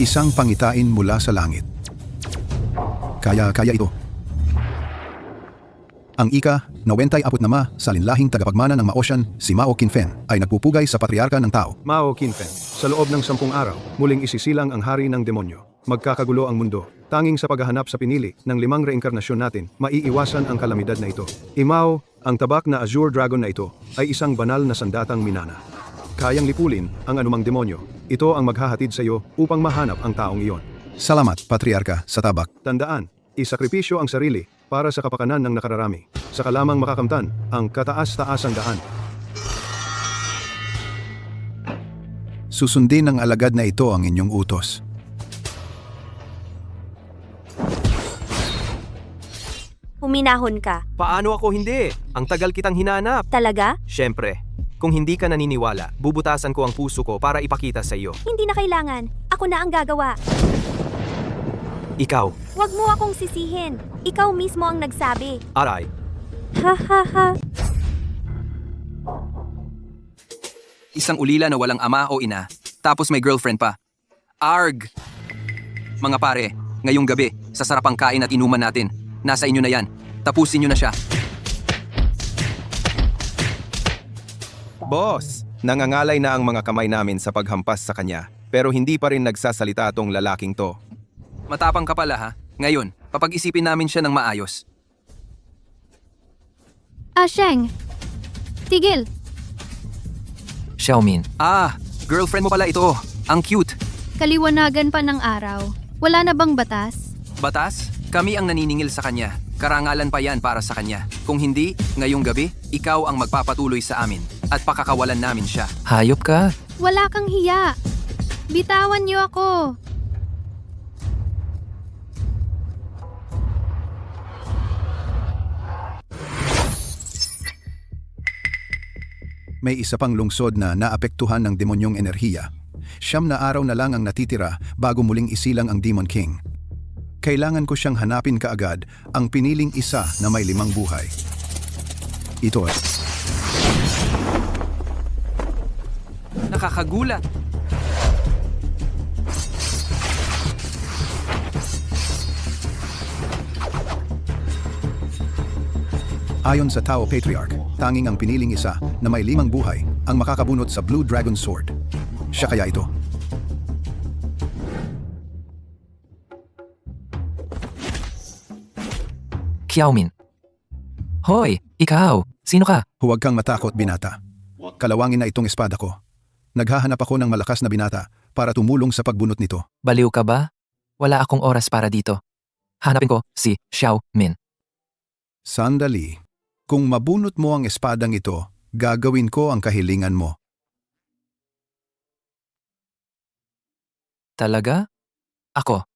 Isang pangitain mula sa langit. Kaya ito. Ang ika-94 sa linlahing tagapagmana ng Maosyan, si Mao Qinfen, ay nagpupugay sa patriarka ng tao. Mao Qinfen, sa loob ng 10 araw, muling isisilang ang hari ng demonyo. Magkakagulo ang mundo. Tanging sa paghahanap sa pinili ng 5 reinkarnasyon natin, maiiwasan ang kalamidad na ito. Imao, ang tabak na Azure Dragon na ito, ay isang banal na sandatang minana. Kayang lipulin ang anumang demonyo. Ito ang maghahatid sa iyo upang mahanap ang taong iyon. Salamat, patriarka, sa tabak. Tandaan, isakripisyo ang sarili para sa kapakanan ng nakararami. Saka lamang makakamtan ang kataas-taasang daan. Susundin ng alagad na ito ang inyong utos. Huminahon ka. Paano ako hindi? Ang tagal kitang hinanap. Talaga? Siyempre, kung hindi ka naniniwala, bubutasan ko ang puso ko para ipakita sa iyo. Hindi na kailangan. Ako na ang gagawa. Ikaw, Huwag mo akong sisihin. Ikaw mismo ang nagsabi. aray, Ha ha ha. Isang ulila na walang ama o ina, tapos may girlfriend pa. Arg! Mga pare, ngayong gabi, sa sarapang kain at inuman natin, nasa inyo na yan. Tapusin nyo na siya. Boss, nangangalay na ang mga kamay namin sa paghampas sa kanya, pero hindi pa rin nagsasalita tong lalaking to. Matapang ka pala ha. Ngayon, papag-isipin namin siya ng maayos. Sheng. Tigil. Xiaomin. Girlfriend mo pala ito. Ang cute. Kaliwanagan pa ng araw. Wala na bang batas? Batas? Kami ang naniningil sa kanya. Karangalan pa yan para sa kanya. Kung hindi, ngayong gabi, ikaw ang magpapatuloy sa amin at pakakawalan namin siya. Hayop ka. Wala kang hiya. Bitawan niyo ako. May isa pang lungsod na naapektuhan ng demonyong enerhiya. 9 na araw na lang ang natitira bago muling isilang ang Demon King. Kailangan ko siyang hanapin kaagad, ang piniling isa na may 5 buhay. Ito ay... Nakakagulat. Ayon sa Tao Patriarch, tanging ang piniling isa na may 5 buhay ang makakabunot sa Blue Dragon Sword. Siya kaya ito? Xiaomin. Hoy, ikaw. Sino ka? Huwag kang matakot, binata. Kalawangin na itong espada ko. Naghahanap ako ng malakas na binata para tumulong sa pagbunot nito. Baliw ka ba? Wala akong oras para dito. Hanapin ko si Xiaomin. Sandali. Kung mabunot mo ang espadang ito, gagawin ko ang kahilingan mo. Talaga? Ako.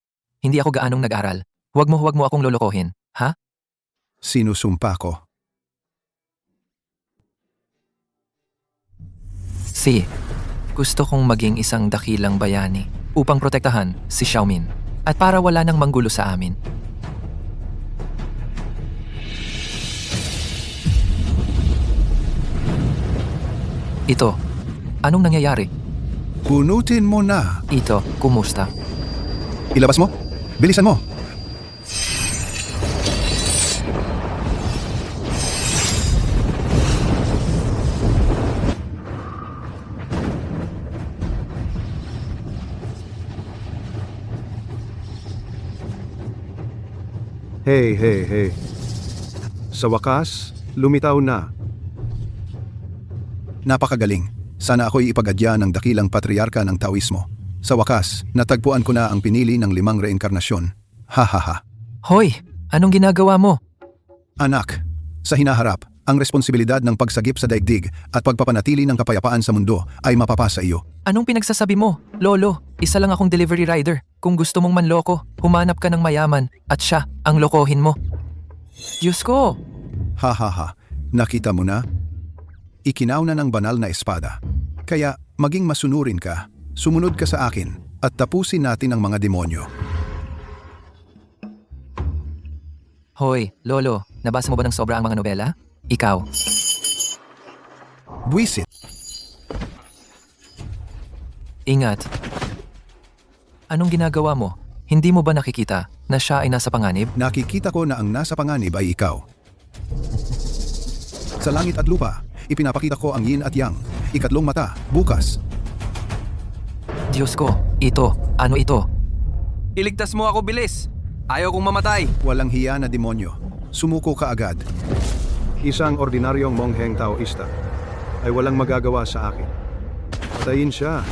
Hindi ako gaanong nag-aral. Huwag mo akong lolokohin, ha? Sinusumpa ko. Gusto kong maging isang dakilang bayani upang protektahan si Xiaomin at para wala nang manggulo sa amin. Ito, anong nangyayari? Bunutin mo na. Ito, kumusta? Ilabas mo. Bilisan mo. Hey. Sa wakas, lumitaw na. Napakagaling. Sana ako'y ipagadya ng dakilang patriarka ng Taoismo. Sa wakas, natagpuan ko na ang pinili ng 5 reinkarnasyon. Ha ha ha. Hoy, anong ginagawa mo? Anak, sa hinaharap, ang responsibilidad ng pagsagip sa daigdig at pagpapanatili ng kapayapaan sa mundo ay mapapasa iyo. Anong pinagsasabi mo? Lolo, isa lang akong delivery rider. Kung gusto mong manloko, humanap ka ng mayaman at siya ang lokohin mo. Diyos ko! Ha ha ha. Nakita mo na? Ikinaw na ng banal na espada. Kaya maging masunurin ka, sumunod ka sa akin at tapusin natin ang mga demonyo. Hoy, Lolo, nabasa mo ba ng sobra ang mga nobela? Ikaw. Buwisit. Ingat. Anong ginagawa mo? Hindi mo ba nakikita na siya ay nasa panganib? Nakikita ko na ang nasa panganib ay ikaw. Sa langit at lupa, ipinapakita ko ang yin at yang. Ikatlong mata, bukas. Diyos ko, ano ito? Iligtas mo ako, bilis! Ayaw kong mamatay! Walang hiya na demonyo. Sumuko ka agad. Isang ordinaryong mongheng Taoista ay walang magagawa sa akin. Patayin siya.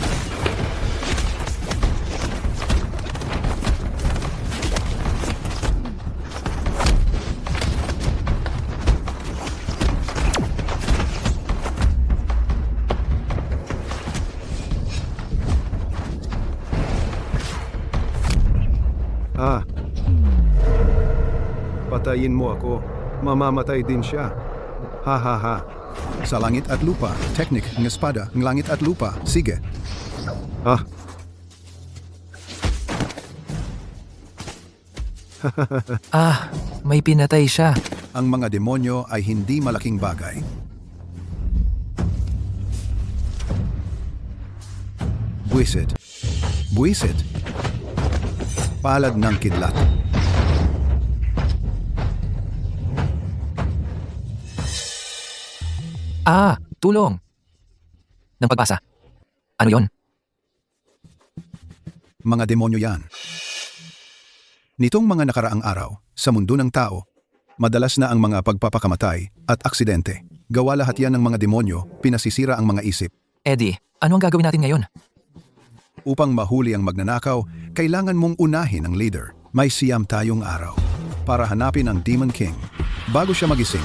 Patayin mo ako. Mamamatay din siya. Ha ha ha. Sa langit at lupa, teknik ng espada ng langit at lupa. Sige. Ah, May pinatay siya. Ang mga demonyo ay hindi malaking bagay. Buwisit. Buwisit. Palad ng kidlat. Tulong! Ng pagbasa. Ano yon? Mga demonyo yan. Nitong mga nakaraang araw, sa mundo ng tao, madalas na ang mga pagpapakamatay at aksidente. Gawa lahat yan ng mga demonyo, pinasisira ang mga isip. Eddie, ano ang gagawin natin ngayon? Upang mahuli ang magnanakaw, kailangan mong unahin ang leader. May siyam tayong araw para hanapin ang Demon King. Bago siya magising,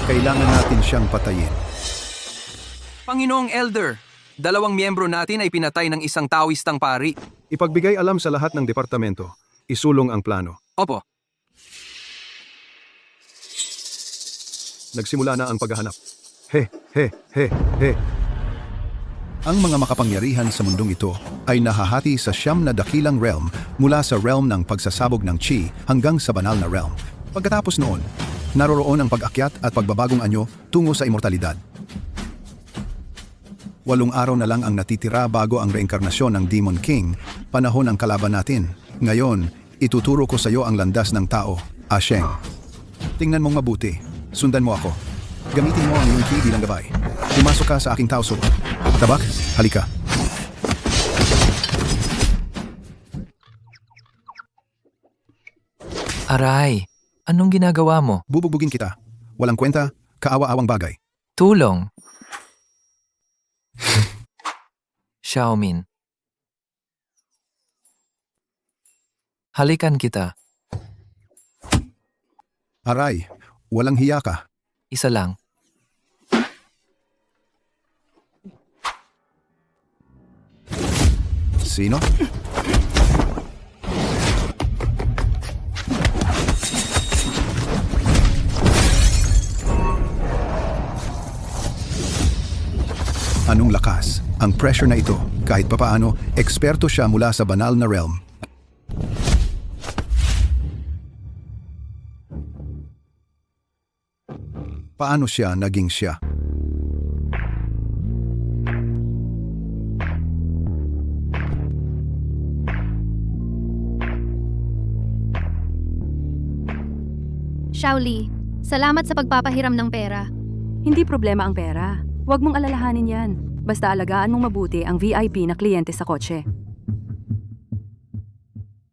kailangan natin siyang patayin. Panginoong Elder, 2 miyembro natin ay pinatay ng isang Taoistang pari. ipagbigay alam sa lahat ng departamento. Isulong ang plano. Opo, Nagsimula na ang paghahanap. He, he, he, he. Ang mga makapangyarihan sa mundong ito ay nahahati sa siyam na dakilang realm mula sa realm ng pagsasabog ng Chi hanggang sa banal na realm. Pagkatapos noon, naroroon ang pag-akyat at pagbabagong anyo tungo sa immortalidad. 8 araw na lang ang natitira bago ang reinkarnasyon ng Demon King, panahon ng kalaban natin. Ngayon, ituturo ko sa iyo ang landas ng tao, Asheng. Tingnan mong mabuti. Sundan mo ako. Gamitin mo ang iyong ki bilang gabay. Pumasok ka sa aking tauso. Tabak, halika. aray, anong ginagawa mo? Bubugbugin kita. Walang kwenta, kaawa-awang bagay. Tulong! Xiaomin. Halikan kita. Aray, walang hiya ka. Isa lang. Sino? Anong lakas? Ang pressure na ito, kahit papaano, eksperto siya mula sa banal na realm. Paano siya naging siya? Shaoli, salamat sa pagpapahiram ng pera. Hindi problema ang pera. Huwag mong alalahanin yan. Basta alagaan mong mabuti ang VIP na kliyente sa kotse.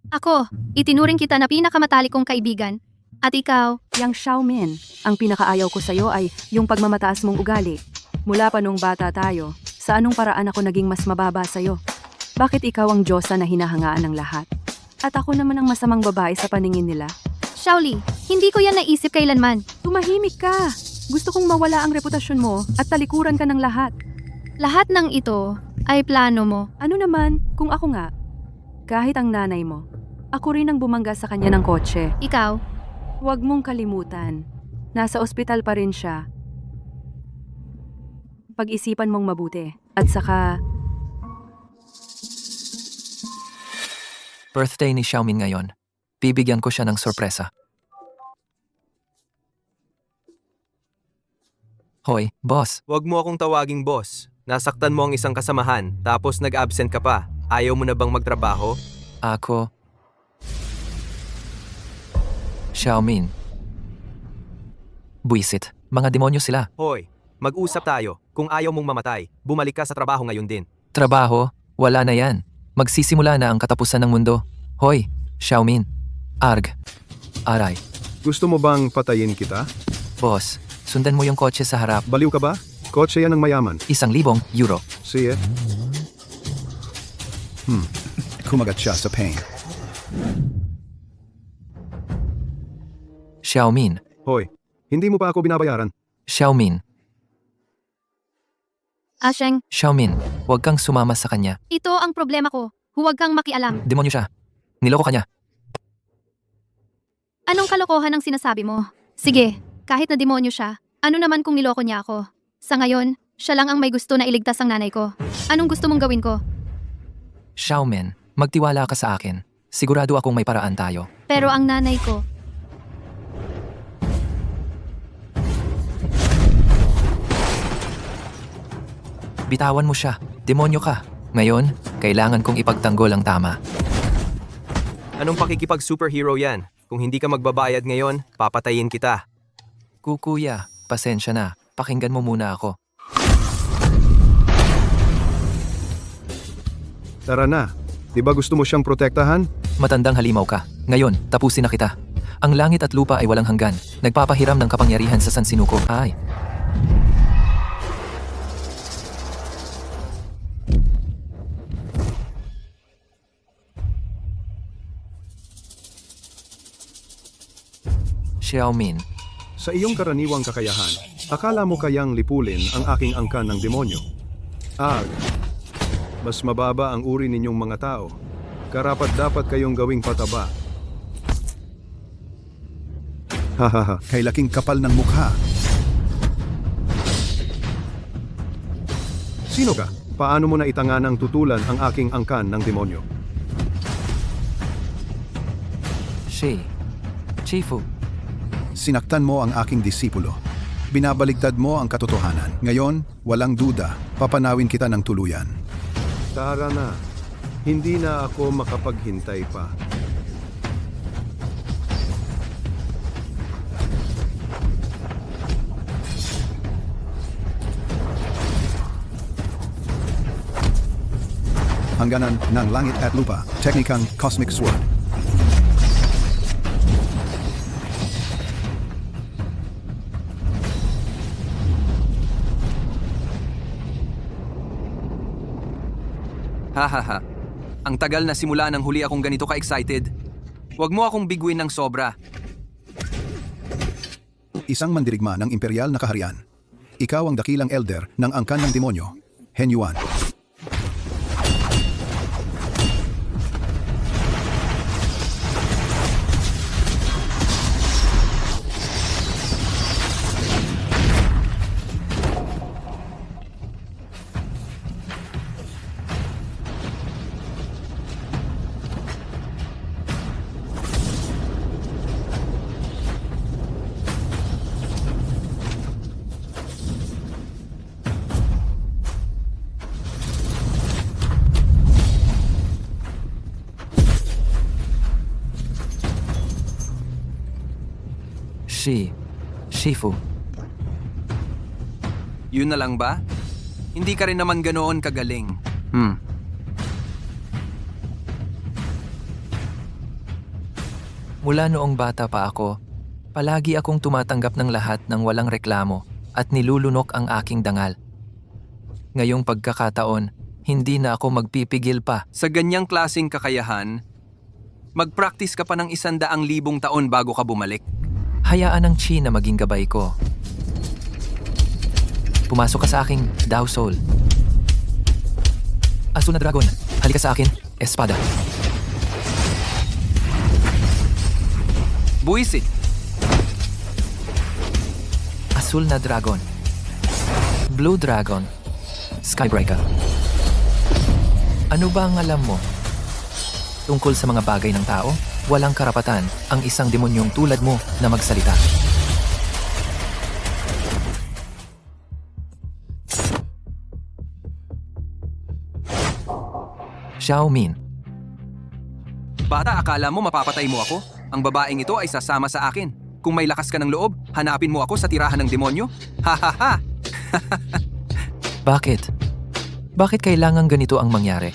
Ako, itinuring kita na pinakamatalik kong kaibigan. At ikaw, Yang Xiaomin, ang pinakaayaw ko sa'yo ay yung pagmamataas mong ugali. Mula pa nung bata tayo, sa anong paraan ako naging mas mababa sa'yo? Bakit ikaw ang Diyosa na hinahangaan ng lahat? At ako naman ang masamang babae sa paningin nila? Shaoli, hindi ko yan naisip kailanman. Tumahimik ka! Gusto kong mawala ang reputasyon mo at talikuran ka ng lahat. Lahat ng ito ay plano mo. Ano naman kung ako nga? Kahit ang nanay mo, ako rin ang bumangga sa kanya ng kotse. Ikaw, Huwag mong kalimutan. Nasa ospital pa rin siya. Pag-isipan mong mabuti. At saka, Birthday ni Xiaomin ngayon. Bibigyan ko siya ng sorpresa. Hoy, boss. Huwag mo akong tawaging boss. Nasaktan mo ang isang kasamahan, tapos nag-absent ka pa. Ayaw mo na bang magtrabaho? Ako... Xiaomin. Buisit. Mga demonyo sila. Hoy, mag-usap tayo. Kung ayaw mong mamatay, bumalik ka sa trabaho ngayon din. Trabaho? Wala na yan. Magsisimula na ang katapusan ng mundo. Hoy, Xiaomin. Arg. Aray. Gusto mo bang patayin kita? Boss, sundan mo yung kotse sa harap. Baliw ka ba? Kotse yan ng mayaman. 1,000 euro. Siye, Kumagat siya sa pain. Xiaomin. hoy, hindi mo pa ako binabayaran. Xiaomin. Asheng, Xiaomin, huwag kang sumama sa kanya. ito ang problema ko. Huwag kang makialam. Demonyo siya. Niloko ka niya. Anong kalokohan ang sinasabi mo? Sige, kahit na demonyo siya, ano naman kung niloko niya ako? Sa ngayon, siya lang ang may gusto na iligtas ang nanay ko. Anong gusto mong gawin ko? Xiaomin, magtiwala ka sa akin. Sigurado akong may paraan tayo. Pero ang nanay ko, Bitawan mo siya. Demonyo ka. Ngayon, kailangan kong ipagtanggol ang tama. Anong pakikipag-superhero yan? Kung hindi ka magbabayad ngayon, papatayin kita. Kukuya, pasensya na. Pakinggan mo muna ako. Tara na. Di ba gusto mo siyang protektahan? Matandang halimaw ka. Ngayon, tapusin na kita. Ang langit at lupa ay walang hanggan. Nagpapahiram ng kapangyarihan sa San Sinuko. Ay. Xiaomin. Sa iyong karaniwang kakayahan, akala mo kayang lipulin ang aking angkan ng demonyo. Mas mababa ang uri ninyong mga tao. Karapat-dapat kayong gawing pataba. Hahaha. Kay laking kapal ng mukha. Sino ka? Paano mo na itanganang tutulan ang aking angkan ng demonyo? Chifu. Sinaktan mo ang aking disipulo. Binabaligtad mo ang katotohanan. Ngayon, walang duda, papanawin kita ng tuluyan. Tara na. Hindi na ako makapaghintay pa. Hangganan ng langit at lupa, teknikang Cosmic Sword. Hahaha. Ang tagal na simula nang huli akong ganito ka-excited. Huwag mo akong biguin ng sobra. Isang mandirigma ng imperial na kaharian. Ikaw ang dakilang elder ng angkan ng demonyo, Hen Yuan. Shifu. Yun na lang ba? Hindi ka rin naman ganoon kagaling. Mula noong bata pa ako, palagi akong tumatanggap ng lahat ng walang reklamo at nilulunok ang aking dangal. Ngayong pagkakataon, hindi na ako magpipigil pa. Sa ganyang klaseng kakayahan, mag-practice ka pa ng 100,000 taon bago ka bumalik. Hayaan ng chi na maging gabay ko. Pumasok ka sa aking Dao Soul. Asul na dragon, halika sa akin, espada. Buisit. Asul na dragon. Blue dragon. Skybreaker. Ano ba ang alam mo? Tungkol sa mga bagay ng tao, walang karapatan ang isang demonyong tulad mo na magsalita. Xiaomin. Bata, akala mo mapapatay mo ako? Ang babaeng ito ay sasama sa akin. Kung may lakas ka ng loob, hanapin mo ako sa tirahan ng demonyo? Ha ha ha! Bakit? Bakit kailangan ganito ang mangyari?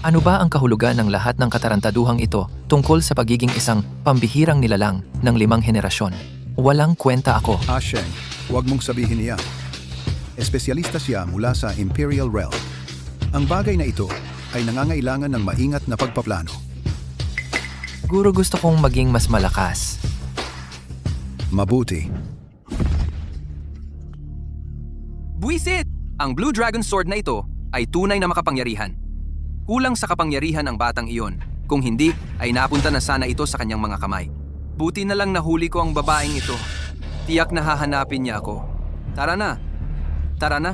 Ano ba ang kahulugan ng lahat ng katarantaduhang ito tungkol sa pagiging isang pambihirang nilalang ng 5 henerasyon? Walang kwenta ako. Sheng, huwag mong sabihin niya. Espesyalista siya mula sa Imperial Realm. Ang bagay na ito ay nangangailangan ng maingat na pagpaplano. Guro, gusto kong maging mas malakas. Mabuti. Buwisit! Ang Blue Dragon Sword na ito ay tunay na makapangyarihan. Kulang sa kapangyarihan ang batang iyon. Kung hindi, ay napunta na sana ito sa kanyang mga kamay. Buti na lang nahuli ko ang babaeng ito. Tiyak na hahanapin niya ako. Tara na. Tara na.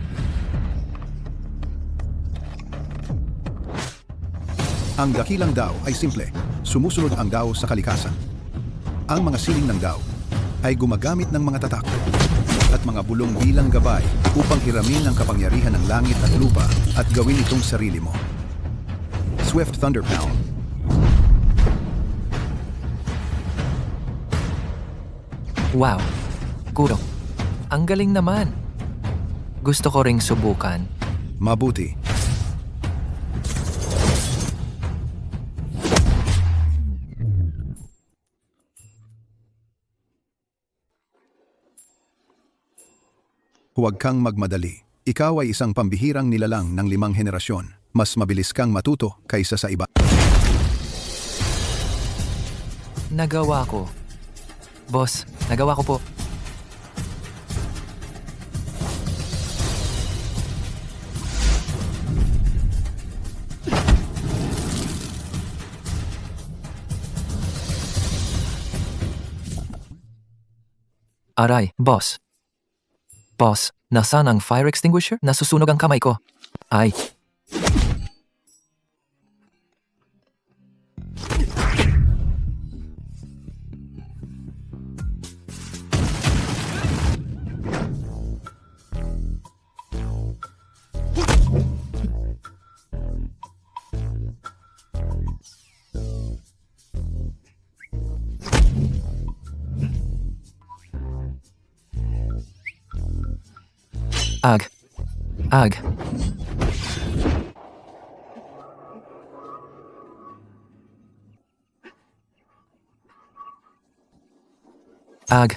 Ang dakilang Dao ay simple. Sumusunod ang Dao sa kalikasan. Ang mga siling ng Dao ay gumagamit ng mga tatak at mga bulong bilang gabay upang hiramin ang kapangyarihan ng langit at lupa at gawin itong sarili mo. Swift Thunder Pound. Wow. Guro, ang galing naman. Gusto ko ring subukan. Mabuti. Huwag kang magmadali. Ikaw ay isang pambihirang nilalang ng 5 henerasyon. Mas mabilis kang matuto kaysa sa iba. Nagawa ko. Boss, nagawa ko po. Aray, boss. Boss, nasaan ang fire extinguisher? Nasusunog ang kamay ko. Ay. Ag. Ag. Ag.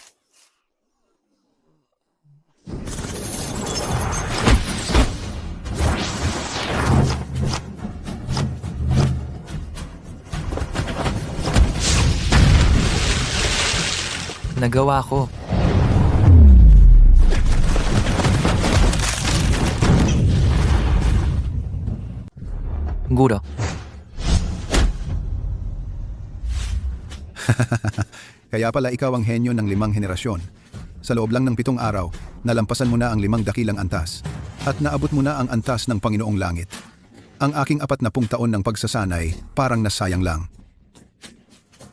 Nagawa ko. Guro. Kaya pala ikaw ang henyo ng 5 henerasyon. Sa loob lang ng 7 araw, nalampasan mo na ang 5 dakilang antas at naabot mo na ang antas ng Panginoong Langit. Ang aking 40 taon ng pagsasanay parang nasayang lang.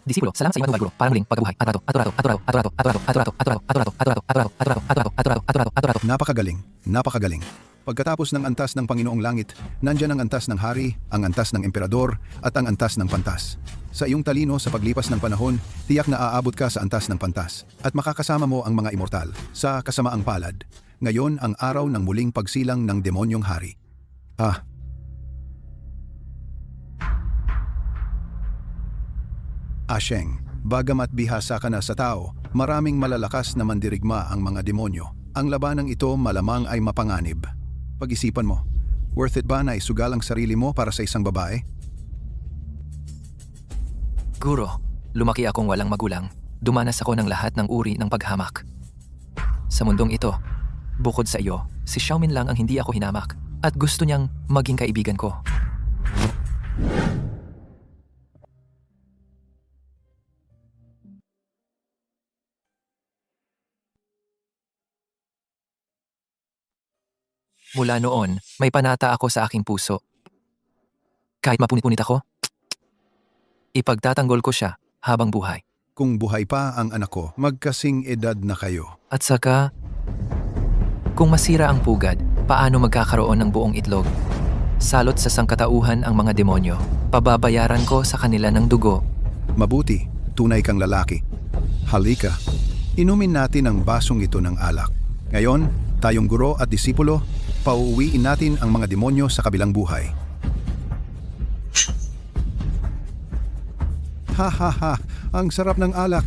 Disipulo, salamat sa iyo Guro. Parang muling pagkabuhay. Napakagaling, napakagaling. Pagkatapos ng antas ng Panginoong Langit, nandyan ang antas ng Hari, ang antas ng Emperador, at ang antas ng Pantas. Sa iyong talino sa paglipas ng panahon, tiyak na aabot ka sa antas ng Pantas at makakasama mo ang mga immortal sa kasamaang palad. Ngayon ang araw ng muling pagsilang ng demonyong hari. Sheng, bagamat bihasa ka na sa tao, maraming malalakas na mandirigma ang mga demonyo. Ang labanang ito malamang ay mapanganib. Pag-isipan mo, worth it ba na isugal ang sarili mo para sa isang babae? Guro, lumaki akong walang magulang. Dumanas ako ng lahat ng uri ng paghamak. Sa mundong ito, bukod sa iyo, si Xiaomin lang ang hindi ako hinamak at gusto niyang maging kaibigan ko. Mula noon, may panata ako sa aking puso. Kahit mapunit-punit ako, ipagtatanggol ko siya habang buhay. Kung buhay pa ang anak ko, magkasing edad na kayo. At saka, kung masira ang pugad, paano magkakaroon ng buong itlog? Salot sa sangkatauhan ang mga demonyo. Pababayaran ko sa kanila ng dugo. Mabuti, tunay kang lalaki. Halika, inumin natin ang basong ito ng alak. Ngayon, tayong guro at disipulo, pauuwiin natin ang mga demonyo sa kabilang buhay. Ha ha ha, ang sarap ng alak.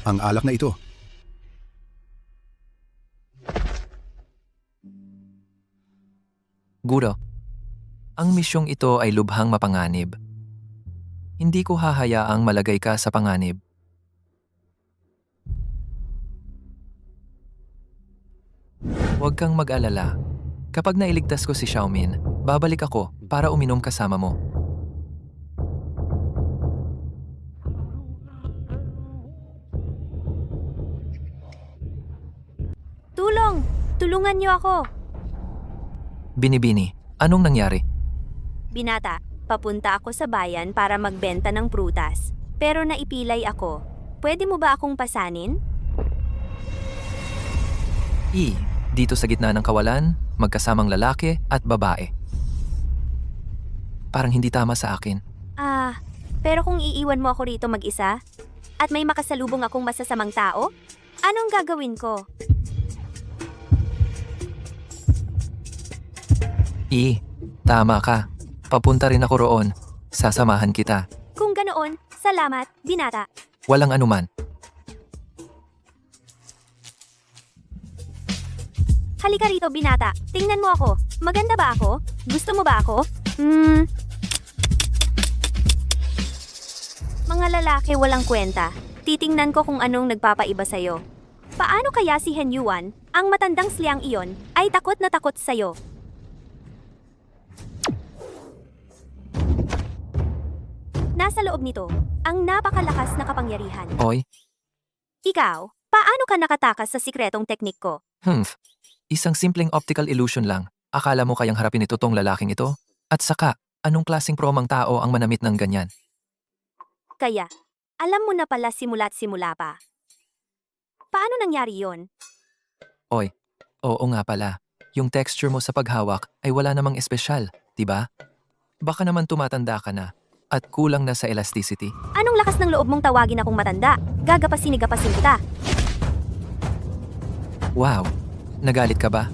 Ang alak na ito. Guro, ang misyong ito ay lubhang mapanganib. Hindi ko hahayaang malagay ka sa panganib. Huwag kang mag-alala. Kapag nailigtas ko si Xiaomin, babalik ako para uminom kasama mo. Tulong! Tulungan niyo ako! Binibini, anong nangyari? Binata, papunta ako sa bayan para magbenta ng prutas. Pero naipilay ako. Pwede mo ba akong pasanin? Dito sa gitna ng kawalan, magkasamang lalaki at babae. Parang hindi tama sa akin. Pero kung iiwan mo ako rito mag-isa, at may makasalubong akong masasamang tao, anong gagawin ko? Tama ka. Papunta rin ako roon. Sasamahan kita. Kung ganoon, salamat, binata. Walang anuman. Halika rito, binata. Tingnan mo ako. Maganda ba ako? Gusto mo ba ako? Mga lalaki walang kwenta. Titingnan ko kung anong nagpapaiba sa'yo. Paano kaya si Hen Yuan, ang matandang siyang iyon, ay takot na takot sa'yo? Nasa loob nito, ang napakalakas na kapangyarihan. Oy, Ikaw, paano ka nakatakas sa sikretong teknik ko? isang simpleng optical illusion lang. Akala mo kayang harapin ito tong lalaking ito? At saka, anong klaseng promang tao ang manamit ng ganyan? Kaya, alam mo na pala simula't simula pa. Paano nangyari yon? Oy, oo nga pala. Yung texture mo sa paghawak ay wala namang espesyal, diba? Baka naman tumatanda ka na at kulang na sa elasticity. Anong lakas ng loob mong tawagin akong matanda? Gagapasin kita. Wow, nagalit ka ba?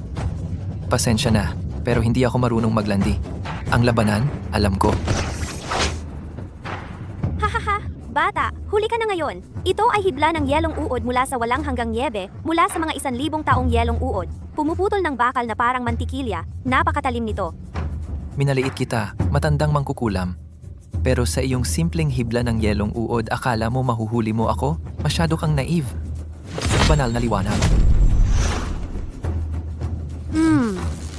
Pasensya na, pero hindi ako marunong maglandi. Ang labanan, alam ko. Hahaha, bata, huli ka na ngayon. Ito ay hibla ng yelong uod mula sa walang hanggang niebe, mula sa mga 1,000 taong yelong uod. Pumuputol ng bakal na parang mantikilya, napakatalim nito. Minaliit kita, matandang mangkukulam. Pero sa iyong simpleng hibla ng yelong uod, akala mo mahuhuli mo ako? Masyado kang naive. Banal na liwanag.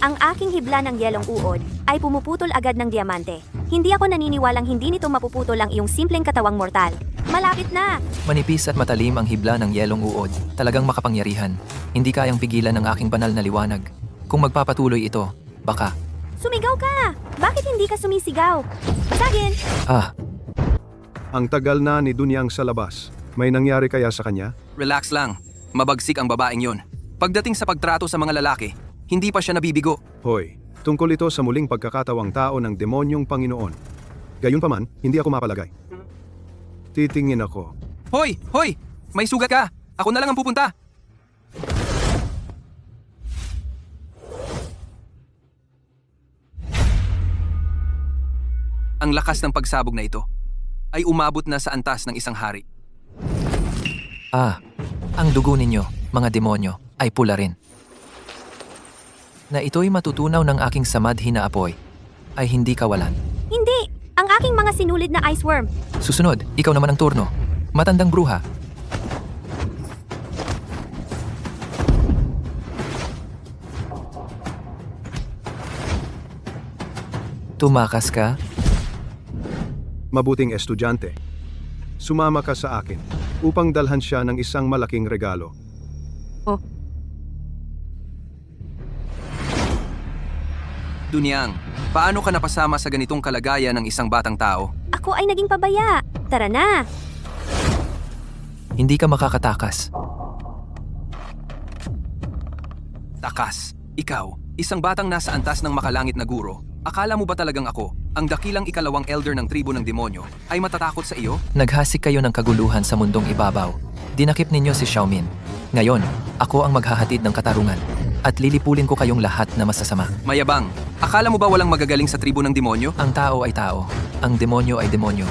Ang aking hibla ng yelong uod ay pumuputol agad ng diamante. Hindi ako naniniwalang hindi nito mapuputol ang iyong simpleng katawang mortal. Malapit na! Manipis at matalim ang hibla ng yelong uod. Talagang makapangyarihan. Hindi kayang pigilan ng aking banal na liwanag. Kung magpapatuloy ito, baka... Sumigaw ka! Bakit hindi ka sumisigaw? Basagin! Ang tagal na ni Dunyang sa labas. May nangyari kaya sa kanya? Relax lang. Mabagsik ang babaeng yon. Pagdating sa pagtrato sa mga lalaki, hindi pa siya nabibigo. Hoy, tungkol ito sa muling pagkakatawang tao ng demonyong Panginoon. Gayunpaman, hindi ako mapalagay. Titingin ako. Hoy! Hoy! May sugat ka! Ako na lang ang pupunta! Ang lakas ng pagsabog na ito ay umabot na sa antas ng isang hari. Ang dugo ninyo, mga demonyo, ay pula rin. Na ito'y matutunaw ng aking samadhi na apoy, ay hindi kawalan. Hindi! Ang aking mga sinulid na ice worm. Susunod, ikaw naman ang turno. Matandang bruha. Tumakas ka? Mabuting estudyante. Sumama ka sa akin upang dalhan siya ng isang malaking regalo. Dunyang, paano ka napasama sa ganitong kalagayan ng isang batang tao? Ako ay naging pabaya. Tara na! Hindi ka makakatakas. Takas, ikaw, Isang batang nasa antas ng makalangit na guro. Akala mo ba talagang ako, ang dakilang ikalawang elder ng tribo ng demonyo, ay matatakot sa iyo? Naghasik kayo ng kaguluhan sa mundong ibabaw. Dinakip ninyo si Xiaomin. Ngayon, ako ang maghahatid ng katarungan. At lilipulin ko kayong lahat na masasama. Mayabang, akala mo ba walang magagaling sa tribo ng demonyo? Ang tao ay tao. Ang demonyo ay demonyo.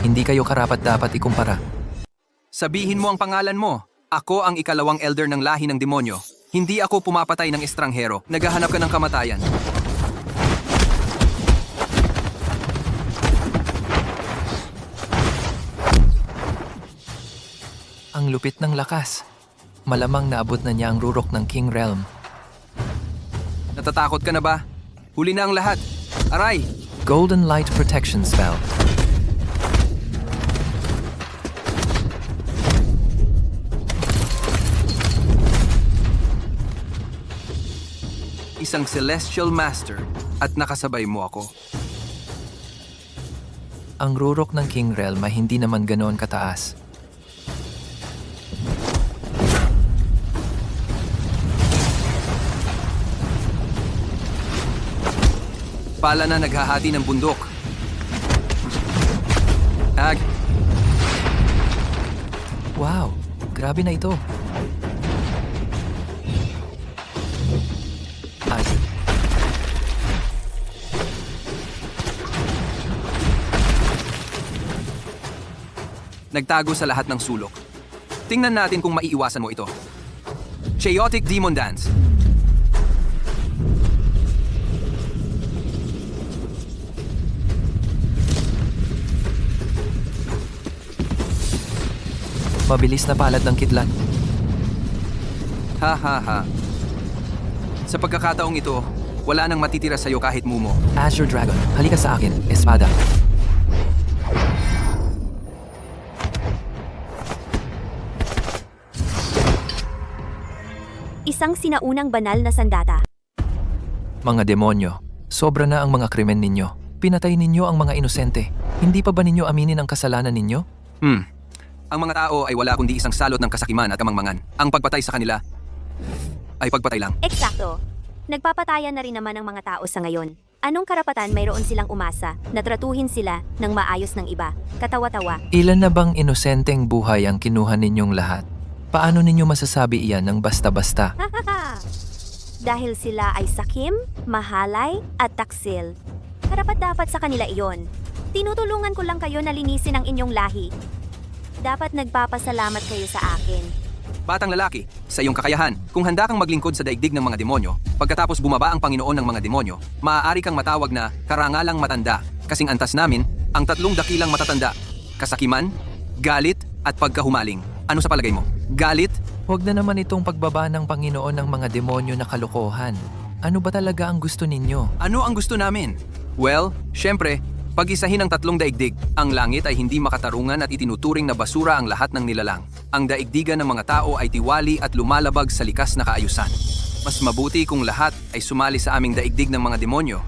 Hindi kayo karapat-dapat ikumpara. Sabihin mo ang pangalan mo. Ako ang ikalawang elder ng lahi ng demonyo. Hindi ako pumapatay ng estranghero. Naghahanap ka ng kamatayan. Ang lupit ng lakas. Malamang naabot na niya ang rurok ng King Realm. Natatakot ka na ba? Huli na ang lahat. Aray! Golden Light Protection Spell. Isang celestial master at nakasabay mo ako. Ang rurok ng King Realm ay hindi naman ganoon kataas. Pala na naghahati ng bundok. Wow, grabe na ito. Ay, Nagtago sa lahat ng sulok. Tingnan natin kung maiiwasan mo ito. Chaotic Demon Dance. mabilis na palad ng kidlat. Ha ha ha. Sa pagkakataong ito, wala nang matitira sa'yo kahit mumo. Azure Dragon, halika sa akin, espada. Isang sinaunang banal na sandata. Mga demonyo, sobra na ang mga krimen ninyo. Pinatay ninyo ang mga inosente. Hindi pa ba ninyo aminin ang kasalanan ninyo? Ang mga tao ay wala kundi isang salot ng kasakiman at kamangmangan. Ang pagpatay sa kanila ay pagpatay lang. Eksakto. Nagpapatayan na rin naman ang mga tao sa ngayon. Anong karapatan mayroon silang umasa na tratuhin sila ng maayos ng iba? Katawa-tawa. Ilan na bang inosenteng buhay ang kinuha ninyong lahat? Paano ninyo masasabi iyan ng basta-basta? Dahil sila ay sakim, mahalay, at taksil. Karapat-dapat sa kanila iyon. Tinutulungan ko lang kayo na linisin ang inyong lahi. Dapat nagpapasalamat kayo sa akin. Batang lalaki, sa iyong kakayahan, kung handa kang maglingkod sa daigdig ng mga demonyo, pagkatapos bumaba ang Panginoon ng mga demonyo, maaari kang matawag na karangalang matanda, kasing antas namin, ang tatlong dakilang matatanda, kasakiman, galit, at pagkahumaling. Ano sa palagay mo? Galit? Huwag na naman itong pagbaba ng Panginoon ng mga demonyo na kalokohan. Ano ba talaga ang gusto ninyo? Ano ang gusto namin? Well, syempre, pag-isahin ang tatlong daigdig. Ang langit ay hindi makatarungan at itinuturing na basura ang lahat ng nilalang. Ang daigdigan ng mga tao ay tiwali at lumalabag sa likas na kaayusan. Mas mabuti kung lahat ay sumali sa aming daigdig ng mga demonyo.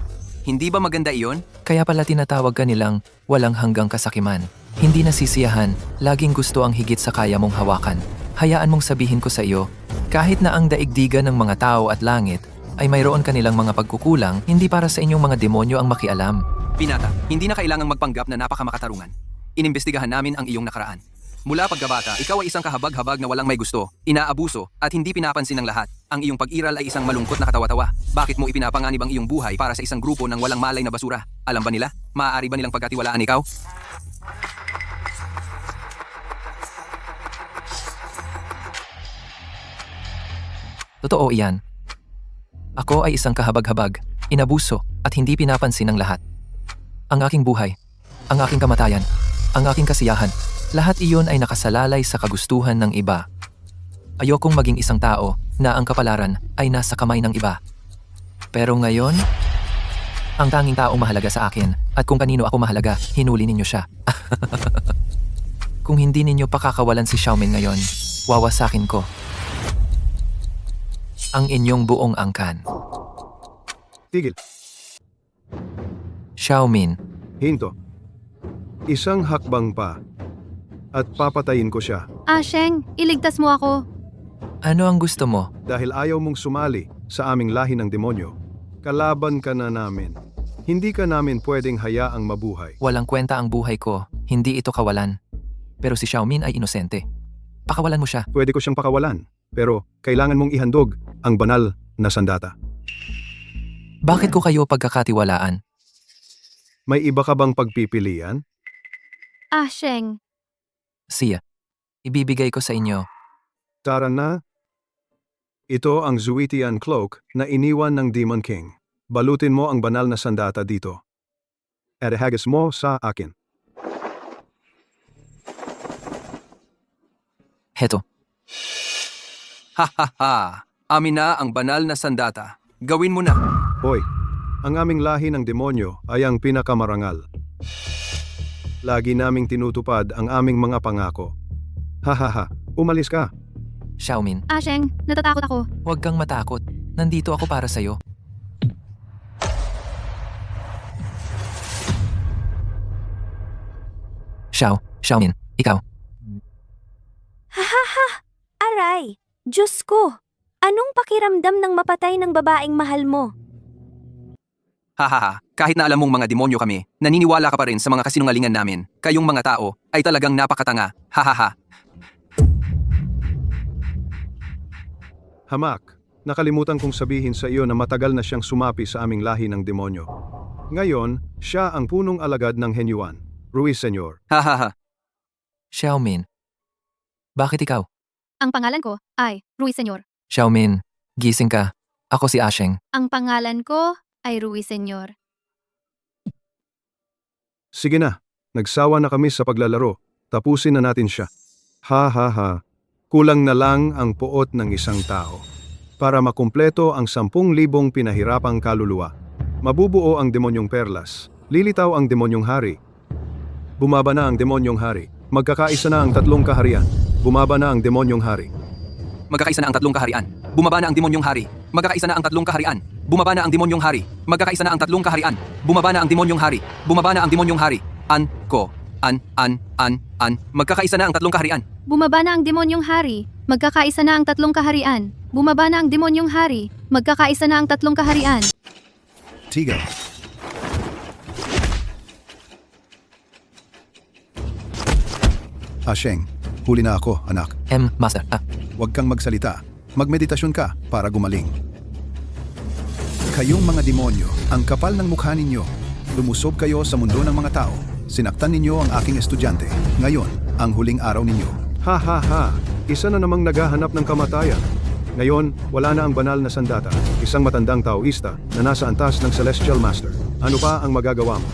Hindi ba maganda iyon? Kaya pala tinatawag ka nilang walang hanggang kasakiman. Hindi nasisiyahan, laging gusto ang higit sa kaya mong hawakan. Hayaan mong sabihin ko sa iyo, kahit na ang daigdigan ng mga tao at langit ay mayroon kanilang mga pagkukulang, hindi para sa inyong mga demonyo ang makialam. Pinata, hindi na kailangang magpanggap na napakamakatarungan. Inimbestigahan namin ang iyong nakaraan. Mula pagkabata, ikaw ay isang kahabag-habag na walang may gusto, inaabuso, at hindi pinapansin ng lahat. Ang iyong pag-iral ay isang malungkot na katawa-tawa. Bakit mo ipinapanganib ang iyong buhay para sa isang grupo ng walang malay na basura? Alam ba nila? Maaari ba nilang pagkatiwalaan ikaw? Totoo iyan. Ako ay isang kahabag-habag, inabuso, at hindi pinapansin ng lahat. Ang aking buhay, ang aking kamatayan, ang aking kasiyahan, lahat iyon ay nakasalalay sa kagustuhan ng iba. Ayokong maging isang tao na ang kapalaran ay nasa kamay ng iba. Pero ngayon, ang tanging taong mahalaga sa akin at kung kanino ako mahalaga, hinuli ninyo siya. Kung hindi ninyo pakakawalan si Xiaomin ngayon, wawasakin ko ang inyong buong angkan. Tigil. Xiaomin, Hinto. Isang hakbang pa. At papatayin ko siya. Sheng, iligtas mo ako. ano ang gusto mo? Dahil ayaw mong sumali sa aming lahi ng demonyo. Kalaban ka na namin. Hindi ka namin pwedeng hayaang mabuhay. Walang kwenta ang buhay ko, hindi ito kawalan. Pero si Xiaomin ay inosente. Pakawalan mo siya. Pwede ko siyang pakawalan, pero kailangan mong ihandog ang banal na sandata. Bakit ko kayo pagkakatiwalaan? May iba ka bang pagpipilian? Ah, Sheng. Siya. Ibibigay ko sa inyo. Tara na. Ito ang Zuitian cloak na iniwan ng Demon King. Balutin mo ang banal na sandata dito. At ihagis mo sa akin. Heto. Ha ha ha! Amin na ang banal na sandata. Gawin mo na. Hoy, ang aming lahi ng demonyo ay ang pinakamarangal. Lagi naming tinutupad ang aming mga pangako. Hahaha, umalis ka. Xiaomin, Ah, Sheng, natatakot ako. huwag kang matakot. Nandito ako para sa'yo. Xiaomin, ikaw. Aray! Diyos ko! Anong pakiramdam ng mapatay ng babaeng mahal mo? Ha ha ha! Kahit na alam mong mga demonyo kami, naniniwala ka pa rin sa mga kasinungalingan namin. Kayong mga tao ay talagang napakatanga. Ha ha ha! Hamak, nakalimutan kong sabihin sa iyo na matagal na siyang sumapi sa aming lahi ng demonyo. Ngayon, siya ang punong alagad ng Henyuan. Ruiz Senyor. Ha ha ha! Xiaomin. Bakit ikaw? Ang pangalan ko ay Ruiseñor. Xiaomin, gising ka. Ako si Asheng. Ang pangalan ko ay Ruiseñor. Sige na, nagsawa na kami sa paglalaro. Tapusin na natin siya. Ha ha ha. Kulang na lang ang puot ng isang tao. Para makumpleto ang 10,000 pinahirapang kaluluwa. Mabubuo ang demonyong perlas. Lilitaw ang demonyong hari. Bumaba na ang demonyong hari. Magkakaisa na ang 3 kaharian. Bumaba na ang demonyong hari. Magkakaisa na ang 3 kaharian. Bumaba na ang demonyong hari. Magkakaisa na ang 3 kaharian. Bumaba na ang demonyong hari. Magkakaisa na ang 3 kaharian. Bumaba na ang demonyong hari. Bumaba na ang demonyong hari. Magkakaisa na ang 3 kaharian. Bumaba na ang demonyong hari. Magkakaisa na ang 3 kaharian. Bumaba na ang demonyong hari. Magkakaisa na ang 3 kaharian. Tigil. Asheng, huli na ako, anak. Master. Huwag kang magsalita. Magmeditasyon ka para gumaling. Kayong mga demonyo, ang kapal ng mukha ninyo. Lumusob kayo sa mundo ng mga tao. Sinaktan ninyo ang aking estudyante. Ngayon, ang huling araw ninyo. Ha ha ha. Isa na namang naghahanap ng kamatayan. Ngayon, wala na ang banal na sandata. Isang matandang Taoista na nasa antas ng Celestial Master. Ano pa ang magagawa mo?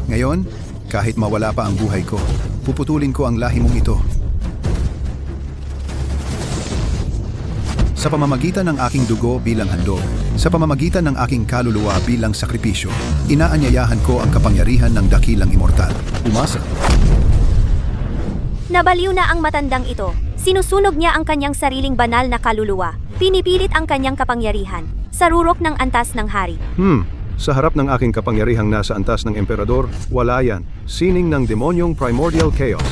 Ngayon, kahit mawala pa ang buhay ko, puputulin ko ang lahi mong ito. Sa pamamagitan ng aking dugo bilang handog, sa pamamagitan ng aking kaluluwa bilang sakripisyo, inaanyayahan ko ang kapangyarihan ng dakilang immortal. Umasa. Nabaliw na ang matandang ito. Sinusunog niya ang kanyang sariling banal na kaluluwa. Pinipilit ang kanyang kapangyarihan. Sa rurok ng antas ng hari. Sa harap ng aking kapangyarihang nasa antas ng emperador, wala yan. Sining ng demonyong primordial chaos.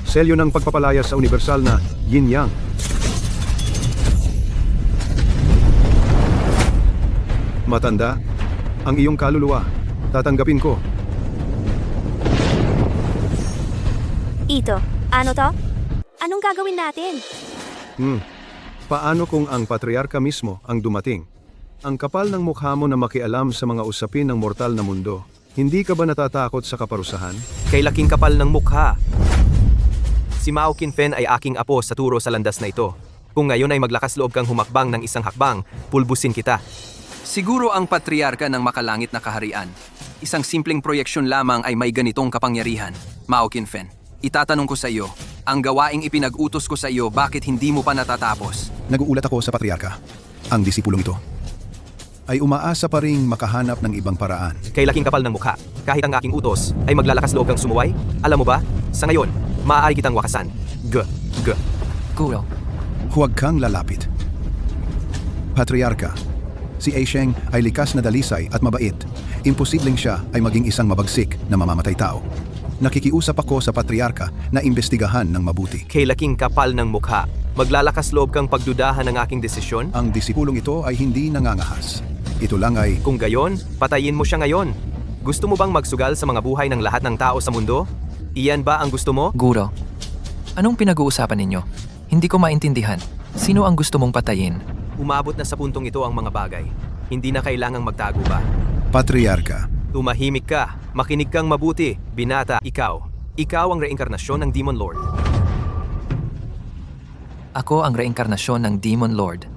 Selyo ng pagpapalaya sa universal na yin-yang. Matanda, ang iyong kaluluwa, tatanggapin ko. Ito, ano to? Anong gagawin natin? Paano kung ang patriarka mismo ang dumating? Ang kapal ng mukha mo na makialam sa mga usapin ng mortal na mundo. Hindi ka ba natatakot sa kaparusahan? Kay laking kapal ng mukha. Si Mao Qinfen ay aking apo sa turo sa landas na ito. Kung ngayon ay maglakas loob kang humakbang ng isang hakbang, pulbusin kita. Siguro ang patriarka ng makalangit na kaharian. Isang simpleng proyeksyon lamang ay may ganitong kapangyarihan. Mao Qinfen, itatanong ko sa iyo, ang gawaing ipinag-utos ko sa iyo, bakit hindi mo pa natatapos? Naguulat ako sa patriarka. Ang disipulong ito ay umaasa pa ring makahanap ng ibang paraan. Kay laking kapal ng mukha, kahit ang aking utos ay maglalakas loob kang sumuway, alam mo ba, sa ngayon, maaari kitang wakasan. Guro. Huwag kang lalapit. Patriarka, si Asheng ay likas na dalisay at mabait. Imposibleng siya ay maging isang mabagsik na mamamatay tao. Nakikiusap ako sa patriarka na imbestigahan ng mabuti. Kay laking kapal ng mukha, Maglalakas loob kang pagdudahan ng aking desisyon? Ang disipulong ito ay hindi nangangahas. Ito lang ay Kung gayon, patayin mo siya ngayon. Gusto mo bang magsugal sa mga buhay ng lahat ng tao sa mundo? Iyan ba ang gusto mo? Guro, anong pinag-uusapan ninyo? Hindi ko maintindihan. Sino ang gusto mong patayin? Umabot na sa puntong ito ang mga bagay. Hindi na kailangang magtago pa. patriarka. Tumahimik ka. Makinig kang mabuti. Binata, ikaw. Ikaw ang reinkarnasyon ng Demon Lord. Ako ang reinkarnasyon ng Demon Lord.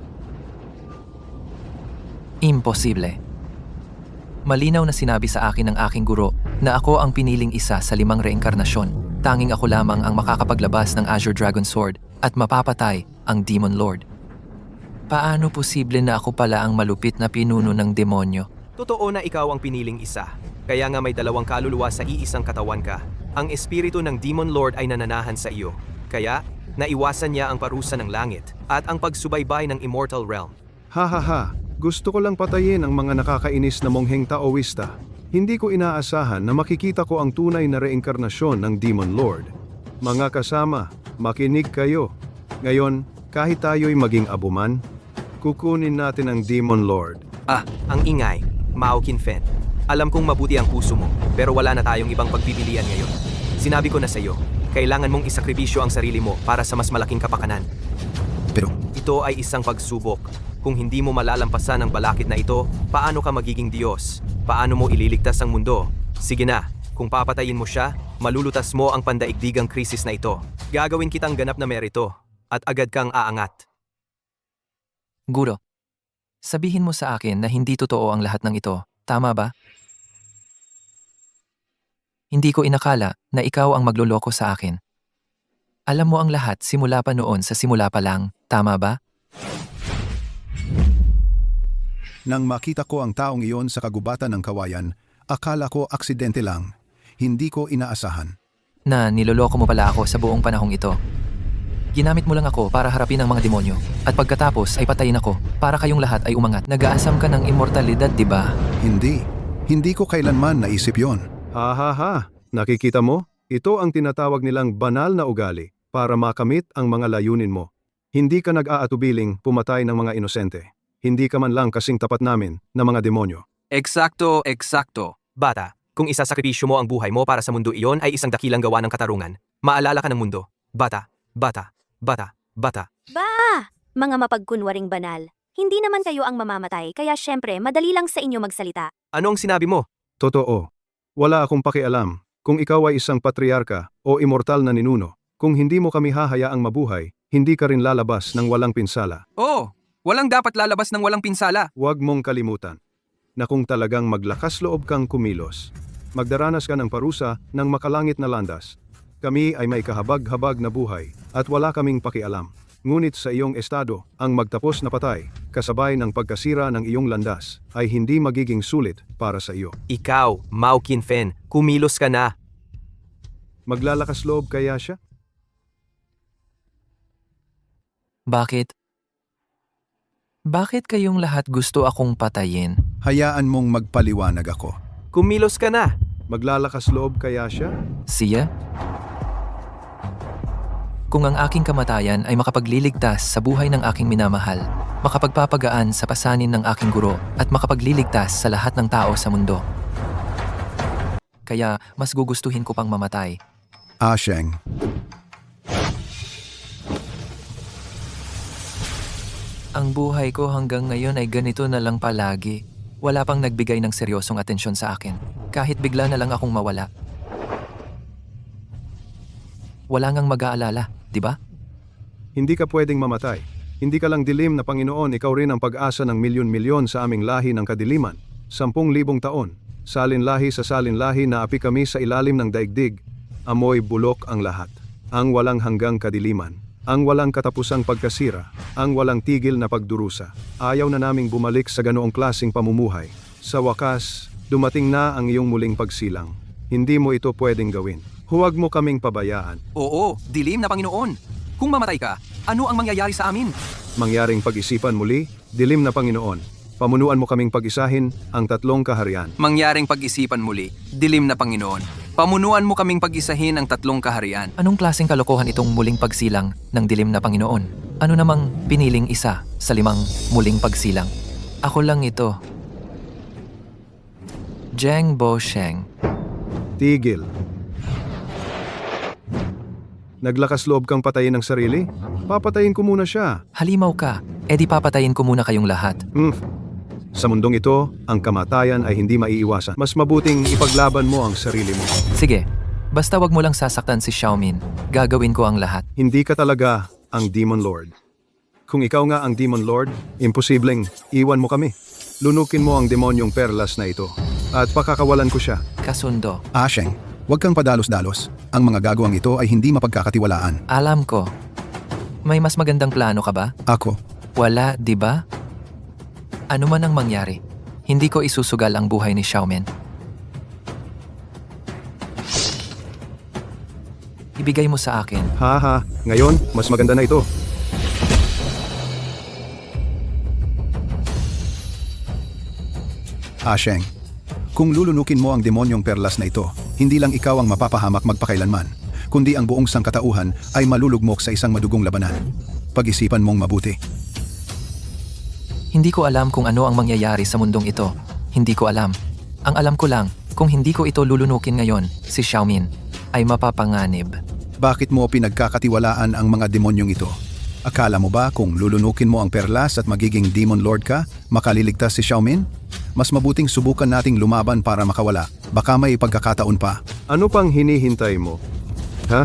Imposible. Malinaw na sinabi sa akin ng aking guro na ako ang piniling isa sa 5 reinkarnasyon. Tanging ako lamang ang makakapaglabas ng Azure Dragon Sword at mapapatay ang Demon Lord. Paano posible na ako pala ang malupit na pinuno ng demonyo? Totoo na ikaw ang piniling isa. Kaya nga may 2 kaluluwa sa iisang katawan ka. Ang espiritu ng Demon Lord ay nananahan sa iyo. Kaya, naiwasan niya ang parusa ng langit at ang pagsubaybay ng Immortal Realm. Ha ha ha, gusto ko lang patayin ang mga nakakainis na mongheng Taoista. Hindi ko inaasahan na makikita ko ang tunay na reinkarnasyon ng Demon Lord. Mga kasama, makinig kayo. Ngayon, kahit tayo'y maging abuman, kukunin natin ang Demon Lord. Ang ingay, Mao Qinfen. Alam kong mabuti ang puso mo, pero wala na tayong ibang pagpipilian ngayon. Sinabi ko na sa iyo, kailangan mong isakripisyo ang sarili mo para sa mas malaking kapakanan. Pero Ito ay isang pagsubok. Kung hindi mo malalampasan ang balakid na ito, paano ka magiging Diyos? Paano mo ililigtas ang mundo? Sige na, kung papatayin mo siya, malulutas mo ang pandaigdigang krisis na ito. Gagawin kitang ganap na merito, at agad kang aangat. Guro, sabihin mo sa akin na hindi totoo ang lahat ng ito. Tama ba? Hindi ko inakala na ikaw ang magloloko sa akin. Alam mo ang lahat simula pa noon sa simula pa lang, tama ba? nang makita ko ang taong iyon sa kagubatan ng kawayan, akala ko aksidente lang. Hindi ko inaasahan. Na niloloko mo pala ako sa buong panahong ito. Ginamit mo lang ako para harapin ang mga demonyo. At pagkatapos ay patayin ako para kayong lahat ay umangat. Nag-aasam ka ng immortalidad, di ba? Hindi ko kailanman naisip yon. Ha ha ha, nakikita mo? Ito ang tinatawag nilang banal na ugali para makamit ang mga layunin mo. Hindi ka nag-aatubiling pumatay ng mga inosente. Hindi ka man lang kasing tapat namin na mga demonyo. Eksakto, eksakto. Bata, kung isasakripisyo mo ang buhay mo para sa mundo iyon ay isang dakilang gawa ng katarungan. Maalala ka ng mundo. Bata, bata, bata, bata. Mga mapagkunwaring banal. Hindi naman kayo ang mamamatay, kaya syempre madali lang sa inyo magsalita. Ano ang sinabi mo? Totoo. Wala akong pakialam kung ikaw ay isang patriarka o immortal na ninuno. Kung hindi mo kami hahayaang mabuhay, hindi ka rin lalabas ng walang pinsala. Oo, walang dapat lalabas ng walang pinsala. Huwag mong kalimutan na kung talagang maglakas loob kang kumilos, magdaranas ka ng parusa ng makalangit na landas. Kami ay may kahabag-habag na buhay at wala kaming pakialam. Ngunit sa iyong estado, ang magtapos na patay, kasabay ng pagkasira ng iyong landas, ay hindi magiging sulit para sa iyo. Ikaw, Mao Qinfen, kumilos ka na. Maglalakas loob kaya siya? Bakit? Bakit kayong lahat gusto akong patayin? Hayaan mong magpaliwanag ako. Kumilos ka na. Maglalakas loob kaya siya? Siya? Kung ang aking kamatayan ay makapagliligtas sa buhay ng aking minamahal, makapagpapagaan sa pasanin ng aking guro at makapagliligtas sa lahat ng tao sa mundo. Kaya mas gugustuhin ko pang mamatay. Asheng, Ang buhay ko hanggang ngayon ay ganito na lang palagi. Wala pang nagbigay ng seryosong atensyon sa akin. Kahit bigla na lang akong mawala. Wala ngang mag-aalala, di ba? Hindi ka pwedeng mamatay. Hindi ka lang dilim na Panginoon, ikaw rin ang pag-asa ng milyon-milyon sa aming lahi ng kadiliman. 10,000 taon. Salinlahi sa salinlahi na api kami sa ilalim ng daigdig. Amoy bulok ang lahat. Ang walang hanggang kadiliman. Ang walang katapusang pagkasira. Ang walang tigil na pagdurusa. Ayaw na naming bumalik sa ganoong klaseng pamumuhay. Sa wakas, dumating na ang iyong muling pagsilang. Hindi mo ito pwedeng gawin. Huwag mo kaming pabayaan. Oo, dilim na Panginoon. Kung mamatay ka, ano ang mangyayari sa amin? Mangyaring pag-isipan muli, dilim na Panginoon. Pamunuan mo kaming pag-isahin ang 3 kaharian. Mangyaring pag-isipan muli, dilim na Panginoon. Pamunuan mo kaming pag-isahin ang 3 kaharian. Anong klaseng kalokohan itong muling pagsilang ng dilim na Panginoon? Ano namang piniling isa sa 5 muling pagsilang? Ako lang ito. Zheng Bosheng. Tigil. Naglakas loob kang patayin ng sarili? Papatayin ko muna siya. Halimaw ka, edi papatayin ko muna kayong lahat. Sa mundong ito, ang kamatayan ay hindi maiiwasan. Mas mabuting ipaglaban mo ang sarili mo. Sige, basta wag mo lang sasaktan si Xiaomin. Gagawin ko ang lahat. Hindi ka talaga ang Demon Lord. Kung ikaw nga ang Demon Lord, imposibleng iwan mo kami. Lunukin mo ang demonyong perlas na ito at pakakawalan ko siya. Kasundo. Asheng, huwag kang padalos-dalos. Ang mga gagawang ito ay hindi mapagkakatiwalaan. Alam ko. May mas magandang plano ka ba? Ako, Wala, di ba? Ano man ang mangyari, hindi ko isusugal ang buhay ni Xiaomin. Ibigay mo sa akin. Haha, ngayon, mas maganda na ito. Asheng, kung lulunukin mo ang demonyong perlas na ito, hindi lang ikaw ang mapapahamak magpakailanman, kundi ang buong sangkatauhan ay malulugmok sa isang madugong labanan. Pag-isipan mong mabuti. Hindi ko alam kung ano ang mangyayari sa mundong ito. Hindi ko alam. Ang alam ko lang, kung hindi ko ito lulunukin ngayon, si Xiaomin ay mapapanganib. Bakit mo pinagkakatiwalaan ang mga demonyong ito? Akala mo ba kung lulunukin mo ang perlas at magiging Demon Lord ka, makaliligtas si Xiaomin? Mas mabuting subukan nating lumaban para makawala. Baka may pagkakataon pa. Ano pang hinihintay mo? Ha?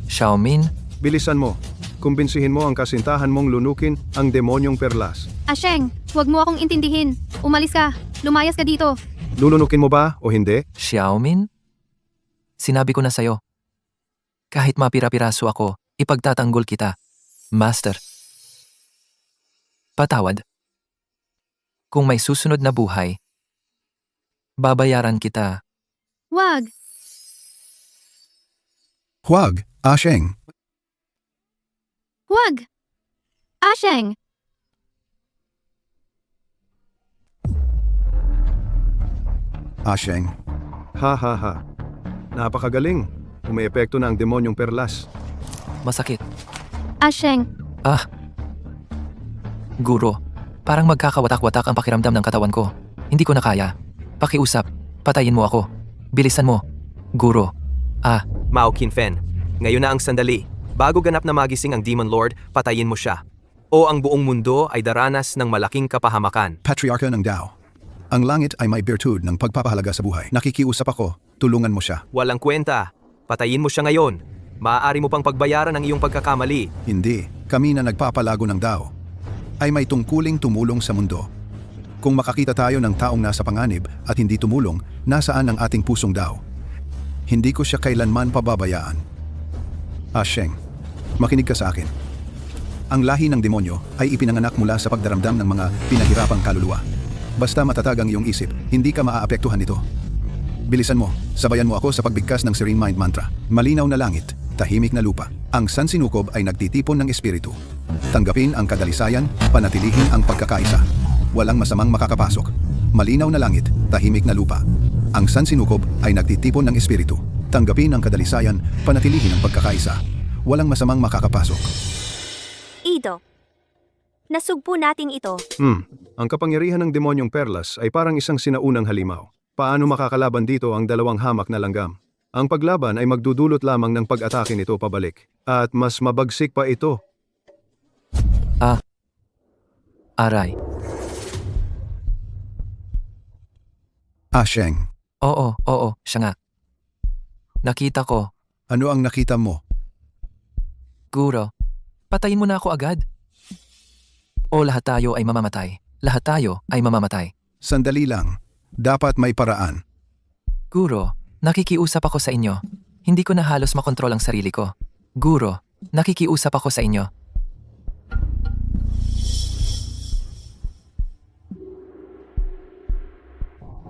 Xiaomin, Bilisan mo. Kumbinsihin mo ang kasintahan mong lunukin ang demonyong perlas. Asheng, huwag mo akong intindihin. Umalis ka. Lumayas ka dito. Lulunukin mo ba o hindi? Xiaomin? Sinabi ko na sa'yo. Kahit mapira-piraso ako, ipagtatanggol kita. Master. Patawad. Kung may susunod na buhay, babayaran kita. Wag. Huwag, Asheng. Wag. Asheng. Asheng, Ha ha ha. Napakagaling. Umeepekto na ang demonyong perlas. Masakit. Asheng. Guro, parang magkakawatak-watak ang pakiramdam ng katawan ko. Hindi ko na kaya. Pakiusap, patayin mo ako. Bilisan mo. Guro. Mao Qinfen, ngayon na ang sandali. Bago ganap na magising ang Demon Lord, patayin mo siya. O ang buong mundo ay daranas ng malaking kapahamakan. Patriarka ng Dao. Ang langit ay may virtud ng pagpapahalaga sa buhay. Nakikiusap ako, tulungan mo siya. Walang kwenta. Patayin mo siya ngayon. Maaari mo pang pagbayaran ang iyong pagkakamali. Hindi, kami na nagpapalago ng Dao ay may tungkuling tumulong sa mundo. Kung makakita tayo ng taong nasa panganib at hindi tumulong, nasaan ang ating pusong Dao? Hindi ko siya kailanman pababayaan. Asheng, makinig ka sa akin. Ang lahi ng demonyo ay ipinanganak mula sa pagdaramdam ng mga pinahirapang kaluluwa. Basta matatag ang iyong isip, hindi ka maaapektuhan nito. Bilisan mo, sabayan mo ako sa pagbigkas ng Serene Mind Mantra. Malinaw na langit, tahimik na lupa. Ang sansinukob ay nagtitipon ng espiritu. Tanggapin ang kadalisayan, panatilihin ang pagkakaisa. Walang masamang makakapasok. Malinaw na langit, tahimik na lupa. Ang sansinukob ay nagtitipon ng espiritu. Tanggapin ang kadalisayan, panatilihin ang pagkakaisa. Walang masamang makakapasok. Ido. Nasugpo nating ito. Ang kapangyarihan ng demonyong perlas ay parang isang sinaunang halimaw. Paano makakalaban dito ang dalawang hamak na langgam? Ang paglaban ay magdudulot lamang ng pag-atake nito pabalik. At mas mabagsik pa ito. Aray. Asheng, Oo, siya nga. Nakita ko. ano ang nakita mo? Guro, patayin mo na ako agad. O lahat tayo ay mamamatay. Lahat tayo ay mamamatay. Sandali lang. Dapat may paraan. Guro, nakikiusap ako sa inyo. Hindi ko na halos makontrol ang sarili ko. Guro, nakikiusap ako sa inyo.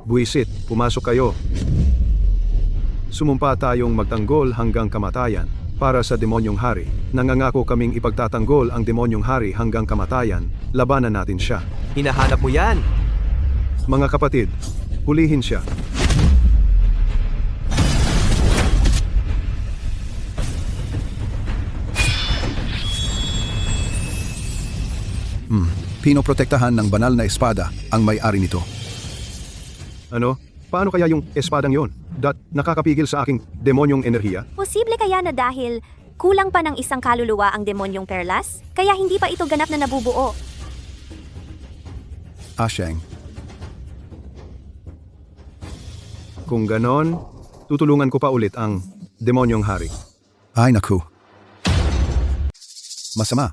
Buisit, pumasok kayo. Sumumpa tayong magtanggol hanggang kamatayan para sa demonyong hari. Nangangako kaming ipagtatanggol ang demonyong hari hanggang kamatayan. Labanan natin siya. Hinahanap mo yan. Mga kapatid, hulihin siya. Pinoprotektahan ng banal na espada ang may-ari nito. Ano? Paano kaya yung espadang yon? Nakakapigil sa aking demonyong enerhiya? Posible kaya na dahil kulang pa ng isang kaluluwa ang demonyong perlas? Kaya hindi pa ito ganap na nabubuo. Asheng, Kung ganon, tutulungan ko pa ulit ang demonyong hari. ay naku. Masama.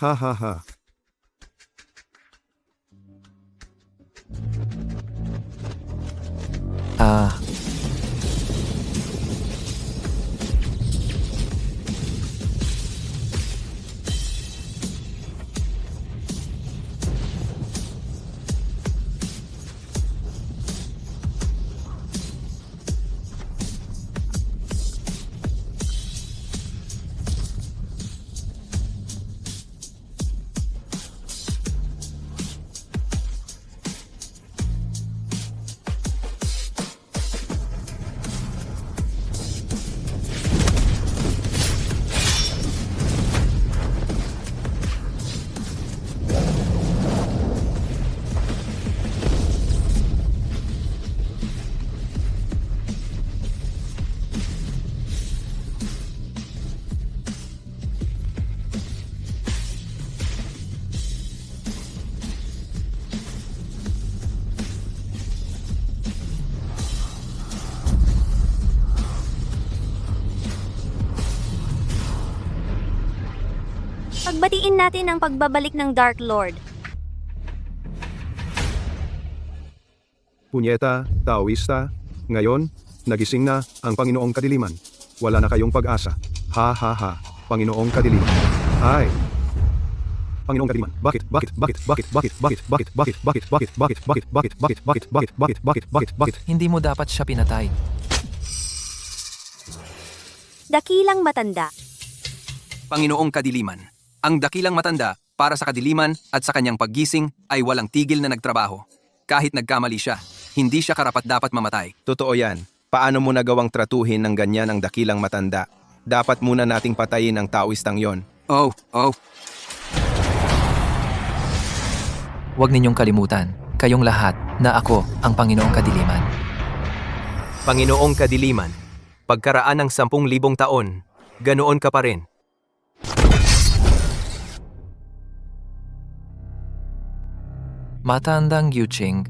Ha ha ha. Ah, Pagbatiin natin ang pagbabalik ng Dark Lord. Punyeta, Taoista, ngayon, nagising na ang Panginoong Kadiliman. Wala na kayong pag-asa. Ha ha ha, Panginoong Kadiliman. Ay! Panginoong Kadiliman, bakit? hindi mo dapat siya pinatay. Dakilang matanda. Panginoong Kadiliman, ang dakilang matanda para sa kadiliman at sa kanyang paggising ay walang tigil na nagtrabaho. Kahit nagkamali siya, hindi siya karapat-dapat mamatay. Totoo yan. Paano mo nagawang tratuhin ng ganyan ang dakilang matanda? Dapat muna nating patayin ang Taoistang yon. Oh. Huwag ninyong kalimutan, kayong lahat, na ako ang Panginoong Kadiliman. Panginoong Kadiliman, pagkaraan ng 10,000 taon, ganoon ka pa rin. Matandang Yuching,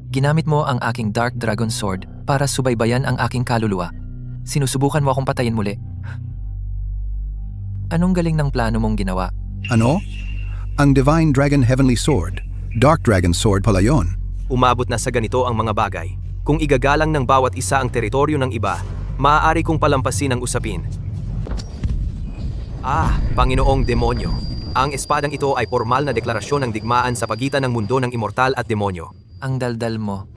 ginamit mo ang aking Dark Dragon Sword para subaybayan ang aking kaluluwa. Sinusubukan mo akong patayin muli. Anong galing ng plano mong ginawa? Ano? Ang Divine Dragon Heavenly Sword. Dark Dragon Sword pala yon. Umabot na sa ganito ang mga bagay. Kung igagalang ng bawat isa ang teritoryo ng iba, maaari kong palampasin ang usapin. Panginoong Demonyo. Ang espadang ito ay formal na deklarasyon ng digmaan sa pagitan ng mundo ng immortal at demonyo. Ang daldal mo.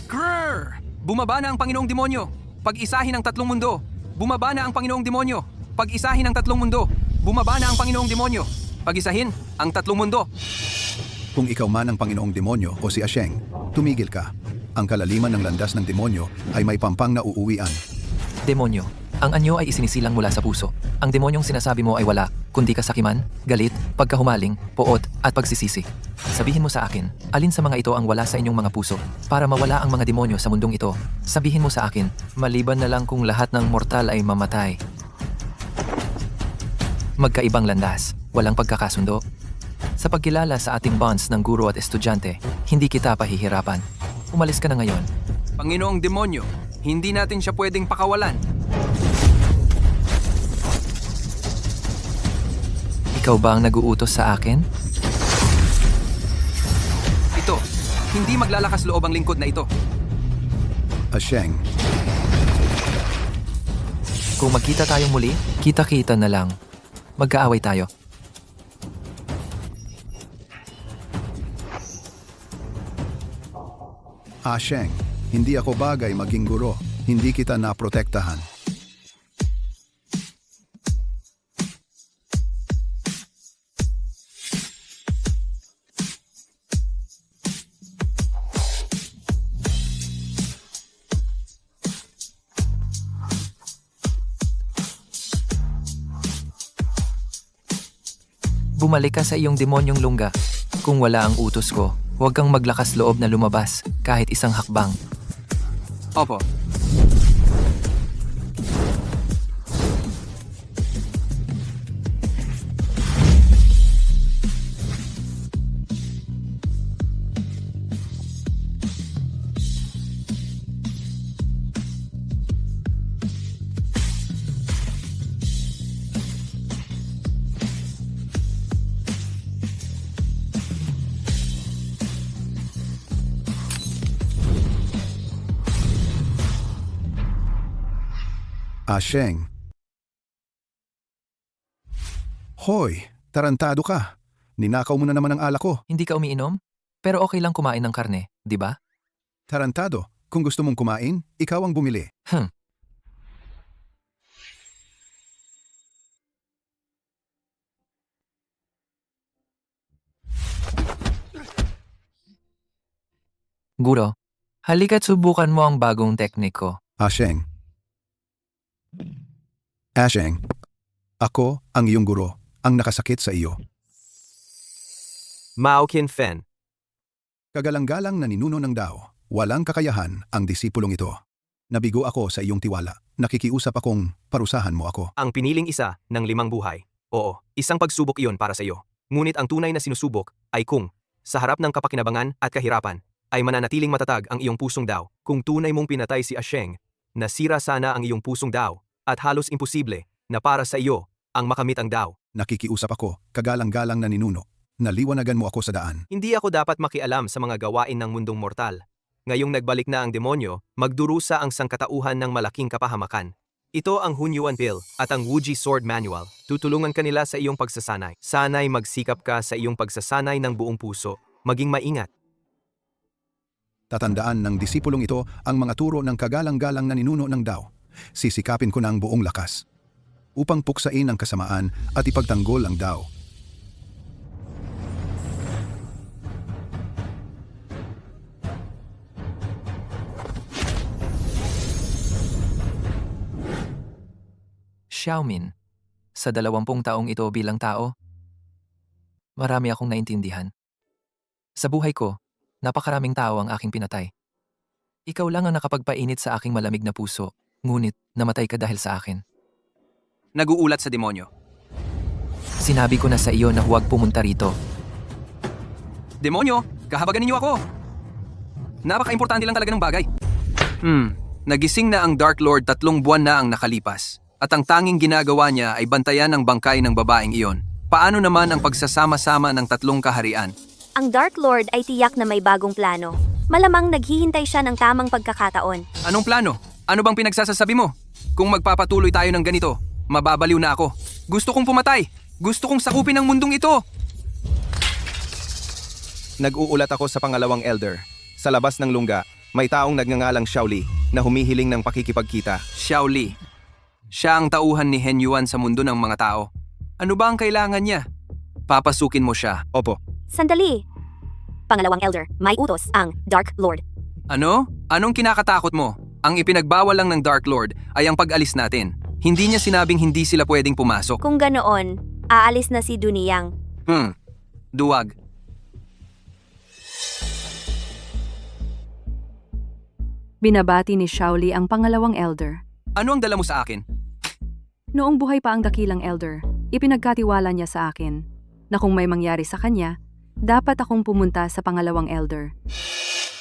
Grrr! Bumaba na ang Panginoong Demonyo. Pag-isahin ang 3 mundo. Bumaba na ang Panginoong Demonyo. Pag-isahin ang 3 mundo. Bumaba na ang Panginoong Demonyo. Pag-isahin ang 3 mundo. Kung ikaw man ang Panginoong Demonyo o si Asheng, tumigil ka. Ang kalaliman ng landas ng demonyo ay may pampang na uuwian. Demonyo, ang anyo ay isinisilang mula sa puso. Ang demonyong sinasabi mo ay wala, kundi kasakiman, galit, pagkahumaling, poot, at pagsisisi. Sabihin mo sa akin, alin sa mga ito ang wala sa inyong mga puso, para mawala ang mga demonyo sa mundong ito. Sabihin mo sa akin, maliban na lang kung lahat ng mortal ay mamatay. Magkaibang landas, walang pagkakasundo. Sa pagkilala sa ating bonds ng guro at estudyante, hindi kita pahihirapan. Umalis ka na ngayon. Panginoong Demonyo, hindi natin siya pwedeng pakawalan. Ikaw ba ang nag-uutos sa akin? Ito, hindi maglalakas loob ang lingkod na ito. Asheng, Kung magkita tayong muli, kita-kita na lang. Magkaaway tayo. Asheng, hindi ako bagay maging guro. Hindi kita naprotektahan. bumalik ka sa iyong demonyong lungga. Kung wala ang utos ko, huwag kang maglakas loob na lumabas kahit isang hakbang. Opo. Asheng. Hoy, tarantado ka. Ninakaw mo na naman ang alak ko. Hindi ka umiinom? Pero okay lang kumain ng karne, di ba? Tarantado, kung gusto mong kumain, ikaw ang bumili. Guro, halika't subukan mo ang bagong teknik ko. Asheng. Asheng, ako ang iyong guro, ang nakasakit sa iyo. Mao Fen. Kagalang-galang na ninuno ng Dao, walang kakayahan ang disipulong ito. Nabigo ako sa iyong tiwala. Nakikiusap akong parusahan mo ako. Ang piniling isa ng 5 buhay. Oo, isang pagsubok iyon para sa iyo. Ngunit ang tunay na sinusubok ay kung, sa harap ng kapakinabangan at kahirapan, ay mananatiling matatag ang iyong pusong Dao. Kung tunay mong pinatay si Asheng, nasira sana ang iyong pusong Dao, at halos imposible na para sa iyo ang makamit ang Dao. Nakikiusap ako, kagalang-galang na ninuno. Naliwanagan mo ako sa daan. Hindi ako dapat makialam sa mga gawain ng mundong mortal. Ngayong nagbalik na ang demonyo, magdurusa ang sangkatauhan ng malaking kapahamakan. Ito ang Hunyuan Pill at ang Wuji Sword Manual. Tutulungan kanila sa iyong pagsasanay. Sana'y magsikap ka sa iyong pagsasanay ng buong puso. Maging maingat. Tatandaan ng disipulong ito ang mga turo ng kagalang-galang na ninuno ng Dao. Sisikapin ko na ang buong lakas upang puksain ang kasamaan at ipagtanggol ang Dao. Xiaomin, sa 20 taong ito bilang tao, marami akong naintindihan. Sa buhay ko, napakaraming tao ang aking pinatay. Ikaw lang ang nakapagpainit sa aking malamig na puso, ngunit namatay ka dahil sa akin. Naguulat sa demonyo. Sinabi ko na sa iyo na huwag pumunta rito. Demonyo, kahabagan ninyo ako! Napaka-importante lang talaga ng bagay. Nagising na ang Dark Lord 3 buwan na ang nakalipas. At ang tanging ginagawa niya ay bantayan ang bangkay ng babaeng iyon. Paano naman ang pagsasama-sama ng 3 kaharian? Ang Dark Lord ay tiyak na may bagong plano. Malamang naghihintay siya ng tamang pagkakataon. Anong plano? Ano bang pinagsasasabi mo? Kung magpapatuloy tayo ng ganito, mababaliw na ako. Gusto kong pumatay. Gusto kong sakupin ang mundong ito. Nag-uulat ako sa pangalawang elder. Sa labas ng lungga, may taong nagngangalang Xiaoli na humihiling ng pakikipagkita. Xiaoli. Siya ang tauhan ni Hen Yuan sa mundo ng mga tao. Ano ba ang kailangan niya? Papasukin mo siya. Opo, Sandali! Pangalawang elder, may utos ang Dark Lord. Ano? Anong kinakatakot mo? Ang ipinagbawal lang ng Dark Lord ay ang pag-alis natin. Hindi niya sinabing hindi sila pwedeng pumasok. Kung ganoon, aalis na si Duniyang. Duwag. Binabati ni Xiaoli ang pangalawang elder. Ano ang dala mo sa akin? Noong buhay pa ang dakilang elder, ipinagkatiwala niya sa akin na kung may mangyari sa kanya, dapat akong pumunta sa pangalawang elder.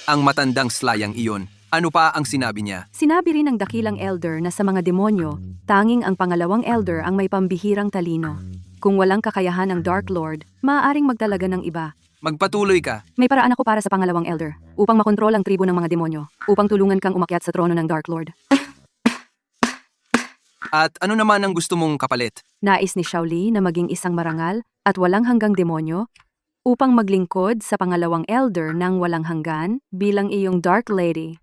Ang matandang slayang iyon. Ano pa ang sinabi niya? Sinabi rin ng dakilang elder na sa mga demonyo, tanging ang pangalawang elder ang may pambihirang talino. Kung walang kakayahan ng Dark Lord, maaaring magdalaga ng iba. Magpatuloy ka. May paraan ako para sa pangalawang elder, upang makontrol ang tribo ng mga demonyo, upang tulungan kang umakyat sa trono ng Dark Lord. At ano naman ang gusto mong kapalit? Nais ni Xiaoli na maging isang marangal at walang hanggang demonyo, upang maglingkod sa pangalawang elder ng walang hanggan bilang iyong Dark Lady.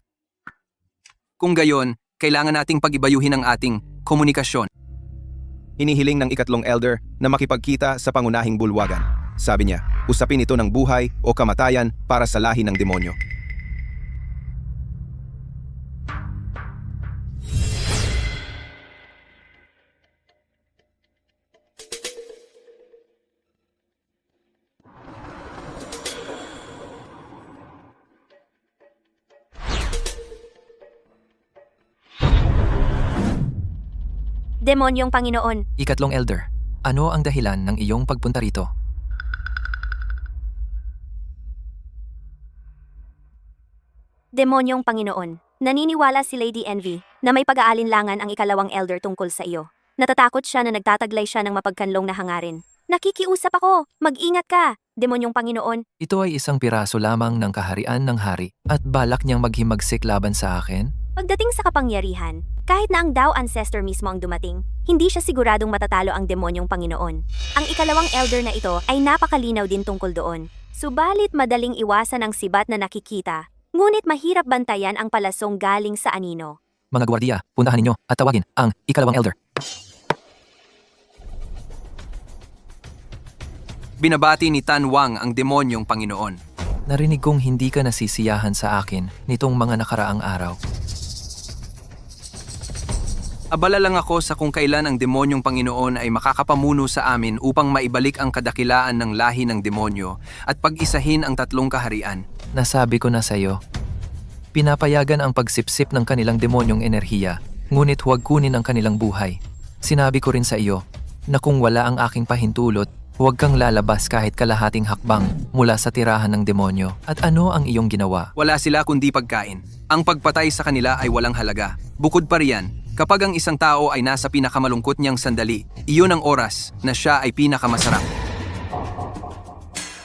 Kung gayon, kailangan nating pag-ibayuhin ang ating komunikasyon. hinihiling ng 3 elder na makipagkita sa pangunahing bulwagan. Sabi niya, usapin ito ng buhay o kamatayan para sa lahi ng demonyo. Demonyong Panginoon, Ikatlong Elder, ano ang dahilan ng iyong pagpunta rito? Demonyong Panginoon, naniniwala si Lady Envy na may pag-aalinlangan ang ikalawang elder tungkol sa iyo. Natatakot siya na nagtataglay siya ng mapagkanlong na hangarin. Nakikiusap ako, mag-ingat ka, Demonyong Panginoon. Ito ay isang piraso lamang ng kaharian ng hari at balak niyang maghimagsik laban sa akin? Pagdating sa kapangyarihan, kahit na ang Dao Ancestor mismo ang dumating, hindi siya siguradong matatalo ang Demonyong Panginoon. Ang ikalawang elder na ito ay napakalinaw din tungkol doon. Subalit madaling iwasan ang sibat na nakikita, ngunit mahirap bantayan ang palasong galing sa anino. Mga gwardiya, puntahan ninyo at tawagin ang ikalawang Elder. Binabati ni Tan Wang ang demonyong Panginoon. Narinig kong hindi ka nasisiyahan sa akin nitong mga nakaraang araw. Abala lang ako sa kung kailan ang demonyong Panginoon ay makakapamuno sa amin upang maibalik ang kadakilaan ng lahi ng demonyo at pag-isahin ang tatlong kaharian. Nasabi ko na sa'yo, pinapayagan ang pagsipsip ng kanilang demonyong enerhiya, ngunit huwag kunin ang kanilang buhay. Sinabi ko rin sa iyo na kung wala ang aking pahintulot, huwag kang lalabas kahit kalahating hakbang mula sa tirahan ng demonyo. At ano ang iyong ginawa? Wala sila kundi pagkain. Ang pagpatay sa kanila ay walang halaga. Bukod pa riyan, kapag ang isang tao ay nasa pinakamalungkot niyang sandali, iyon ang oras na siya ay pinakamasarap.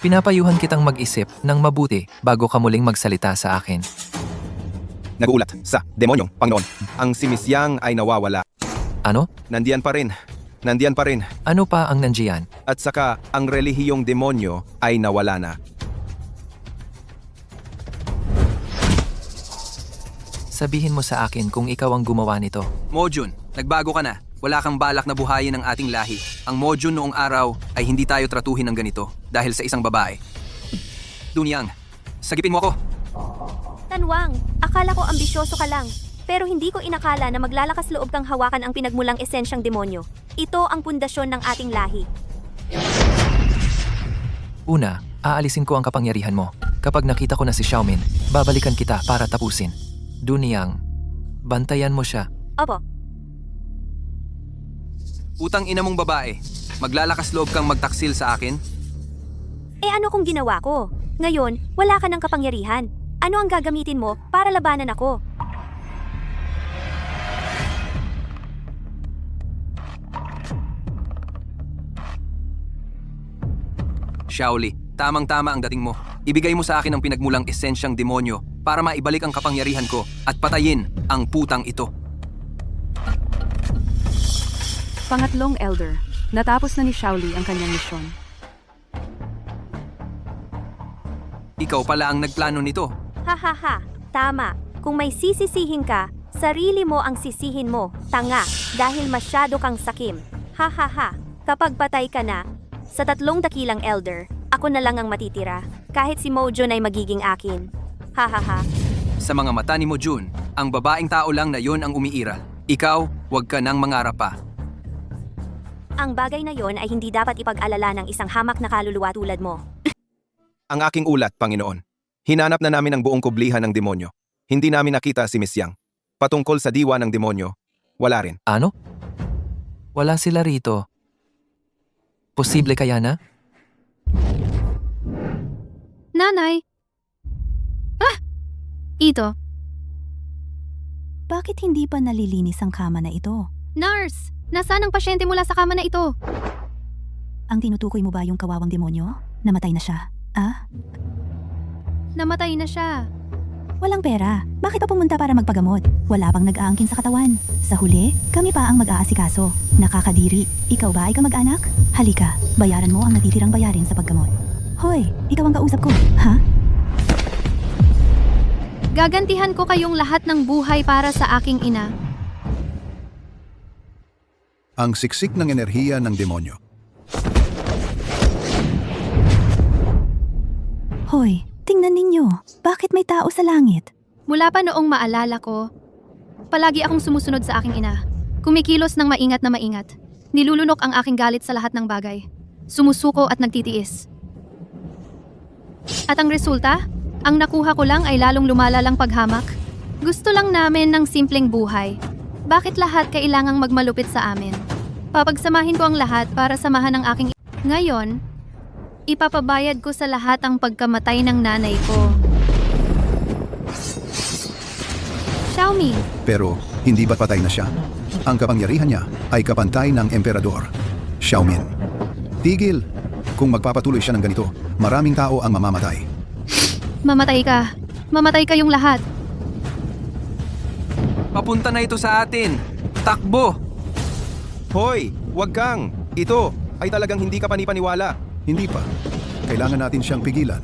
Pinapayuhan kitang mag-isip ng mabuti bago ka muling magsalita sa akin. Naguulat sa demonyong Panginoon. Ang si Miss Yang ay nawawala. Ano? Nandiyan pa rin. Nandiyan pa rin. Ano pa ang nandiyan? At saka, ang relihiyong demonyo ay nawala na. Sabihin mo sa akin kung ikaw ang gumawa nito. Mojun, nagbago ka na. Wala kang balak na buhayin ang ating lahi. Ang Mojun noong araw ay hindi tayo tratuhin ng ganito dahil sa isang babae. Dunyang, sagipin mo ako. Tanwang, akala ko ambisyoso ka lang. Pero hindi ko inakala na maglalakas loob kang hawakan ang pinagmulang esensyang demonyo. Ito ang pundasyon ng ating lahi. Una, aalisin ko ang kapangyarihan mo. Kapag nakita ko na si Xiaomin, babalikan kita para tapusin. Dunyang, bantayan mo siya. Opo, Utang ina mong babae, maglalakas loob kang magtaksil sa akin? ano kung ginawa ko? Ngayon, wala ka ng kapangyarihan. Ano ang gagamitin mo para labanan ako? Shaoli, tamang-tama ang dating mo. Ibigay mo sa akin ang pinagmulang esensyang demonyo para maibalik ang kapangyarihan ko at patayin ang putang ito. Pangatlong Elder, natapos na ni Shaoli ang kanyang misyon. Ikaw pala ang nagplano nito. Hahaha, tama. Kung may sisisihin ka, sarili mo ang sisihin mo, tanga, dahil masyado kang sakim. Hahaha, kapag patay ka na, sa tatlong dakilang elder, ako na lang ang matitira, kahit si Mojun ay magiging akin. Hahaha. Sa mga mata ni Mojun, ang babaeng tao lang na yon ang umiiral. Ikaw, huwag ka nang mangarap pa. Ang bagay na yon ay hindi dapat ipag-alala ng isang hamak na kaluluwa tulad mo. Ang aking ulat, Panginoon. Hinanap na namin ang buong kublihan ng demonyo. Hindi namin nakita si Miss Yang. Patungkol sa diwa ng demonyo, wala rin. Ano? Wala sila rito. Posible kaya na? Nanay! Ah! Ito. Bakit hindi pa nalilinis ang kama na ito? Nurse! Nasaan ang pasyente mula sa kama na ito? Ang tinutukoy mo ba yung kawawang demonyo? Namatay na siya. Ah? Namatay na siya. Walang pera. Bakit pa pumunta para magpagamot? Wala pang nag-aangkin sa katawan. Sa huli, kami pa ang mag-aasikaso. Nakakadiri. Ikaw ba ay kamag-anak? Halika, bayaran mo ang natitirang bayarin sa paggamot. Hoy, ikaw ang kausap ko, ha? Gagantihan ko kayong lahat ng buhay para sa aking ina. Ang siksik ng enerhiya ng demonyo. Hoy, tingnan ninyo. Bakit may tao sa langit? Mula pa noong maalala ko, palagi akong sumusunod sa aking ina. Kumikilos ng maingat na maingat. Nilulunok ang aking galit sa lahat ng bagay. Sumusuko at nagtitiis. At ang resulta? Ang nakuha ko lang ay lalong lumalalang paghamak. Gusto lang namin ng simpleng buhay. Bakit lahat kailangang magmalupit sa amin? Papagsamahin ko ang lahat para samahan ang aking... Ngayon, ipapabayad ko sa lahat ang pagkamatay ng nanay ko. Xiaomi, Pero hindi ba't patay na siya? Ang kapangyarihan niya ay kapantay ng emperador, Xiaomin. Tigil! Kung magpapatuloy siya ng ganito, maraming tao ang mamamatay. mamatay ka. Mamatay kayong lahat. Papunta na ito sa atin! Takbo! Hoy! Wag kang! Ito ay talagang hindi ka panipaniwala. Hindi pa. Kailangan natin siyang pigilan.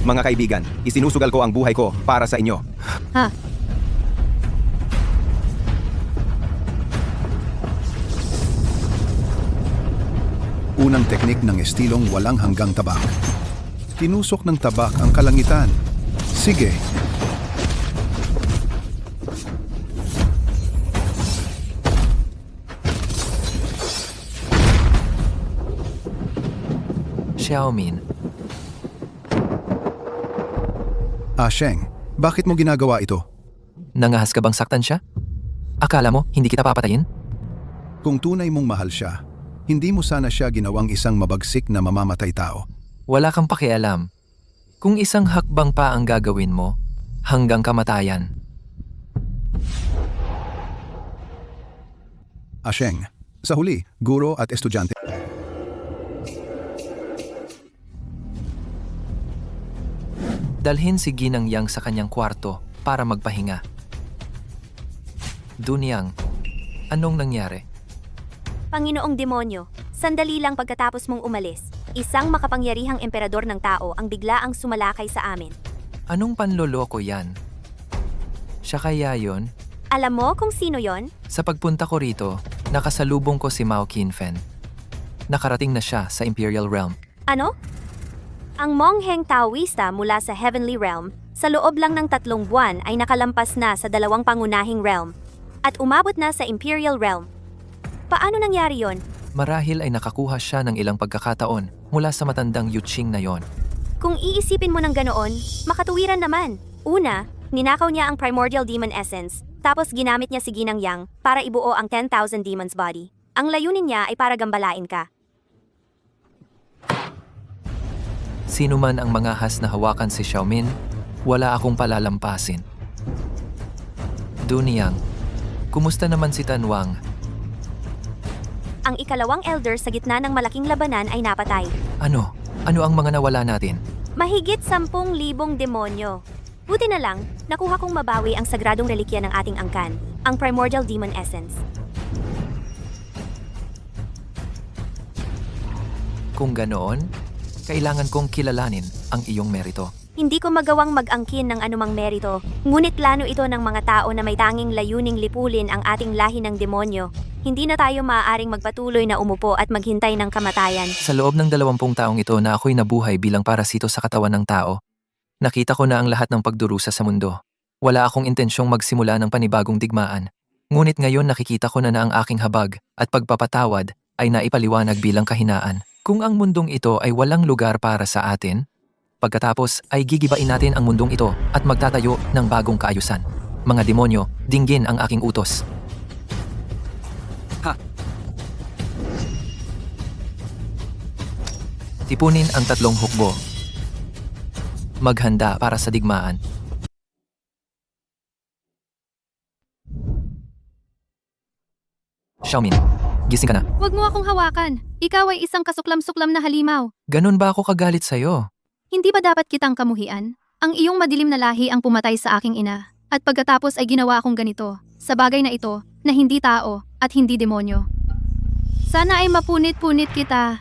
Mga kaibigan, isinusugal ko ang buhay ko para sa inyo. Ha? Unang teknik ng estilong walang hanggang tabak. Tinusok ng tabak ang kalangitan. Sige. Xiaomin, Sheng, bakit mo ginagawa ito? nangahas ka bang saktan siya? Akala mo hindi kita papatayin? Kung tunay mong mahal siya, hindi mo sana siya ginawang isang mabagsik na mamamatay tao. Wala kang pakialam. Kung isang hakbang pa ang gagawin mo, hanggang kamatayan. Sheng, sa huli, guro at estudyante. Dalhin si Ginang Yang sa kanyang kwarto para magpahinga. Dunyang, anong nangyari? Panginoong demonyo, sandali lang pagkatapos mong umalis, isang makapangyarihang emperador ng tao ang biglaang sumalakay sa amin. Anong panloloko yan? Siya kaya yon? Alam mo kung sino yon? Sa pagpunta ko rito, nakasalubong ko si Mao Qinfen. Nakarating na siya sa Imperial Realm. Ano? Ang mongheng Taoista mula sa Heavenly Realm, sa loob lang ng 3 buwan ay nakalampas na sa 2 pangunahing realm at umabot na sa Imperial Realm. Paano nangyari yon? Marahil ay nakakuha siya ng ilang pagkakataon mula sa matandang Yuching na yon. Kung iisipin mo ng ganoon, makatuwiran naman. Una, ninakaw niya ang Primordial Demon Essence, tapos ginamit niya si Ginang Yang para ibuo ang 10,000 Demons Body. Ang layunin niya ay para gambalain ka. Sino man ang mangahas na hawakan si Xiaomin, wala akong palalampasin. Dunyang, kumusta naman si Tanwang? Ang ikalawang elder sa gitna ng malaking labanan ay napatay. Ano? Ano ang mga nawala natin? Mahigit 10,000 demonyo. Buti na lang, nakuha kong mabawi ang sagradong relikya ng ating angkan, ang Primordial Demon Essence. Kung ganoon, kailangan kong kilalanin ang iyong merito. Hindi ko magawang mag-angkin ng anumang merito, ngunit plano ito ng mga tao na may tanging layuning lipulin ang ating lahi ng demonyo. Hindi na tayo maaaring magpatuloy na umupo at maghintay ng kamatayan. Sa loob ng 20 taong ito na ako'y nabuhay bilang parasito sa katawan ng tao, nakita ko na ang lahat ng pagdurusa sa mundo. Wala akong intensyong magsimula ng panibagong digmaan. Ngunit ngayon nakikita ko na ang aking habag at pagpapatawad ay naipaliwanag bilang kahinaan. Kung ang mundong ito ay walang lugar para sa atin, pagkatapos ay gigibain natin ang mundong ito at magtatayo ng bagong kaayusan. Mga demonyo, dinggin ang aking utos. Ha! Tipunin ang 3 hukbo. Maghanda para sa digmaan. Xiaomin, gising ka na. Huwag mo akong hawakan. Ikaw ay isang kasuklam-suklam na halimaw. Ganon ba ako kagalit sa'yo? Hindi ba dapat kitang kamuhian? Ang iyong madilim na lahi ang pumatay sa aking ina. At pagkatapos ay ginawa akong ganito, sa bagay na ito, na hindi tao at hindi demonyo. Sana ay mapunit-punit kita.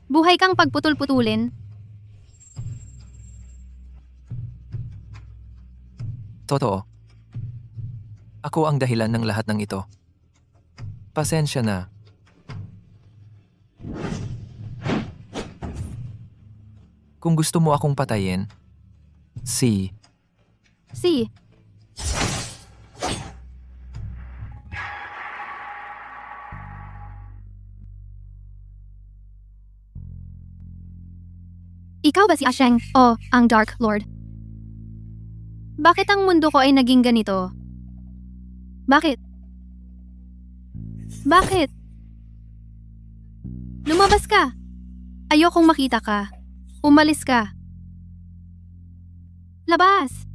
Buhay kang pagputol-putulin. Totoo. Ako ang dahilan ng lahat ng ito. Pasensya na. Kung gusto mo akong patayin, Ikaw ba si Asheng o ang Dark Lord? Bakit ang mundo ko ay naging ganito? Bakit? Bakit? Lumabas ka! Ayokong makita ka. Umalis ka. Labas!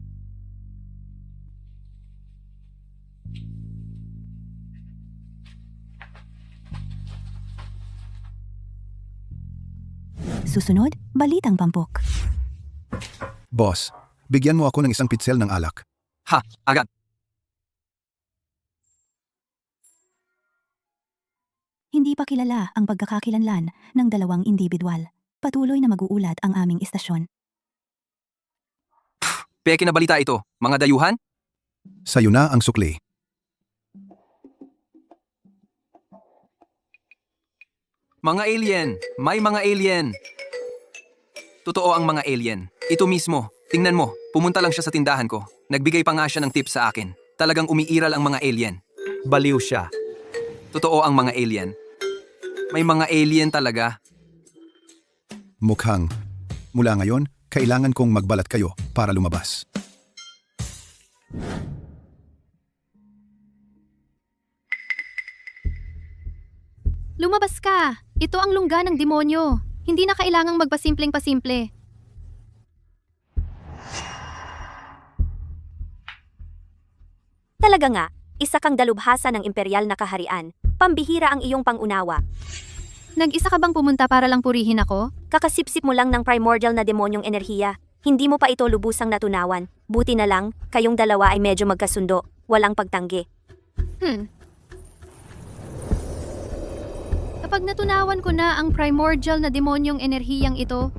Susunod, Balitang Pampok. Boss, bigyan mo ako ng isang pitsel ng alak. Ha, agad. Hindi pa kilala ang pagkakakilanlan ng dalawang individual. Patuloy na mag-uulat ang aming istasyon. Peke na balita ito, mga dayuhan? Sa'yo na ang sukli. Mga alien! May mga alien! Totoo ang mga alien. Ito mismo. Tingnan mo, pumunta lang siya sa tindahan ko. Nagbigay pa nga siya ng tip sa akin. Talagang umiiral ang mga alien. Baliw siya. Totoo ang mga alien. May mga alien talaga. Mukhang, mula ngayon, kailangan kong magbalat kayo para lumabas. Lumabas ka! Ito ang lungga ng demonyo. Hindi na kailangang magpasimpleng-pasimple. Talaga nga, isa kang dalubhasa ng imperial na kaharian. Pambihira ang iyong pangunawa. Nag-isa ka bang pumunta para lang purihin ako? Kakasipsip mo lang ng primordial na demonyong enerhiya. Hindi mo pa ito lubusang natunawan. Buti na lang, kayong dalawa ay medyo magkasundo. Walang pagtanggi. Kapag natunawan ko na ang primordial na demonyong enerhiyang ito,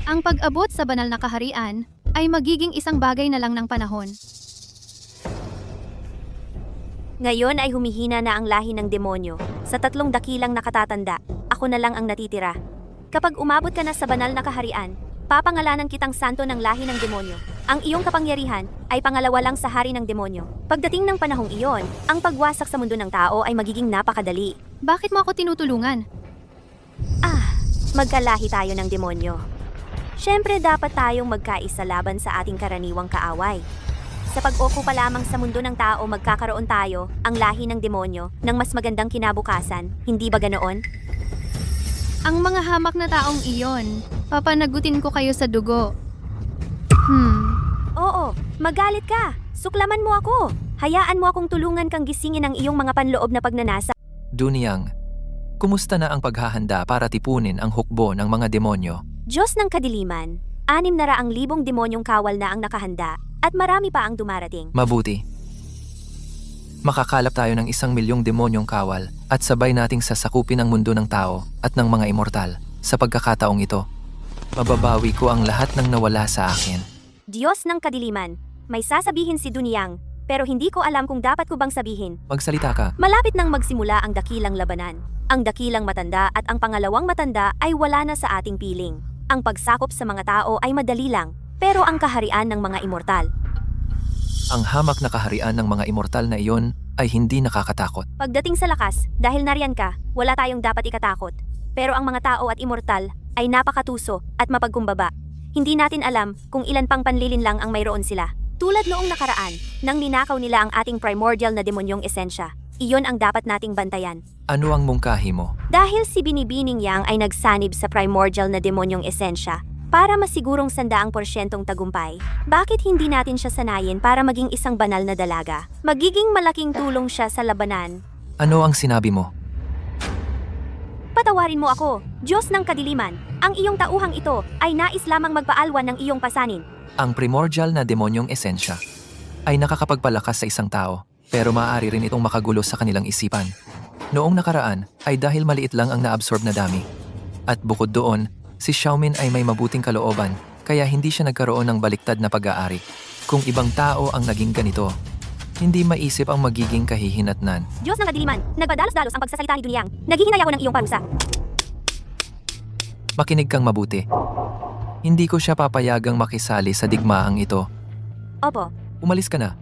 ang pag-abot sa banal na kaharian ay magiging isang bagay na lang ng panahon. Ngayon ay humihina na ang lahi ng demonyo. Sa 3 dakilang nakatatanda, ako na lang ang natitira. Kapag umabot ka na sa banal na kaharian, papangalanan kitang santo ng lahi ng demonyo. Ang iyong kapangyarihan ay pangalawa lang sa hari ng demonyo. Pagdating ng panahong iyon, ang pagwasak sa mundo ng tao ay magiging napakadali. Bakit mo ako tinutulungan? Magkalahi tayo ng demonyo. Siyempre dapat tayong magkaisa laban sa ating karaniwang kaaway. Sa pag-okupa lamang sa mundo ng tao magkakaroon tayo, ang lahi ng demonyo, ng mas magandang kinabukasan, hindi ba ganoon? Ang mga hamak na taong iyon, papanagutin ko kayo sa dugo. Oo, magalit ka. Suklaman mo ako. Hayaan mo akong tulungan kang gisingin ang iyong mga panloob na pagnanasa. Dunyang, kumusta na ang paghahanda para tipunin ang hukbo ng mga demonyo? Diyos ng kadiliman, 600,000 demonyong kawal na ang nakahanda, at marami pa ang dumarating. Mabuti. Makakalap tayo ng 1,000,000 demonyong kawal at sabay nating sasakupin ang mundo ng tao at ng mga immortal. Sa pagkakataong ito, mababawi ko ang lahat ng nawala sa akin. Diyos ng kadiliman, may sasabihin si Dunyang, pero hindi ko alam kung dapat ko bang sabihin. Magsalita ka. Malapit nang magsimula ang dakilang labanan. Ang dakilang matanda at ang pangalawang matanda ay wala na sa ating piling. Ang pagsakop sa mga tao ay madali lang, pero ang kaharian ng mga immortal. Ang hamak na kaharian ng mga immortal na iyon ay hindi nakakatakot. Pagdating sa lakas, dahil nariyan ka, wala tayong dapat ikatakot. Pero ang mga tao at immortal ay napakatuso at mapagkumbaba. Hindi natin alam kung ilan pang panlilin lang ang mayroon sila. Tulad noong nakaraan, nang ninakaw nila ang ating primordial na demonyong esensya. Iyon ang dapat nating bantayan. Ano ang mungkahi mo? Dahil si Binibining Yang ay nagsanib sa primordial na demonyong esensya, para masigurong 100% tagumpay, bakit hindi natin siya sanayin para maging isang banal na dalaga? Magiging malaking tulong siya sa labanan. Ano ang sinabi mo? Patawarin mo ako, Diyos ng kadiliman. Ang iyong tauhang ito ay nais lamang magpaalwan ng iyong pasanin. Ang primordial na demonyong esensya ay nakakapagpalakas sa isang tao, pero maaari rin itong makagulo sa kanilang isipan. Noong nakaraan ay dahil maliit lang ang naabsorb na dami. At bukod doon, si Xiaomin ay may mabuting kalooban, kaya hindi siya nagkaroon ng baliktad na pag-aari. Kung ibang tao ang naging ganito, hindi maisip ang magiging kahihinatnan. Diyos ng kadiliman, nagpadalos-dalos ang pagsasalita ni Dunyang. Naghihinay ako ng iyong parusa. Makinig kang mabuti. Hindi ko siya papayagang makisali sa digmaang ito. Opo, Umalis ka na.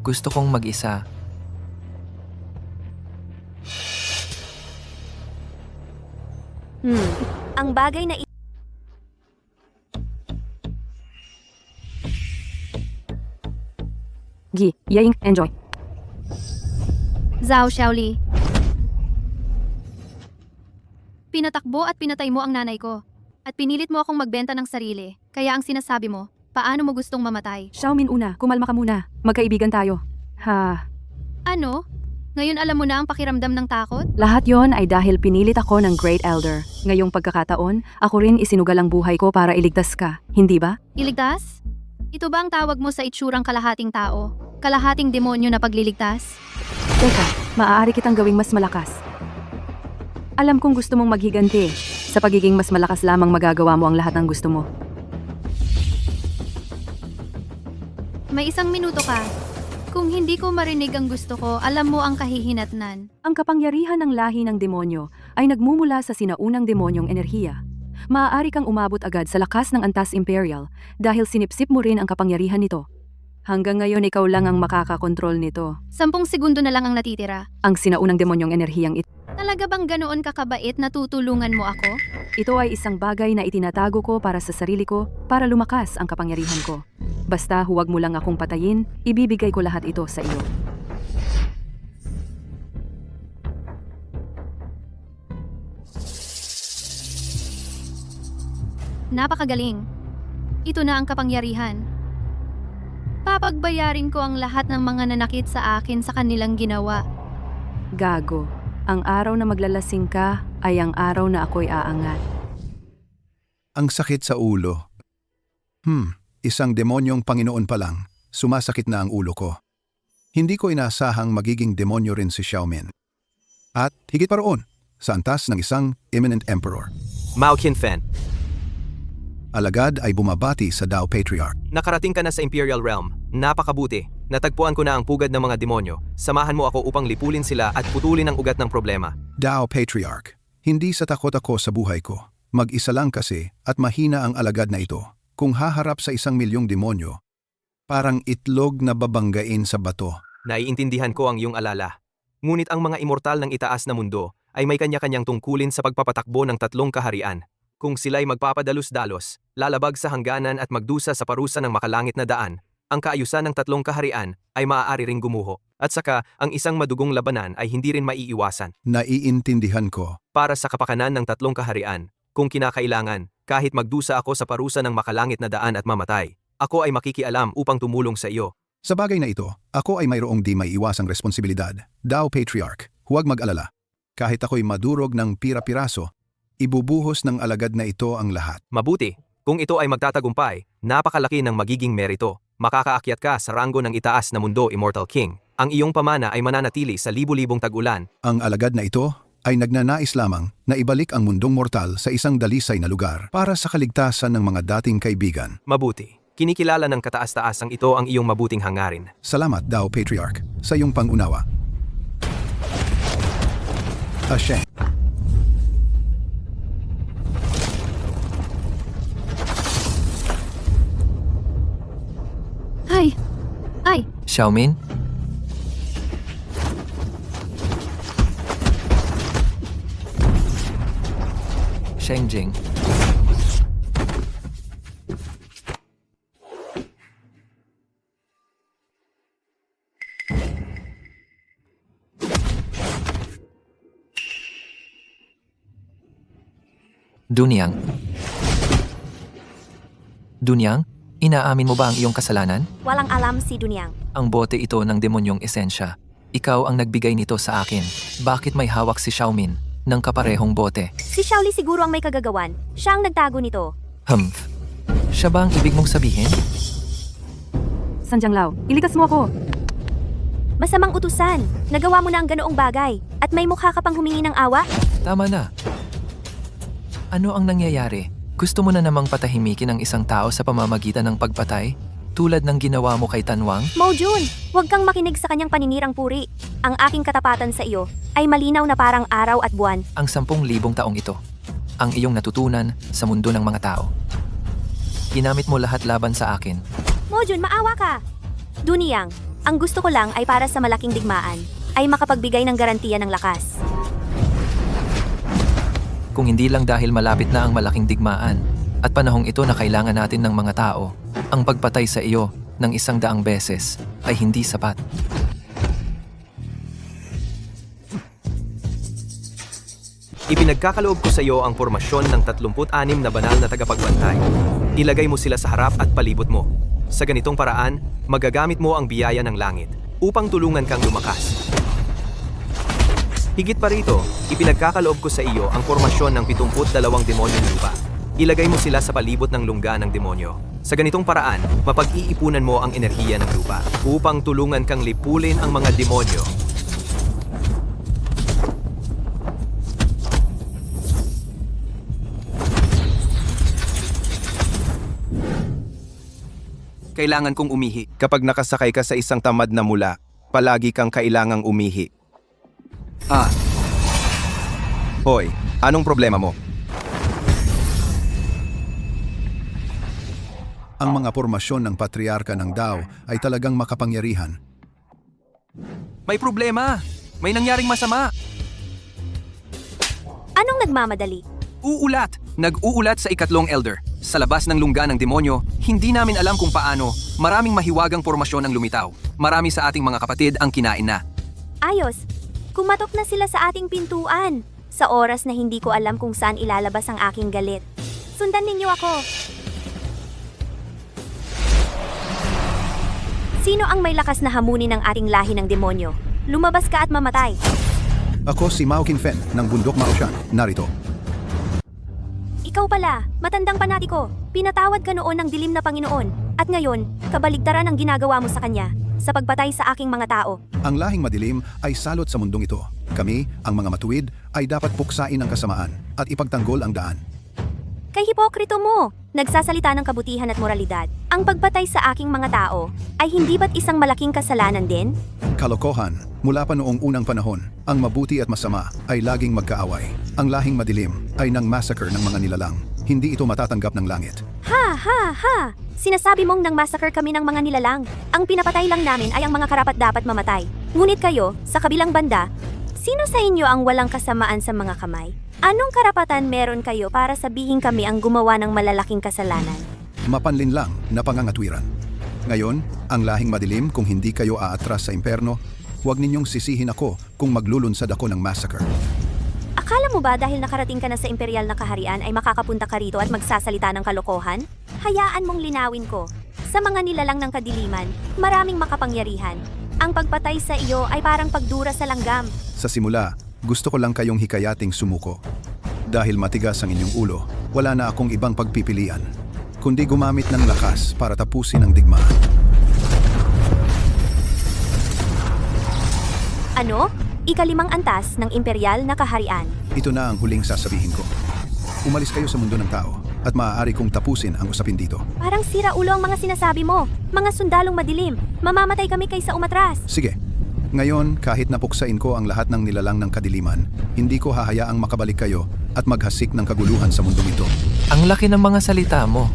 Gusto kong mag-isa. ang bagay na Yaing, enjoy. Zhao Xiaoli. Pinatakbo at pinatay mo ang nanay ko. At pinilit mo akong magbenta ng sarili. Kaya ang sinasabi mo, paano mo gustong mamatay? Xiaomin una, kumalma ka muna. Magkaibigan tayo. Ano? Ngayon alam mo na ang pakiramdam ng takot? Lahat yon ay dahil pinilit ako ng Great Elder. Ngayong pagkakataon, ako rin isinugal ang buhay ko para iligtas ka. Hindi ba? Iligtas? Ito ba ang tawag mo sa itsurang kalahating tao? Kalahating demonyo na pagliligtas? Teka, maaari kitang gawing mas malakas. Alam kong gusto mong maghiganti. Sa pagiging mas malakas lamang magagawa mo ang lahat ng gusto mo. May 1 minuto ka. Kung hindi ko marinig ang gusto ko, alam mo ang kahihinatnan. Ang kapangyarihan ng lahi ng demonyo ay nagmumula sa sinaunang demonyong enerhiya. Maaari kang umabot agad sa lakas ng Antas Imperial dahil sinipsip mo rin ang kapangyarihan nito. Hanggang ngayon ikaw lang ang makakakontrol nito. 10 segundo na lang ang natitira. Ang sinaunang demonyong enerhiyang ito. Talaga bang ganoon kakabait na tutulungan mo ako? Ito ay isang bagay na itinatago ko para sa sarili ko para lumakas ang kapangyarihan ko. Basta huwag mo lang akong patayin, ibibigay ko lahat ito sa iyo. Napakagaling. Ito na ang kapangyarihan. Papagbayarin ko ang lahat ng mga nanakit sa akin sa kanilang ginawa. Gago. Ang araw na maglalasing ka ay ang araw na ako'y aangat. Ang sakit sa ulo. Isang demonyong Panginoon pa lang, sumasakit na ang ulo ko. Hindi ko inaasahang magiging demonyo rin si Xiaomin. At higit pa roon, sa antas ng isang eminent emperor. Mao Qinfen, Alagad ay bumabati sa Dao Patriarch. nakarating ka na sa Imperial Realm. Napakabuti. Natagpuan ko na ang pugad ng mga demonyo. Samahan mo ako upang lipulin sila at putulin ang ugat ng problema. Dao Patriarch, hindi sa takot ako sa buhay ko. Mag-isa lang kasi at mahina ang alagad na ito. Kung haharap sa 1,000,000 demonyo, parang itlog na babanggain sa bato. Naiintindihan ko ang iyong alala. Ngunit ang mga immortal ng itaas na mundo ay may kanya-kanyang tungkulin sa pagpapatakbo ng 3 kaharian. Kung sila'y magpapadalos-dalos, lalabag sa hangganan at magdusa sa parusa ng makalangit na daan, ang kaayusan ng 3 kaharian ay maaari ring gumuho. At saka, ang isang madugong labanan ay hindi rin maiiwasan. Naiintindihan ko. Para sa kapakanan ng 3 kaharian, kung kinakailangan, kahit magdusa ako sa parusa ng makalangit na daan at mamatay, ako ay makikialam upang tumulong sa iyo. Sa bagay na ito, ako ay mayroong di maiiwasang responsibilidad. Dao Patriarch, huwag mag-alala. Kahit ako'y madurog ng pira-piraso, ibubuhos ng alagad na ito ang lahat. Mabuti, kung ito ay magtatagumpay, napakalaki ng magiging merito. Makakaakyat ka sa ranggo ng itaas na mundo, Immortal King. Ang iyong pamana ay mananatili sa libu-libong tag-ulan. Ang alagad na ito ay nagnanais lamang na ibalik ang mundong mortal sa isang dalisay na lugar para sa kaligtasan ng mga dating kaibigan. Mabuti. Kinikilala ng kataas-taasang ito ang iyong mabuting hangarin. Salamat, Dao Patriarch, sa iyong pangunawa. Ashe. Ay! Xiaomin? Shengjing. Dunyang. Dunyang, inaamin mo ba ang iyong kasalanan? Walang alam si Dunyang. Ang bote ito ng demonyong esensya. Ikaw ang nagbigay nito sa akin. Bakit may hawak si Xiaomin ng kaparehong bote? Si Xiaoli siguro ang may kagagawan. Siya ang nagtago nito. Siya ba ang ibig mong sabihin? Sanjiang Lao, ilikas mo ako! Masamang utusan. Nagawa mo na ang ganoong bagay. At may mukha ka pang humingi ng awa? Tama na. Ano ang nangyayari? Gusto mo na namang patahimikin ang isang tao sa pamamagitan ng pagpatay? Tulad ng ginawa mo kay Tanwang? Mo Jun, huwag kang makinig sa kanyang paninirang puri. Ang aking katapatan sa iyo ay malinaw na parang araw at buwan. Ang 10,000 taong ito. Ang iyong natutunan sa mundo ng mga tao. Ginamit mo lahat laban sa akin. Mo Jun, maawa ka! Dunyang, ang gusto ko lang ay para sa malaking digmaan, ay makapagbigay ng garantiya ng lakas. Kung hindi lang dahil malapit na ang malaking digmaan at panahong ito na kailangan natin ng mga tao, ang pagpatay sa iyo ng 100 beses ay hindi sapat. Ipinagkakaloob ko sa iyo ang pormasyon ng 36 na banal na tagapagbantay. Ilagay mo sila sa harap at palibot mo. Sa ganitong paraan, magagamit mo ang biyaya ng langit upang tulungan kang lumakas. Higit pa rito, ipinagkakaloob ko sa iyo ang pormasyon ng 72 demonyo ng lupa. Ilagay mo sila sa palibot ng lungga ng demonyo. Sa ganitong paraan, mapag-iipunan mo ang enerhiya ng lupa upang tulungan kang lipulin ang mga demonyo. Kailangan kong umihi. Kapag nakasakay ka sa isang tamad na mula, palagi kang kailangang umihi. Hoy, anong problema mo? Ang mga pormasyon ng patriarka ng Dao ay talagang makapangyarihan. May problema. May nangyaring masama. Anong nagmamadali? Uulat. Nag-uulat sa 3 elder. Sa labas ng lungga ng demonyo, hindi namin alam kung paano. Maraming mahiwagang pormasyon ang lumitaw. Marami sa ating mga kapatid ang kinain na. Ayos. Kumatok na sila sa ating pintuan. Sa oras na hindi ko alam kung saan ilalabas ang aking galit. Sundan ninyo ako. Sino ang may lakas na hamunin ng ating lahi ng demonyo? Lumabas ka at mamatay. Ako si Mao Kinfen ng Bundok Maoshan. Narito. Ikaw pala, matandang panatiko. Pinatawad ka noon ng dilim na Panginoon. At ngayon, kabaligtaran ang ginagawa mo sa kanya sa pagpatay sa aking mga tao. Ang lahing madilim ay salot sa mundong ito. Kami, ang mga matuwid, ay dapat puksain ang kasamaan at ipagtanggol ang daan. Kay hipokrito mo, nagsasalita ng kabutihan at moralidad. Ang pagpatay sa aking mga tao ay hindi ba't isang malaking kasalanan din? Kalokohan, mula pa noong unang panahon, ang mabuti at masama ay laging magkaaway. Ang lahing madilim ay nang massacre ng mga nilalang. Hindi ito matatanggap ng langit. Ha ha ha! Sinasabi mong nang massacre kami ng mga nilalang. Ang pinapatay lang namin ay ang mga karapat-dapat mamatay. Ngunit kayo, sa kabilang banda, sino sa inyo ang walang kasamaan sa mga kamay? Anong karapatan meron kayo para sabihin kami ang gumawa ng malalaking kasalanan? Mapanlin lang na pangangatwiran. Ngayon, ang lahing madilim kung hindi kayo aatras sa imperno, huwag ninyong sisihin ako kung maglulunsad ako ng massacre. Akala mo ba dahil nakarating ka na sa imperial na kaharian ay makakapunta ka rito at magsasalita ng kalokohan? Hayaan mong linawin ko. Sa mga nilalang ng kadiliman, maraming makapangyarihan. Ang pagpatay sa iyo ay parang pagdura sa langgam. Sa simula, gusto ko lang kayong hikayating sumuko. Dahil matigas ang inyong ulo, wala na akong ibang pagpipilian, kundi gumamit ng lakas para tapusin ang digmaan. Ano? Ikalimang antas ng imperial na kaharian. Ito na ang huling sasabihin ko. Umalis kayo sa mundo ng tao at maaari kong tapusin ang usapin dito. Parang sira ulo ang mga sinasabi mo. Mga sundalong madilim. Mamamatay kami kaysa umatras. Sige. Ngayon, kahit napuksain ko ang lahat ng nilalang ng kadiliman, hindi ko hahayaang makabalik kayo at maghasik ng kaguluhan sa mundong ito. Ang laki ng mga salita mo.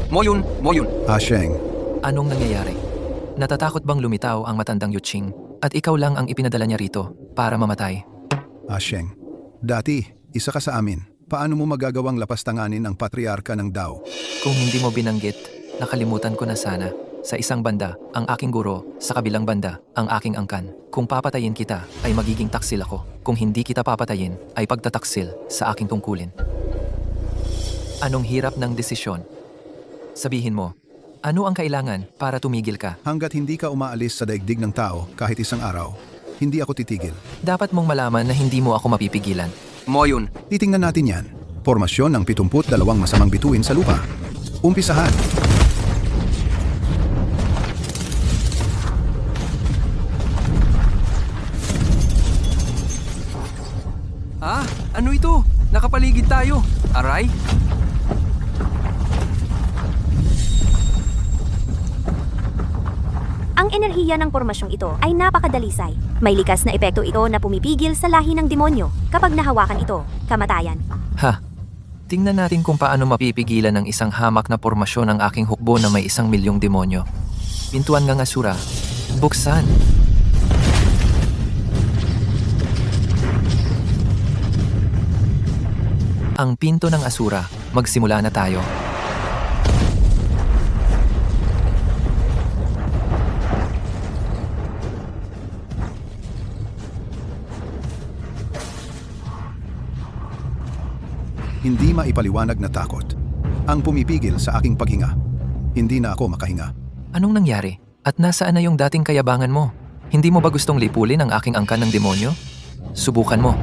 Moyun. Sheng, Anong nangyayari? Natatakot bang lumitaw ang matandang Yuching at ikaw lang ang ipinadala niya rito para mamatay? Sheng. Dati, isa ka sa amin. Paano mo magagawang lapastanganin ang patriarka ng Dao? Kung hindi mo binanggit, nakalimutan ko na sana. Sa isang banda, ang aking guro, sa kabilang banda, ang aking angkan. Kung papatayin kita, ay magiging taksil ako. Kung hindi kita papatayin, ay pagtataksil sa aking tungkulin. Anong hirap ng desisyon? Sabihin mo, ano ang kailangan para tumigil ka? Hanggat hindi ka umaalis sa daigdig ng tao kahit isang araw, hindi ako titigil. Dapat mong malaman na hindi mo ako mapipigilan. Moyun. Titingnan natin yan. Formasyon ng 72 masamang bituin sa lupa. Umpisahan. Ano ito? Nakapaligid tayo. Aray? Ang enerhiya ng pormasyong ito ay napakadalisay. May likas na epekto ito na pumipigil sa lahi ng demonyo. Kapag nahawakan ito, kamatayan. Tingnan natin kung paano mapipigilan ng isang hamak na pormasyon ang aking hukbo na may 1,000,000 demonyo. Pintuan ng Asura. Buksan. Ang pinto ng Asura magsimula na tayo. Hindi maipaliwanag na takot ang pumipigil sa aking paghinga. Hindi na ako makahinga. Anong nangyari? At nasaan na yung dating kayabangan mo? Hindi mo ba gustong lipulin ang aking angkan ng demonyo? Subukan mo.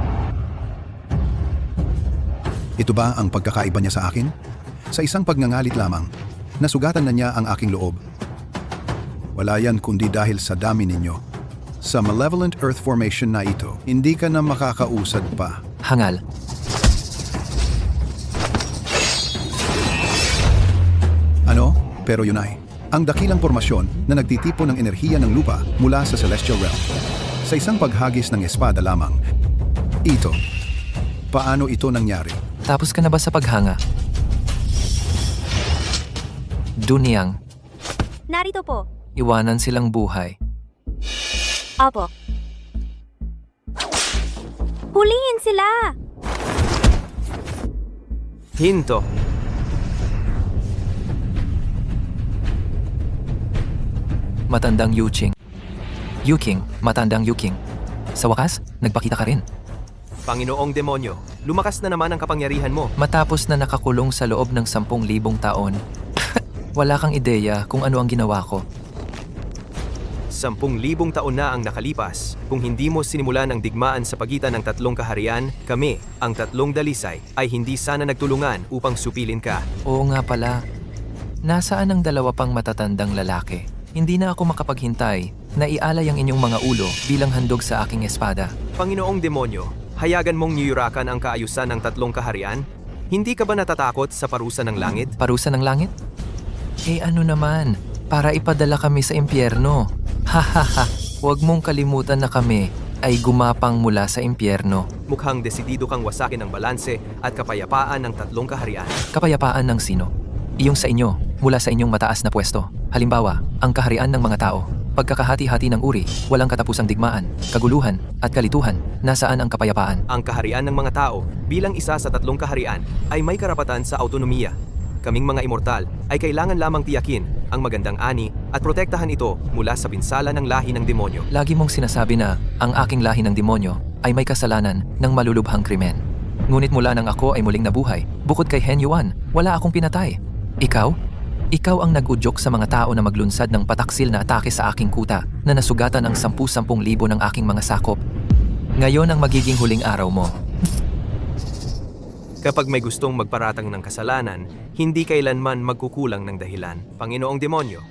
Ito ba ang pagkakaiba niya sa akin? Sa isang pagngangalit lamang, nasugatan na niya ang aking loob. Wala yan kundi dahil sa dami ninyo. Sa malevolent earth formation na ito, hindi ka na makakausad pa. Hangal. Ano? Pero yun ay, ang dakilang pormasyon na nagtitipon ng enerhiya ng lupa mula sa Celestial Realm. Sa isang paghagis ng espada lamang, ito. Paano ito nangyari? Tapos ka na ba sa paghanga? Dunyang, Narito po. iwanan silang buhay. Opo. Hulihin sila! Hinto. Matandang Yuching. Yuking, matandang Yuking. Sa wakas, nagpakita ka rin. Panginoong demonyo, lumakas na naman ang kapangyarihan mo. Matapos na nakakulong sa loob ng 10,000 taon, wala kang ideya kung ano ang ginawa ko. 10,000 taon na ang nakalipas. Kung hindi mo sinimulan ang digmaan sa pagitan ng tatlong kaharian, kami, ang tatlong dalisay, ay hindi sana nagtulungan upang supilin ka. Oo nga pala. Nasaan ang dalawa pang matatandang lalaki? Hindi na ako makapaghintay na ialay ang inyong mga ulo bilang handog sa aking espada. Panginoong demonyo, hayagan mong niyurakan ang kaayusan ng tatlong kaharian? Hindi ka ba natatakot sa parusa ng langit? Parusa ng langit? Eh ano naman, para ipadala kami sa impyerno. Hahaha, huwag mong kalimutan na kami ay gumapang mula sa impyerno. Mukhang desidido kang wasakin ang balanse at kapayapaan ng tatlong kaharian. Kapayapaan ng sino? Iyong sa inyo, mula sa inyong mataas na pwesto. Halimbawa, ang kaharian ng mga tao. Pagkakahati-hati ng uri, walang katapusang digmaan, kaguluhan, at kalituhan. Nasaan ang kapayapaan? Ang kaharian ng mga tao, bilang isa sa tatlong kaharian, ay may karapatan sa autonomiya. Kaming mga immortal ay kailangan lamang tiyakin ang magandang ani at protektahan ito mula sa pinsala ng lahi ng demonyo. Lagi mong sinasabi na ang aking lahi ng demonyo ay may kasalanan ng malulubhang krimen. Ngunit mula nang ako ay muling nabuhay, bukod kay Hen Yuan, wala akong pinatay. Ikaw? Ikaw ang nag-udyok sa mga tao na maglunsad ng pataksil na atake sa aking kuta na nasugatan ang 10,000 ng aking mga sakop. Ngayon ang magiging huling araw mo. Kapag may gustong magparatang ng kasalanan, hindi kailanman magkukulang ng dahilan. Panginoong demonyo,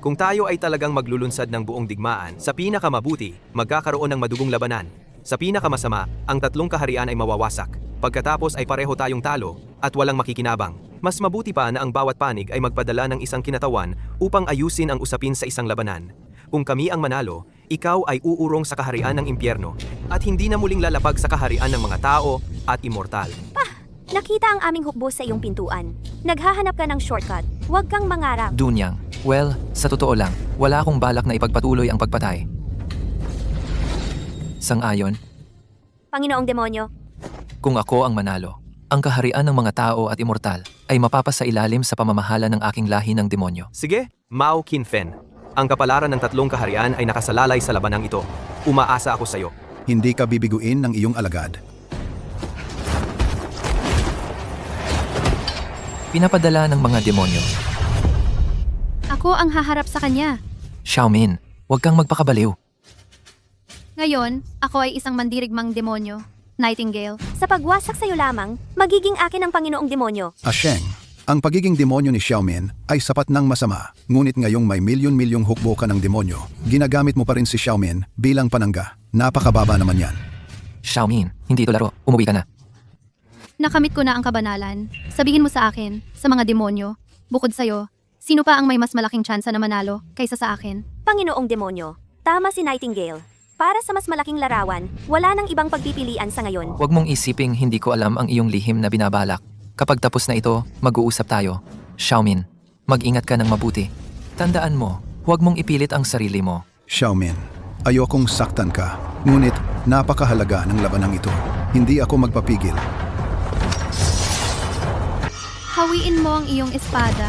kung tayo ay talagang maglulunsad ng buong digmaan, sa pinakamabuti, magkakaroon ng madugong labanan. Sa pinakamasama, ang tatlong kaharian ay mawawasak. Pagkatapos ay pareho tayong talo at walang makikinabang. Mas mabuti pa na ang bawat panig ay magpadala ng isang kinatawan upang ayusin ang usapin sa isang labanan. Kung kami ang manalo, ikaw ay uurong sa kaharian ng impyerno at hindi na muling lalapag sa kaharian ng mga tao at immortal. Nakita ang aming hukbo sa iyong pintuan. Naghahanap ka ng shortcut. Huwag kang mangarap. Dunyang, well, sa totoo lang, wala akong balak na ipagpatuloy ang pagpatay. Sang-ayon, Panginoong demonyo, kung ako ang manalo, ang kaharian ng mga tao at immortal ay mapapasailalim sa pamamahala ng aking lahi ng demonyo. Sige, Mao Qinfen. Ang kapalaran ng tatlong kaharian ay nakasalalay sa labanang ito. Umaasa ako sa iyo. Hindi ka bibiguin ng iyong alagad. Pinapadala ng mga demonyo. Ako ang haharap sa kanya. Xiaomin, huwag kang magpakabaliw. Ngayon, ako ay isang mandirigmang demonyo. Nightingale. sa pagwasak sa iyo lamang, magiging akin ang Panginoong demonyo. Asheng, ang pagiging demonyo ni Xiaomin ay sapat ng masama. Ngunit ngayong may milyon-milyong hukbo ka ng demonyo, ginagamit mo pa rin si Xiaomin bilang panangga. Napakababa naman yan. Xiaomin, hindi ito laro. Umuwi ka na. Nakamit ko na ang kabanalan. Sabihin mo sa akin, sa mga demonyo, bukod sa'yo, sino pa ang may mas malaking tsansa na manalo kaysa sa akin? Panginoong demonyo, tama si Nightingale. Para sa mas malaking larawan, wala nang ibang pagpipilian sa ngayon. Huwag mong isiping hindi ko alam ang iyong lihim na binabalak. Kapag tapos na ito, mag-uusap tayo. Xiaomin, mag-ingat ka ng mabuti. Tandaan mo, huwag mong ipilit ang sarili mo. Xiaomin, ayokong saktan ka. Ngunit napakahalaga ng labanang ito. Hindi ako magpapigil. Bawiin mo ang iyong espada.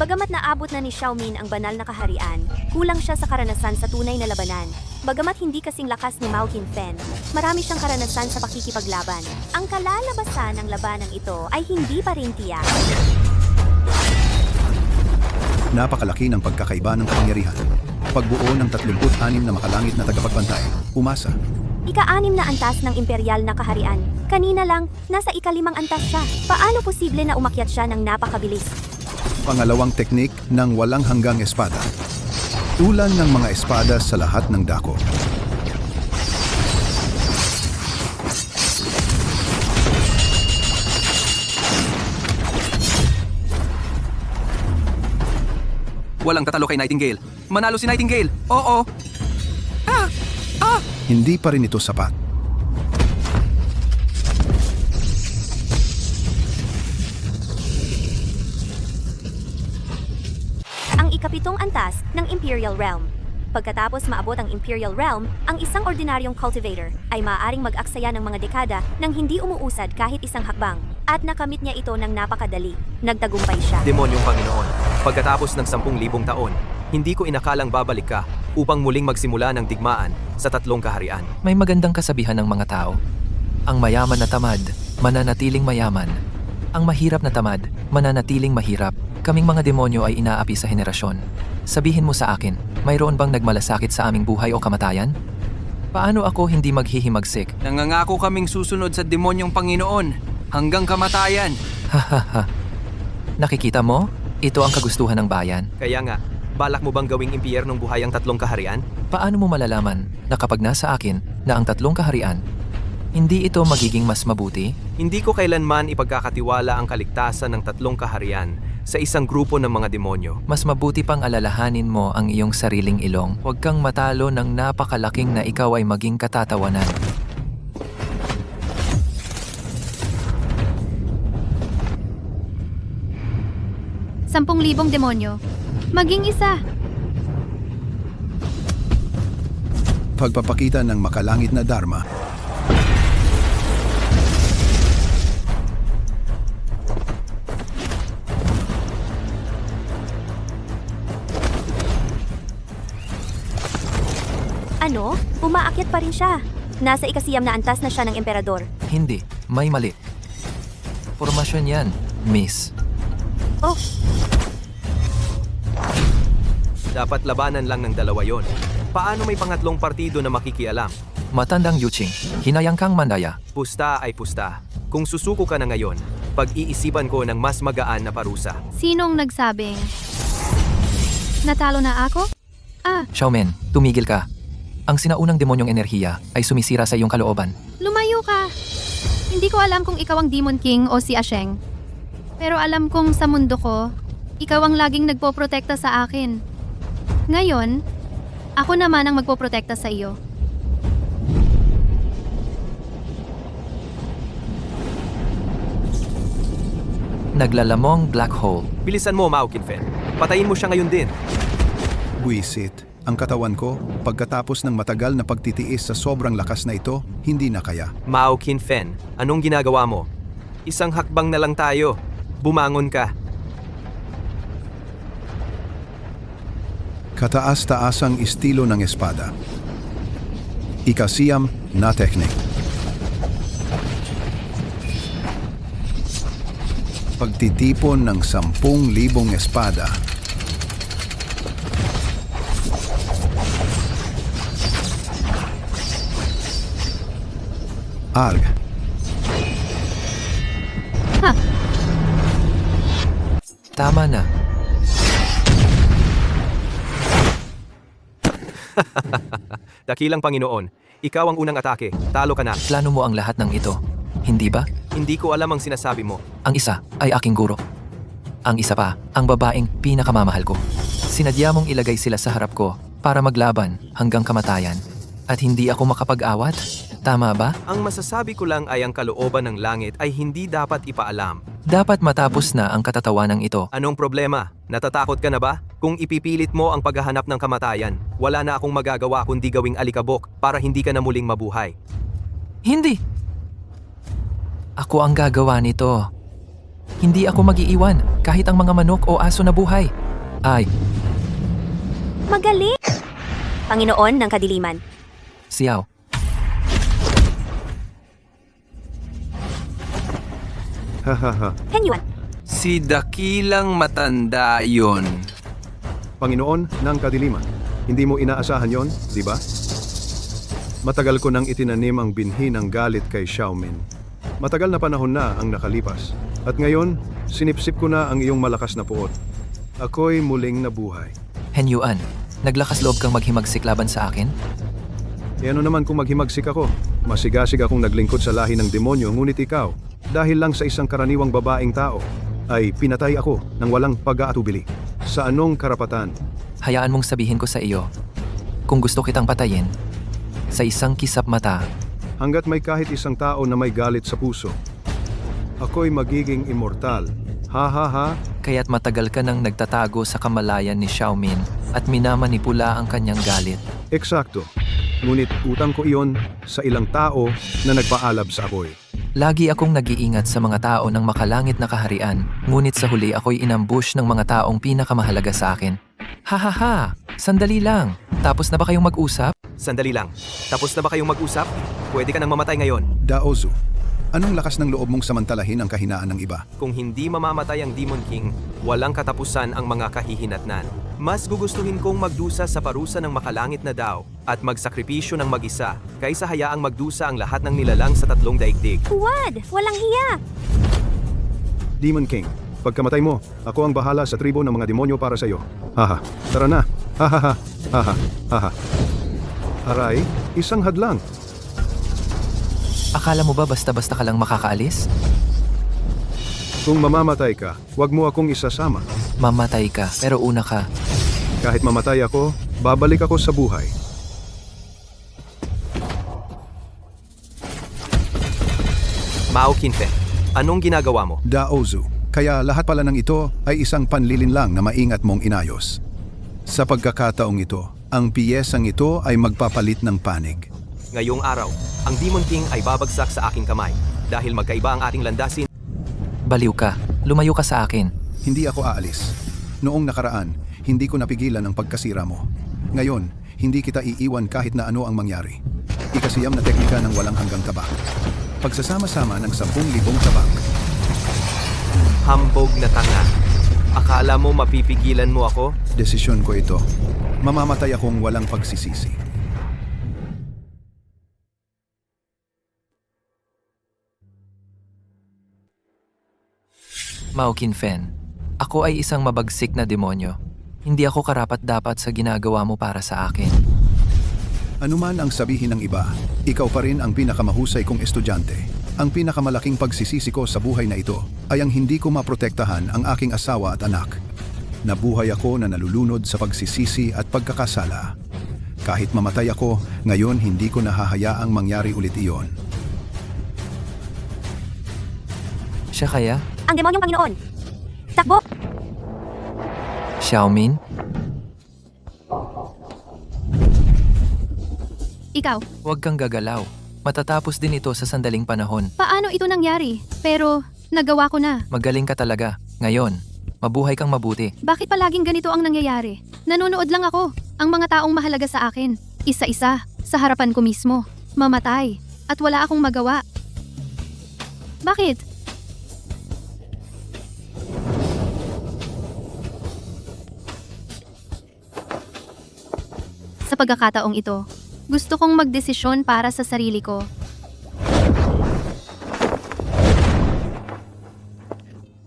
Bagamat naabot na ni Xiaomin ang banal na kaharian, kulang siya sa karanasan sa tunay na labanan. Bagamat hindi kasing lakas ni Mao Qinfen, marami siyang karanasan sa pakikipaglaban. Ang kalalabasan ng labanang ito ay hindi pa rin tiyak. Napakalaki ng pagkakaiba ng kapangyarihan. Pagbuo ng 36 na makalangit na tagapagbantay, umasa. Ika-6 na antas ng imperial na kaharian. Kanina lang, nasa ika-5 antas siya. Paano posible na umakyat siya ng napakabilis? Pangalawang teknik ng walang hanggang espada. Ulan ng mga espada sa lahat ng dako. Walang tatalo kay Nightingale. Manalo si Nightingale. Oo. Hindi pa rin ito sapat. Ang ika-7 antas ng Imperial Realm. Pagkatapos maabot ang Imperial Realm, ang isang ordinaryong cultivator ay maaaring mag-aksaya ng mga dekada nang hindi umuusad kahit isang hakbang. At nakamit niya ito ng napakadali. Nagtagumpay siya. Demonyong Panginoon, pagkatapos ng 10,000 taon, hindi ko inakalang babalik ka upang muling magsimula ng digmaan sa 3 kaharian. May magandang kasabihan ng mga tao. Ang mayaman na tamad, mananatiling mayaman. Ang mahirap na tamad, mananatiling mahirap. Kaming mga demonyo ay inaapi sa henerasyon. Sabihin mo sa akin, mayroon bang nagmalasakit sa aming buhay o kamatayan? Paano ako hindi maghihimagsik? Nangangako kaming susunod sa demonyong Panginoon hanggang kamatayan. Hahaha. Nakikita mo? Ito ang kagustuhan ng bayan. Kaya nga, balak mo bang gawing impyernong buhay ang 3 kaharian? Paano mo malalaman na kapag nasa akin na ang 3 kaharian, hindi ito magiging mas mabuti? Hindi ko kailanman ipagkakatiwala ang kaligtasan ng 3 kaharian sa isang grupo ng mga demonyo. Mas mabuti pang alalahanin mo ang iyong sariling ilong. Huwag kang matalo ng napakalaking na ikaw ay maging katatawanan. Sampung libong demonyo. Maging isa. Pagpapakita ng makalangit na dharma. Ano? Umaakyat pa rin siya. Nasa ika-9 na antas na siya ng emperador. Hindi, may mali. Formasyon yan, miss. Oh, Dapat labanan lang ng 2 yon. Paano may pangatlong partido na makikialam? Matandang Yuching, hinayang kang mandaya. Pusta ay pusta. Kung susuko ka na ngayon, pag-iisipan ko ng mas magaan na parusa. Sinong nagsabing natalo na ako? Xiaomen, tumigil ka. Ang sinaunang demonyong enerhiya ay sumisira sa iyong kalooban. Lumayo ka. Hindi ko alam kung ikaw ang Demon King o si Asheng. Pero alam kong sa mundo ko, ikaw ang laging nagpoprotekta sa akin. Ngayon, ako naman ang magpoprotekta sa iyo. Naglalamong black hole. Bilisan mo, Mao Qinfen. Patayin mo siya ngayon din. Buisit. Ang katawan ko, pagkatapos ng matagal na pagtitiis sa sobrang lakas na ito, hindi na kaya. Mao Qinfen, anong ginagawa mo? Isang hakbang na lang tayo. Bumangon ka. Kataas-taasang estilo ng espada. Ika-9 na teknik. Pagtitipon ng 10,000 espada. Arg. Tama na. Dakilang Panginoon, ikaw ang unang atake. Talo ka na. Plano mo ang lahat ng ito, hindi ba? Hindi ko alam ang sinasabi mo. Ang isa ay aking guro. Ang isa pa, ang babaeng pinakamamahal ko. Sinadya mong ilagay sila sa harap ko para maglaban hanggang kamatayan. At hindi ako makapag-awat? Tama ba? Ang masasabi ko lang ay ang kalooban ng langit ay hindi dapat ipaalam. Dapat matapos na ang katatawanan ito. Anong problema? Natatakot ka na ba? Kung ipipilit mo ang paghahanap ng kamatayan, wala na akong magagawa kundi gawing alikabok para hindi ka na muling mabuhay. Hindi! Ako ang gagawa nito. Hindi ako mag-iiwan kahit ang mga manok o aso na buhay. Ay, Magaling! Panginoon ng kadiliman. Xiao. Hahaha. Henyuan. Si dakilang matanda yon. Panginoon ng kadiliman, hindi mo inaasahan yon, di ba? Matagal ko nang itinanim ang binhi ng galit kay Xiaomin. Matagal na panahon na ang nakalipas. At ngayon, sinipsip ko na ang iyong malakas na puot. Ako'y muling nabuhay. Henyuan, naglakas loob kang maghimagsik laban sa akin? E ano naman kung maghimagsik ako? Masigasig akong naglingkod sa lahi ng demonyo, ngunit ikaw, dahil lang sa isang karaniwang babaeng tao, ay pinatay ako ng walang pag-aatubili. Sa anong karapatan? Hayaan mong sabihin ko sa iyo, kung gusto kitang patayin, sa isang kisap mata, Hanggat may kahit isang tao na may galit sa puso, ako'y magiging immortal. Ha ha ha. kaya't matagal ka nang nagtatago sa kamalayan ni Xiaomin at minamanipula ang kanyang galit. Eksakto. Ngunit utang ko iyon sa ilang tao na nagpaalab sa apoy. Lagi akong nag-iingat sa mga tao ng makalangit na kaharian, ngunit sa huli ako'y inambush ng mga taong pinakamahalaga sa akin. Ha ha ha! Sandali lang! Tapos na ba kayong mag-usap? Sandali lang. Tapos na ba kayong mag-usap? Pwede ka nang mamatay ngayon. Daozu, anong lakas ng loob mong samantalahin ang kahinaan ng iba? Kung hindi mamamatay ang Demon King, walang katapusan ang mga kahihinatnan. Mas gugustuhin kong magdusa sa parusa ng makalangit na Dao at magsakripisyo ng mag-isa kaysa hayaang magdusa ang lahat ng nilalang sa tatlong daigdig. Huwad! Walang hiya! Demon King, pagkamatay mo, ako ang bahala sa tribo ng mga demonyo para sa iyo. Haha, tara na. Hahaha, haha, haha. Aray, isang hadlang. Akala mo ba basta-basta ka lang makakaalis? Kung mamamatay ka, huwag mo akong isasama. Mamatay ka, pero una ka. Kahit mamatay ako, babalik ako sa buhay. Mao Kinfe, anong ginagawa mo? Daozu, kaya lahat pala ng ito ay isang panlilinlang na maingat mong inayos. Sa pagkakataong ito, ang piyesang ito ay magpapalit ng panig. Ngayong araw, ang Demon King ay babagsak sa aking kamay dahil magkaiba ang ating landasin. Baliw ka. Lumayo ka sa akin. Hindi ako aalis. Noong nakaraan, hindi ko napigilan ang pagkasira mo. Ngayon, hindi kita iiwan kahit na ano ang mangyari. Ikasiyam na teknika ng walang hanggang tabak. Pagsasama-sama ng 10,000 tabak. Hambog na tanga. Akala mo mapipigilan mo ako? Desisyon ko ito. Mamamatay akong walang pagsisisi. Mao Kinfen, ako ay isang mabagsik na demonyo. Hindi ako karapat-dapat sa ginagawa mo para sa akin. Anuman ang sabihin ng iba, ikaw pa rin ang pinakamahusay kong estudyante. Ang pinakamalaking pagsisisi ko sa buhay na ito ay ang hindi ko maprotektahan ang aking asawa at anak. Nabuhay ako na nalulunod sa pagsisisi at pagkakasala. Kahit mamatay ako, ngayon hindi ko nahahayaang mangyari ulit iyon. Siya kaya? Ang demonyong Panginoon! Takbo! Xiaomin? Ikaw, Huwag kang gagalaw. Matatapos din ito sa sandaling panahon. paano ito nangyari? Pero, nagawa ko na. Magaling ka talaga. Ngayon, mabuhay kang mabuti. Bakit palaging ganito ang nangyayari? Nanonood lang ako. Ang mga taong mahalaga sa akin. Isa-isa, sa harapan ko mismo. Mamatay. At wala akong magawa. Bakit? Sa pagkakataong ito, gusto kong magdesisyon para sa sarili ko.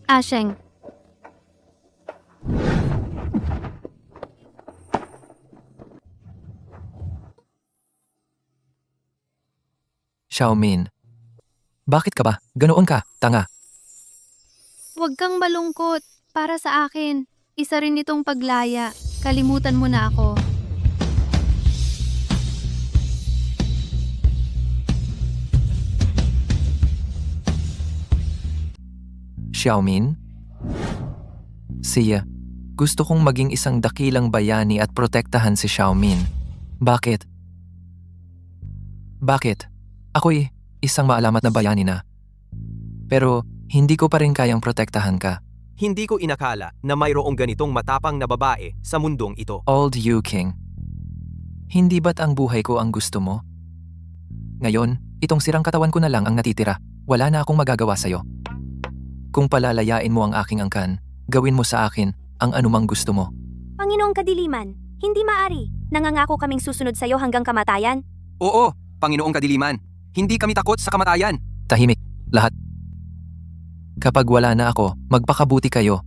Asheng, Xiaomin. Bakit ka ba? Ganoon ka, tanga. huwag kang malungkot. Para sa akin, isa rin itong paglaya. Kalimutan mo na ako. Xiaomin? Siya, gusto kong maging isang dakilang bayani at protektahan si Xiaomin. Bakit? Bakit? Ako'y isang maalamat na bayani na. Pero hindi ko pa rin kayang protektahan ka. Hindi ko inakala na mayroong ganitong matapang na babae sa mundong ito. Old you, King. Hindi ba't ang buhay ko ang gusto mo? Ngayon, itong sirang katawan ko na lang ang natitira. Wala na akong magagawa sa'yo. Kung palalayain mo ang aking angkan, gawin mo sa akin ang anumang gusto mo. Panginoong Kadiliman, hindi maari. Nangangako kaming susunod sa'yo hanggang kamatayan. Oo, Panginoong Kadiliman. Hindi kami takot sa kamatayan. Tahimik, lahat. Kapag wala na ako, magpakabuti kayo.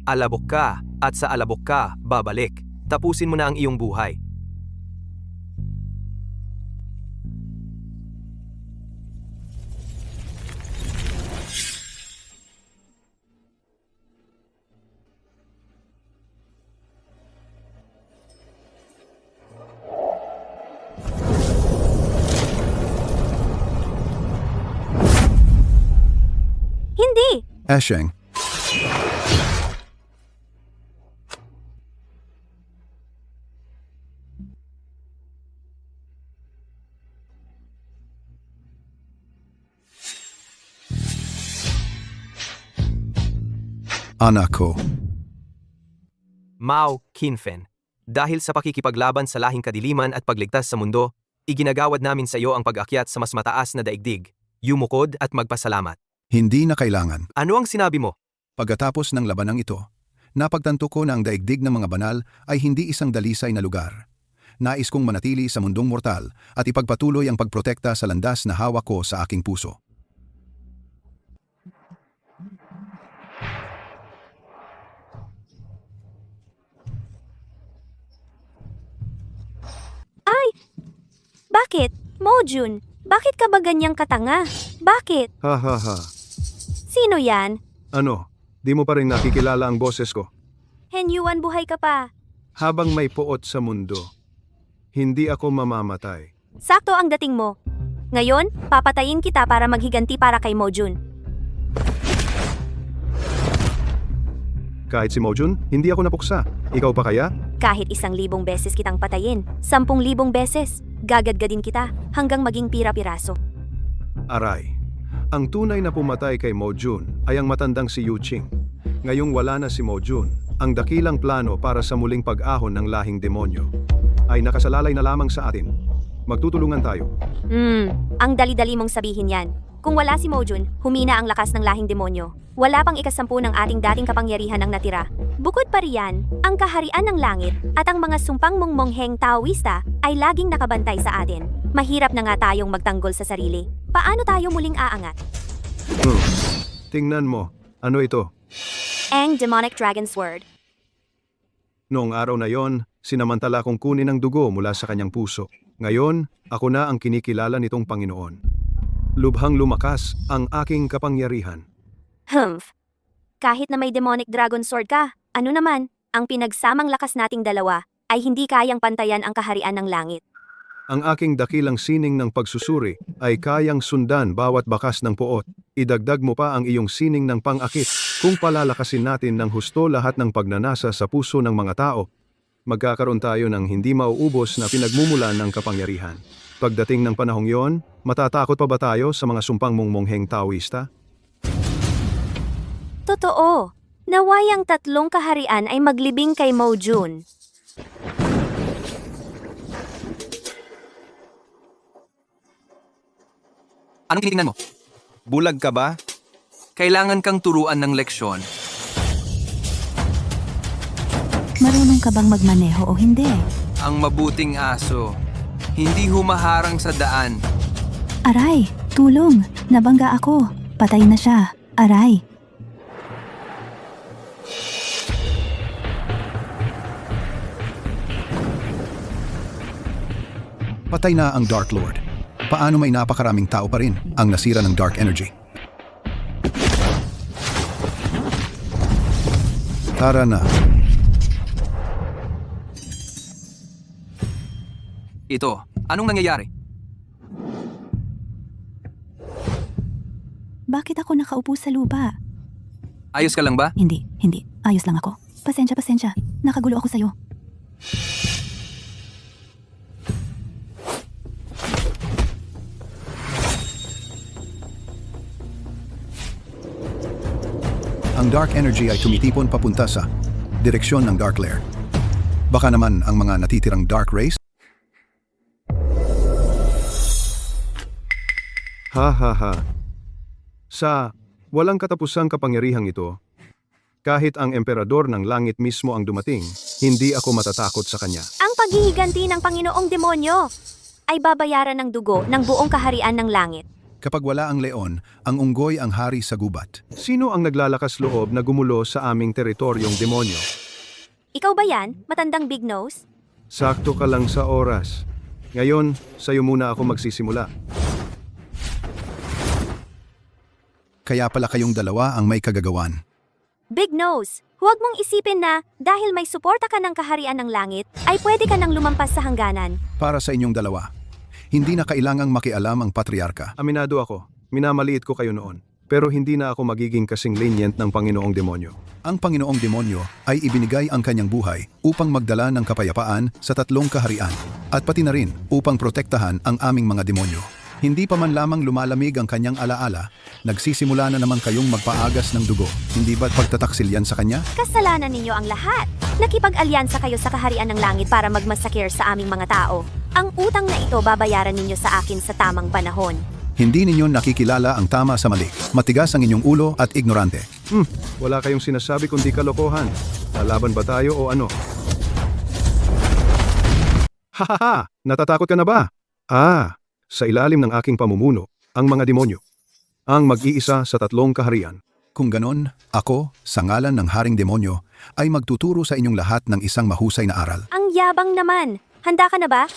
Alabok ka at sa alabok ka, babalik. Tapusin mo na ang iyong buhay. Hindi! Esheng, anak ko, Mao Kinfen, dahil sa pakikipaglaban sa lahing kadiliman at pagligtas sa mundo, iginagawad namin sa iyo ang pag-akyat sa mas mataas na daigdig, yumukod at magpasalamat. hindi na kailangan. Ano ang sinabi mo? Pagkatapos ng labanang ito, napagtanto ko na ang daigdig ng mga banal ay hindi isang dalisay na lugar. Nais kong manatili sa mundong mortal at ipagpatuloy ang pagprotekta sa landas na hawak ko sa aking puso. Bakit? Mojun, bakit ka ba ganyang katanga? Bakit? Ha ha ha. Sino yan? Ano? Di mo pa rin nakikilala ang boses ko? Henyuan, buhay ka pa. Habang may puot sa mundo, hindi ako mamamatay. Sakto ang dating mo. Ngayon, papatayin kita para maghiganti para kay Mojun. Kahit si Mojun, hindi ako napuksa. Ikaw pa kaya? Kahit 1,000 beses kitang patayin, 10,000 beses, gagadgadin kita hanggang maging pira-piraso. Aray. Ang tunay na pumatay kay Mojun ay ang matandang si Yu Qing. Ngayong wala na si Mojun, ang dakilang plano para sa muling pag-ahon ng lahing demonyo ay nakasalalay na lamang sa atin. Magtutulungan tayo. Ang dali-dali mong sabihin yan. Kung wala si Mojun, humina ang lakas ng lahing demonyo. Wala pang 10 ng ating dating kapangyarihan ang natira. Bukod pa riyan, ang kaharian ng langit at ang mga sumpang mong mongheng Taoista ay laging nakabantay sa atin. Mahirap na nga tayong magtanggol sa sarili. Paano tayo muling aangat? Tingnan mo. Ano ito? Ang Demonic Dragon Sword. Noong araw na yon, sinamantala kong kunin ang dugo mula sa kanyang puso. Ngayon, ako na ang kinikilala nitong Panginoon. Lubhang lumakas ang aking kapangyarihan. Kahit na may Demonic Dragon Sword ka, ano naman, ang pinagsamang lakas nating dalawa ay hindi kayang pantayan ang kaharian ng langit. Ang aking dakilang sining ng pagsusuri ay kayang sundan bawat bakas ng puot. Idagdag mo pa ang iyong sining ng pang-akit. Kung palalakasin natin ng husto lahat ng pagnanasa sa puso ng mga tao, magkakaroon tayo ng hindi mauubos na pinagmumulan ng kapangyarihan. Pagdating ng panahong yon, matatakot pa ba tayo sa mga sumpang mong mongheng Taoista? Totoo, naway ang 3 kaharian ay maglibing kay Mojun. Anong tinitingnan mo? Bulag ka ba? Kailangan kang turuan ng leksyon. Marunong ka bang magmaneho o hindi? Ang mabuting aso, hindi humaharang sa daan. Aray, tulong! Nabangga ako. Patay na siya. Aray. Patay na ang Dark Lord. Paano may napakaraming tao pa rin ang nasira ng Dark Energy? Tara na. Ito, anong nangyayari? Bakit ako nakaupo sa lupa? Ayos ka lang ba? Hindi. Ayos lang ako. Pasensya. Nakagulo ako sa'yo. dark energy ay tumitipon papunta sa direksyon ng dark lair. Baka naman ang mga natitirang dark rays? Ha ha ha. Sa walang katapusang kapangyarihang ito, kahit ang emperador ng langit mismo ang dumating, hindi ako matatakot sa kanya. Ang paghihiganti ng Panginoong Demonyo ay babayaran ng dugo ng buong kaharian ng langit. Kapag wala ang leon, ang unggoy ang hari sa gubat. Sino ang naglalakas loob na gumulo sa aming teritoryong demonyo? Ikaw ba yan, matandang Big Nose? Sakto ka lang sa oras. Ngayon, sa'yo muna ako magsisimula. Kaya pala kayong dalawa ang may kagagawan. Big Nose, huwag mong isipin na dahil may suporta ka ng kaharian ng langit, ay pwede ka nang lumampas sa hangganan. Para sa inyong dalawa, hindi na kailangang makialam ang patriarka. Aminado ako, minamaliit ko kayo noon. Pero hindi na ako magiging kasing lenient ng Panginoong Demonyo. Ang Panginoong Demonyo ay ibinigay ang kanyang buhay upang magdala ng kapayapaan sa 3 kaharian at pati na rin upang protektahan ang aming mga demonyo. Hindi pa man lamang lumalamig ang kanyang alaala, nagsisimula na naman kayong magpaagas ng dugo. Hindi ba't pagtataksil yan sa kanya? Kasalanan ninyo ang lahat. Nakipag-alyansa kayo sa kaharian ng langit para magmasakir sa aming mga tao. Ang utang na ito babayaran ninyo sa akin sa tamang panahon. Hindi ninyo nakikilala ang tama sa mali. Matigas ang inyong ulo at ignorante. Wala kayong sinasabi kundi kalokohan. Lalaban ba tayo o ano? Hahaha! Natatakot ka na ba? Sa ilalim ng aking pamumuno, ang mga demonyo. Ang mag-iisa sa 3 kaharian. Kung ganon, ako, sa ngalan ng Haring Demonyo, ay magtuturo sa inyong lahat ng isang mahusay na aral. Ang yabang naman. Handa ka na ba?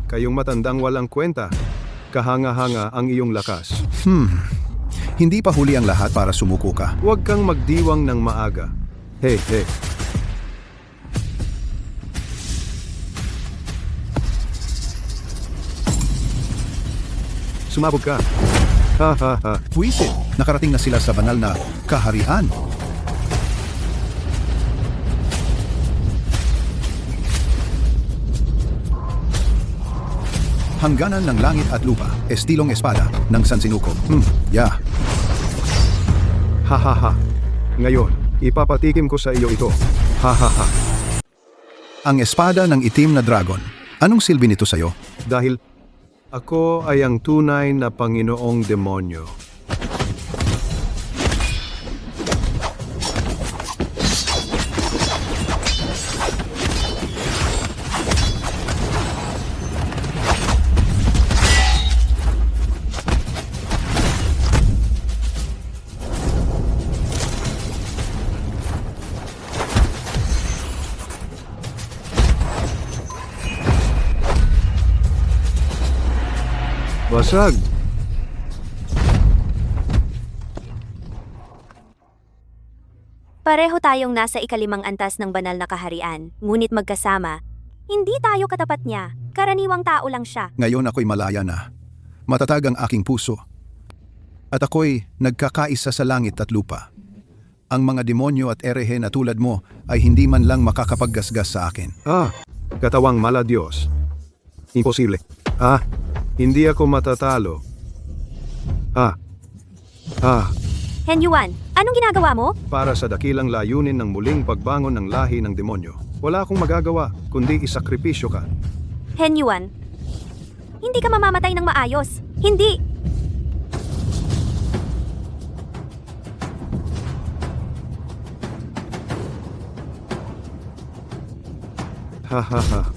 Kayong matandang walang kwenta. Kahanga-hanga ang iyong lakas. Hindi pa huli ang lahat para sumuko ka. Huwag kang magdiwang ng maaga. Hey. Sumabog ka. Ha. Puwisit, nakarating na sila sa banal na kaharian. Hangganan ng langit at lupa, estilong espada ng Sansinuko. Ha. Ngayon, ipapatikim ko sa iyo ito. Ha. Ang espada ng itim na dragon. Anong silbi nito sa'yo? Dahil ako ay ang tunay na Panginoong Demonyo. Basag! Pareho tayong nasa ikalimang antas ng banal na kaharian, ngunit magkasama. Hindi tayo katapat niya. Karaniwang tao lang siya. Ngayon ako'y malaya na. Matatag ang aking puso. At ako'y nagkakaisa sa langit at lupa. Ang mga demonyo at erehe na tulad mo ay hindi man lang makakapaggasgas sa akin. Katawang mala Diyos. Imposible. Hindi ako matatalo. Hen Yuan, anong ginagawa mo? Para sa dakilang layunin ng muling pagbangon ng lahi ng demonyo. Wala akong magagawa, kundi isakripisyo ka. Hen Yuan, hindi ka mamamatay ng maayos. Hindi! Ha.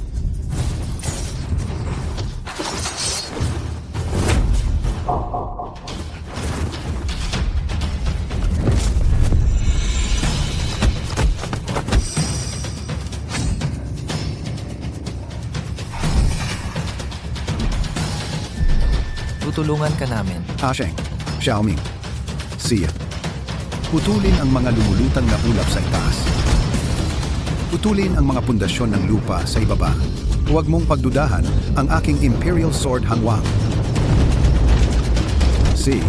Tutulungan ka namin. Sheng, Xiaoming, Xia. Putulin ang mga lumulutang na ulap sa itaas. Putulin ang mga pundasyon ng lupa sa ibaba. Huwag mong pagdudahan ang aking Imperial Sword hangwang. See?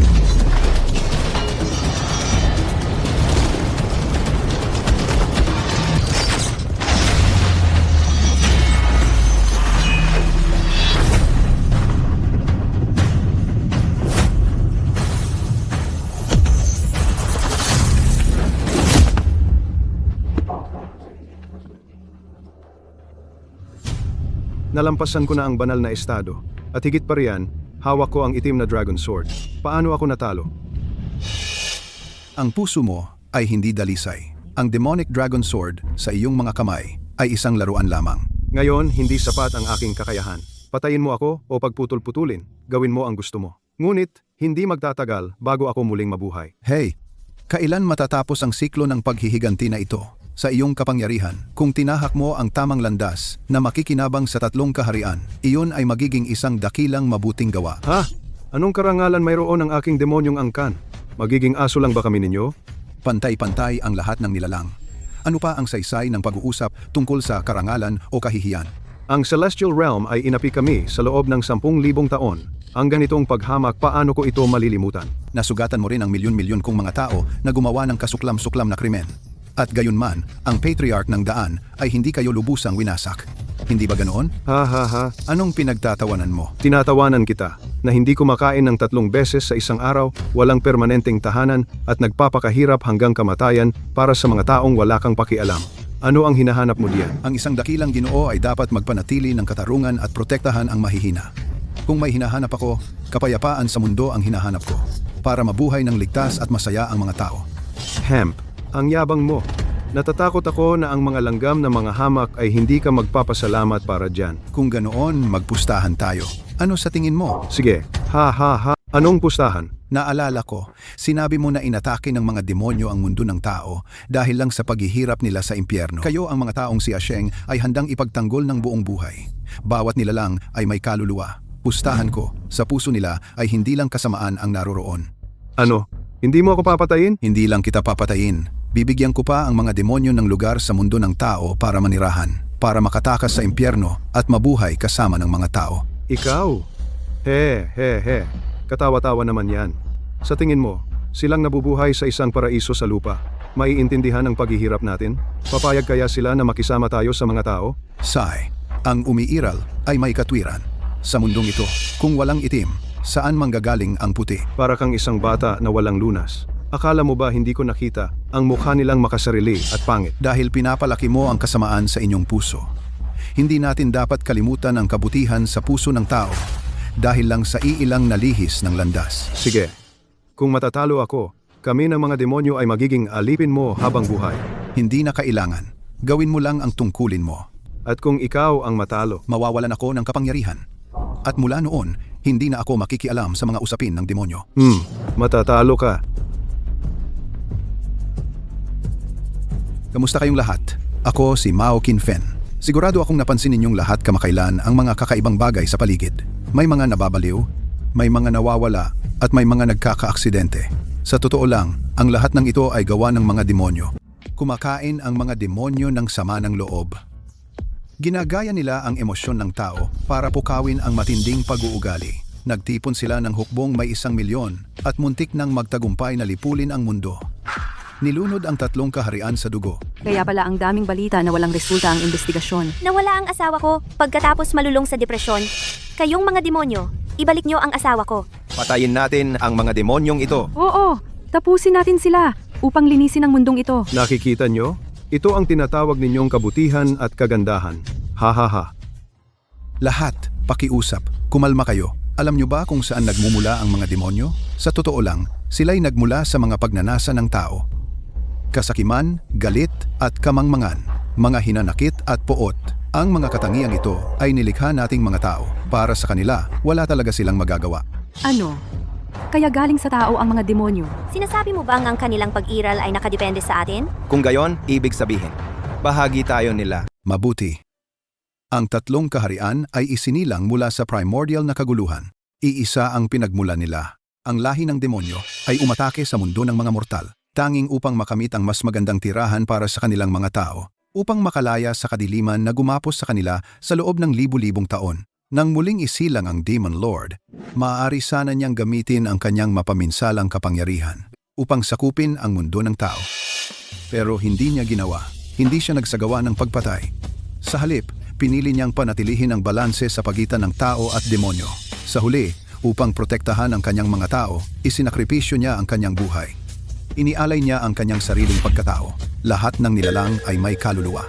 Nalampasan ko na ang banal na estado. At higit pa riyan, hawak ko ang itim na Dragon Sword. Paano ako natalo? Ang puso mo ay hindi dalisay. Ang Demonic Dragon Sword sa iyong mga kamay ay isang laruan lamang. Ngayon, hindi sapat ang aking kakayahan. Patayin mo ako o pagputol-putulin. Gawin mo ang gusto mo. Ngunit, hindi magtatagal bago ako muling mabuhay. Hey, kailan matatapos ang siklo ng paghihiganti na ito? Sa iyong kapangyarihan, kung tinahak mo ang tamang landas na makikinabang sa tatlong kaharian, iyon ay magiging isang dakilang mabuting gawa. Ha? Anong karangalan mayroon ng aking demonyong angkan? Magiging aso lang ba kami ninyo? Pantay-pantay ang lahat ng nilalang. Ano pa ang saysay ng pag-uusap tungkol sa karangalan o kahihiyan? Ang Celestial Realm ay inapi kami sa loob ng 10,000 taon. Ang ganitong paghamak, paano ko ito malilimutan? Nasugatan mo rin ang milyon-milyon kong mga tao na gumawa ng kasuklam-suklam na krimen. At gayunman, ang Patriarch ng Daan ay hindi kayo lubusang winasak. Hindi ba ganoon? Ha ha ha. Anong pinagtatawanan mo? Tinatawanan kita na hindi kumakain ng 3 beses sa isang araw, walang permanenteng tahanan at nagpapakahirap hanggang kamatayan para sa mga taong wala kang pakialam. Ano ang hinahanap mo diyan? Ang isang dakilang Ginoo ay dapat magpanatili ng katarungan at protektahan ang mahihina. Kung may hinahanap ako, kapayapaan sa mundo ang hinahanap ko, para mabuhay ng ligtas at masaya ang mga tao. Hemp, ang yabang mo. Natatakot ako na ang mga langgam na mga hamak ay hindi ka magpapasalamat para dyan. Kung ganoon, magpustahan tayo. Ano sa tingin mo? Sige, ha ha ha. Anong pustahan? Naalala ko, sinabi mo na inatake ng mga demonyo ang mundo ng tao dahil lang sa paghihirap nila sa impyerno. Kayo ang mga taong si Asheng ay handang ipagtanggol ng buong buhay. Bawat nilalang ay may kaluluwa. Pustahan ko, sa puso nila ay hindi lang kasamaan ang naroroon. Ano? Hindi mo ako papatayin? Hindi lang kita papatayin. Bibigyan ko pa ang mga demonyo ng lugar sa mundo ng tao para manirahan, para makatakas sa impyerno at mabuhay kasama ng mga tao. Ikaw? He. Katawa-tawa naman yan. Sa tingin mo, silang nabubuhay sa isang paraiso sa lupa. Maiintindihan ang paghihirap natin? Papayag kaya sila na makisama tayo sa mga tao? Sai, ang umiiral ay may katwiran. Sa mundong ito, kung walang itim, saan manggagaling ang puti? Para kang isang bata na walang lunas. Akala mo ba hindi ko nakita ang mukha nilang makasarili at pangit? Dahil pinapalaki mo ang kasamaan sa inyong puso. Hindi natin dapat kalimutan ang kabutihan sa puso ng tao dahil lang sa iilang nalihis ng landas. Sige, kung matatalo ako, kami ng mga demonyo ay magiging alipin mo habang buhay. Hindi na kailangan. Gawin mo lang ang tungkulin mo. At kung ikaw ang matalo, Mawawalan ako ng kapangyarihan. At mula noon, hindi na ako makikialam sa mga usapin ng demonyo. matatalo ka. Kamusta kayong lahat? Ako si Mao Kinfen. Sigurado akong napansin ninyong lahat kamakailan ang mga kakaibang bagay sa paligid. May mga nababaliw, may mga nawawala, at may mga nagkakaaksidente. Sa totoo lang, ang lahat ng ito ay gawa ng mga demonyo. Kumakain ang mga demonyo ng sama ng loob. Ginagaya nila ang emosyon ng tao para pukawin ang matinding pag-uugali. Nagtipon sila ng hukbong may 1,000,000 at muntik nang magtagumpay na lipulin ang mundo. Nilunod ang 3 kaharian sa dugo. Kaya pala ang daming balita na walang resulta ang investigasyon. Nawala ang asawa ko pagkatapos malulong sa depresyon. Kayong mga demonyo, ibalik nyo ang asawa ko. Patayin natin ang mga demonyong ito. Oo, tapusin natin sila upang linisin ang mundong ito. Nakikita nyo? Ito ang tinatawag ninyong kabutihan at kagandahan. Ha ha ha. Lahat, pakiusap, kumalma kayo. Alam nyo ba kung saan nagmumula ang mga demonyo? Sa totoo lang, sila'y nagmula sa mga pagnanasa ng tao. Kasakiman, galit at kamangmangan, mga hinanakit at poot. Ang mga katangiang ito ay nilikha nating mga tao. Para sa kanila, wala talaga silang magagawa. Ano? Kaya galing sa tao ang mga demonyo. Sinasabi mo bang ang kanilang pag-iral ay nakadepende sa atin? Kung gayon, ibig sabihin, bahagi tayo nila. Mabuti. Ang 3 kaharian ay isinilang mula sa primordial na kaguluhan. Iisa ang pinagmula nila. Ang lahi ng demonyo ay umatake sa mundo ng mga mortal, tanging upang makamit ang mas magandang tirahan para sa kanilang mga tao. upang makalaya sa kadiliman na gumapos sa kanila sa loob ng libu-libong taon. Nang muling isilang ang Demon Lord, maaari sana niyang gamitin ang kanyang mapaminsalang kapangyarihan upang sakupin ang mundo ng tao. Pero hindi niya ginawa. Hindi siya nagsagawa ng pagpatay. Sa halip, pinili niyang panatilihin ang balanse sa pagitan ng tao at demonyo. Sa huli, upang protektahan ang kanyang mga tao, isinakripisyo niya ang kanyang buhay. Inialay niya ang kanyang sariling pagkatao. Lahat ng nilalang ay may kaluluwa.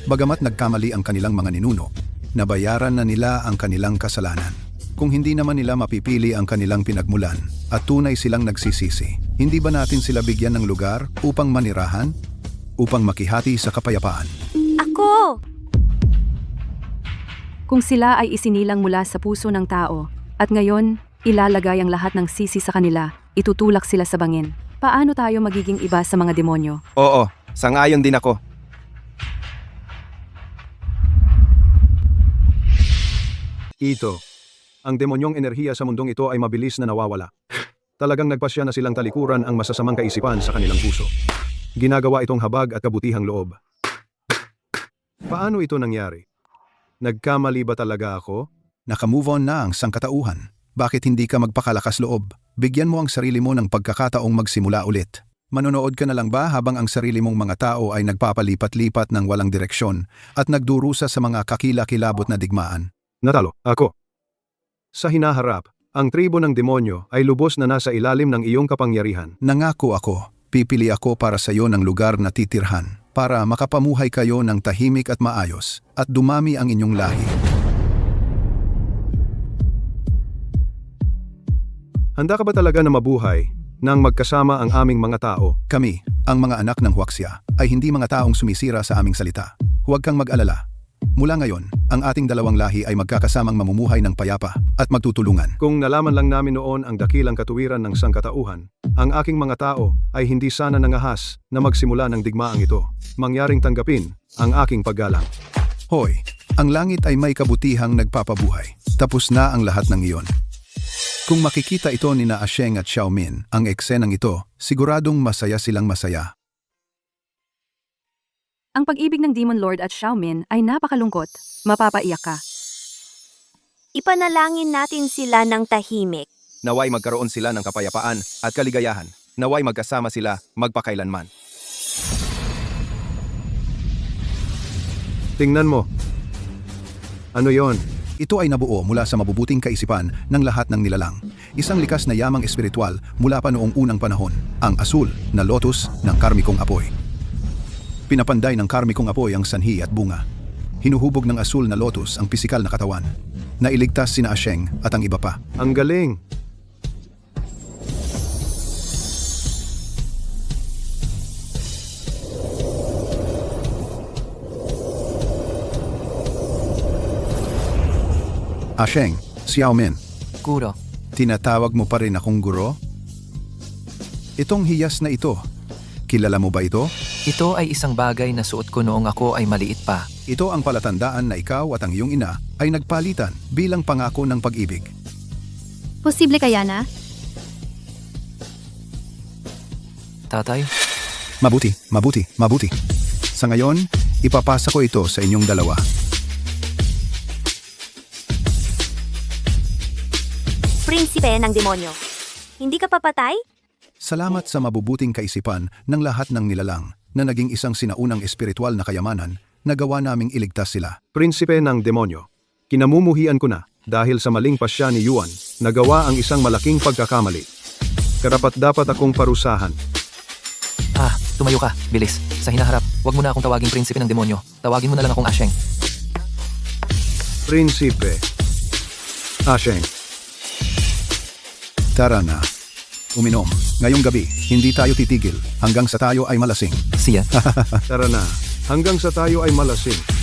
Bagamat nagkamali ang kanilang mga ninuno, nabayaran na nila ang kanilang kasalanan. Kung hindi naman nila mapipili ang kanilang pinagmulan at tunay silang nagsisisi, hindi ba natin sila bigyan ng lugar upang manirahan? Upang makihati sa kapayapaan? Ako! Kung sila ay isinilang mula sa puso ng tao, at ngayon, ilalagay ang lahat ng sisi sa kanila, itutulak sila sa bangin. Paano tayo magiging iba sa mga demonyo? Oo, sangayon din ako. Ito. Ang demonyong enerhiya sa mundong ito ay mabilis na nawawala. Talagang nagpasya na silang talikuran ang masasamang kaisipan sa kanilang puso. Ginagawa itong habag at kabutihang loob. Paano ito nangyari? Nagkamali ba talaga ako? Nakamove on na ang sangkatauhan. Bakit hindi ka magpakalakas loob? Bigyan mo ang sarili mo ng pagkakataong magsimula ulit. Manonood ka na lang ba habang ang sarili mong mga tao ay nagpapalipat-lipat ng walang direksyon at nagdurusa sa mga kakilakilabot na digmaan? Natalo, ako. Sa hinaharap, ang tribo ng demonyo ay lubos na nasa ilalim ng iyong kapangyarihan. Nangako ako, pipili ako para sa iyo ng lugar na titirhan, para makapamuhay kayo ng tahimik at maayos, at dumami ang inyong lahi. Handa ka ba talaga na mabuhay nang magkasama ang aming mga tao? Kami, ang mga anak ng Huaxia, ay hindi mga taong sumisira sa aming salita. Huwag kang mag-alala. Mula ngayon, ang ating dalawang lahi ay magkakasamang mamumuhay ng payapa at magtutulungan. Kung nalaman lang namin noon ang dakilang katuwiran ng sangkatauhan, ang aking mga tao ay hindi sana nangahas na magsimula ng digmaang ito. Mangyaring tanggapin ang aking paggalang. Hoy, ang langit ay may kabutihang nagpapabuhay. Tapos na ang lahat ng iyon. Kung makikita ito ni na Asheng at Xiaomin, ang eksenang ito, siguradong masaya silang masaya. Ang pag-ibig ng Demon Lord at Xiaomin ay napakalungkot. Mapapaiyak ka. Ipanalangin natin sila ng tahimik. Naway magkaroon sila ng kapayapaan at kaligayahan. Naway magkasama sila magpakailanman. Tingnan mo. Ano yon? Ito ay nabuo mula sa mabubuting kaisipan ng lahat ng nilalang. Isang likas na yamang espiritual mula pa noong unang panahon, ang asul na lotus ng karmikong apoy. Pinapanday ng karmikong apoy ang sanhi at bunga. Hinuhubog ng asul na lotus ang pisikal na katawan. Nailigtas sina Asheng at ang iba pa. Ang galing! Asheng, Xiaomin, Guro, tinatawag mo pa rin akong guro? Itong hiyas na ito, kilala mo ba ito? ito ay isang bagay na suot ko noong ako ay maliit pa. Ito ang palatandaan na ikaw at ang iyong ina ay nagpalitan bilang pangako ng pag-ibig. Posible kaya na? Tatay, Mabuti. Sa ngayon, ipapasa ko ito sa inyong dalawa. Prinsipe ng demonyo. Hindi ka papatay? Salamat sa mabubuting kaisipan ng lahat ng nilalang na naging isang sinaunang espiritual na kayamanan na gawa naming iligtas sila. Prinsipe ng demonyo. Kinamumuhian ko na dahil sa maling pasya ni Yuan, nagawa ang isang malaking pagkakamali. Karapat-dapat akong parusahan. Tumayo ka, bilis. Sa hinaharap, huwag mo na akong tawaging prinsipe ng demonyo. Tawagin mo na lang akong Asheng. Prinsipe. Asheng. Tara na. Uminom. Ngayong gabi, hindi tayo titigil hanggang sa tayo ay malasing. Siya. Tara na. Hanggang sa tayo ay malasing.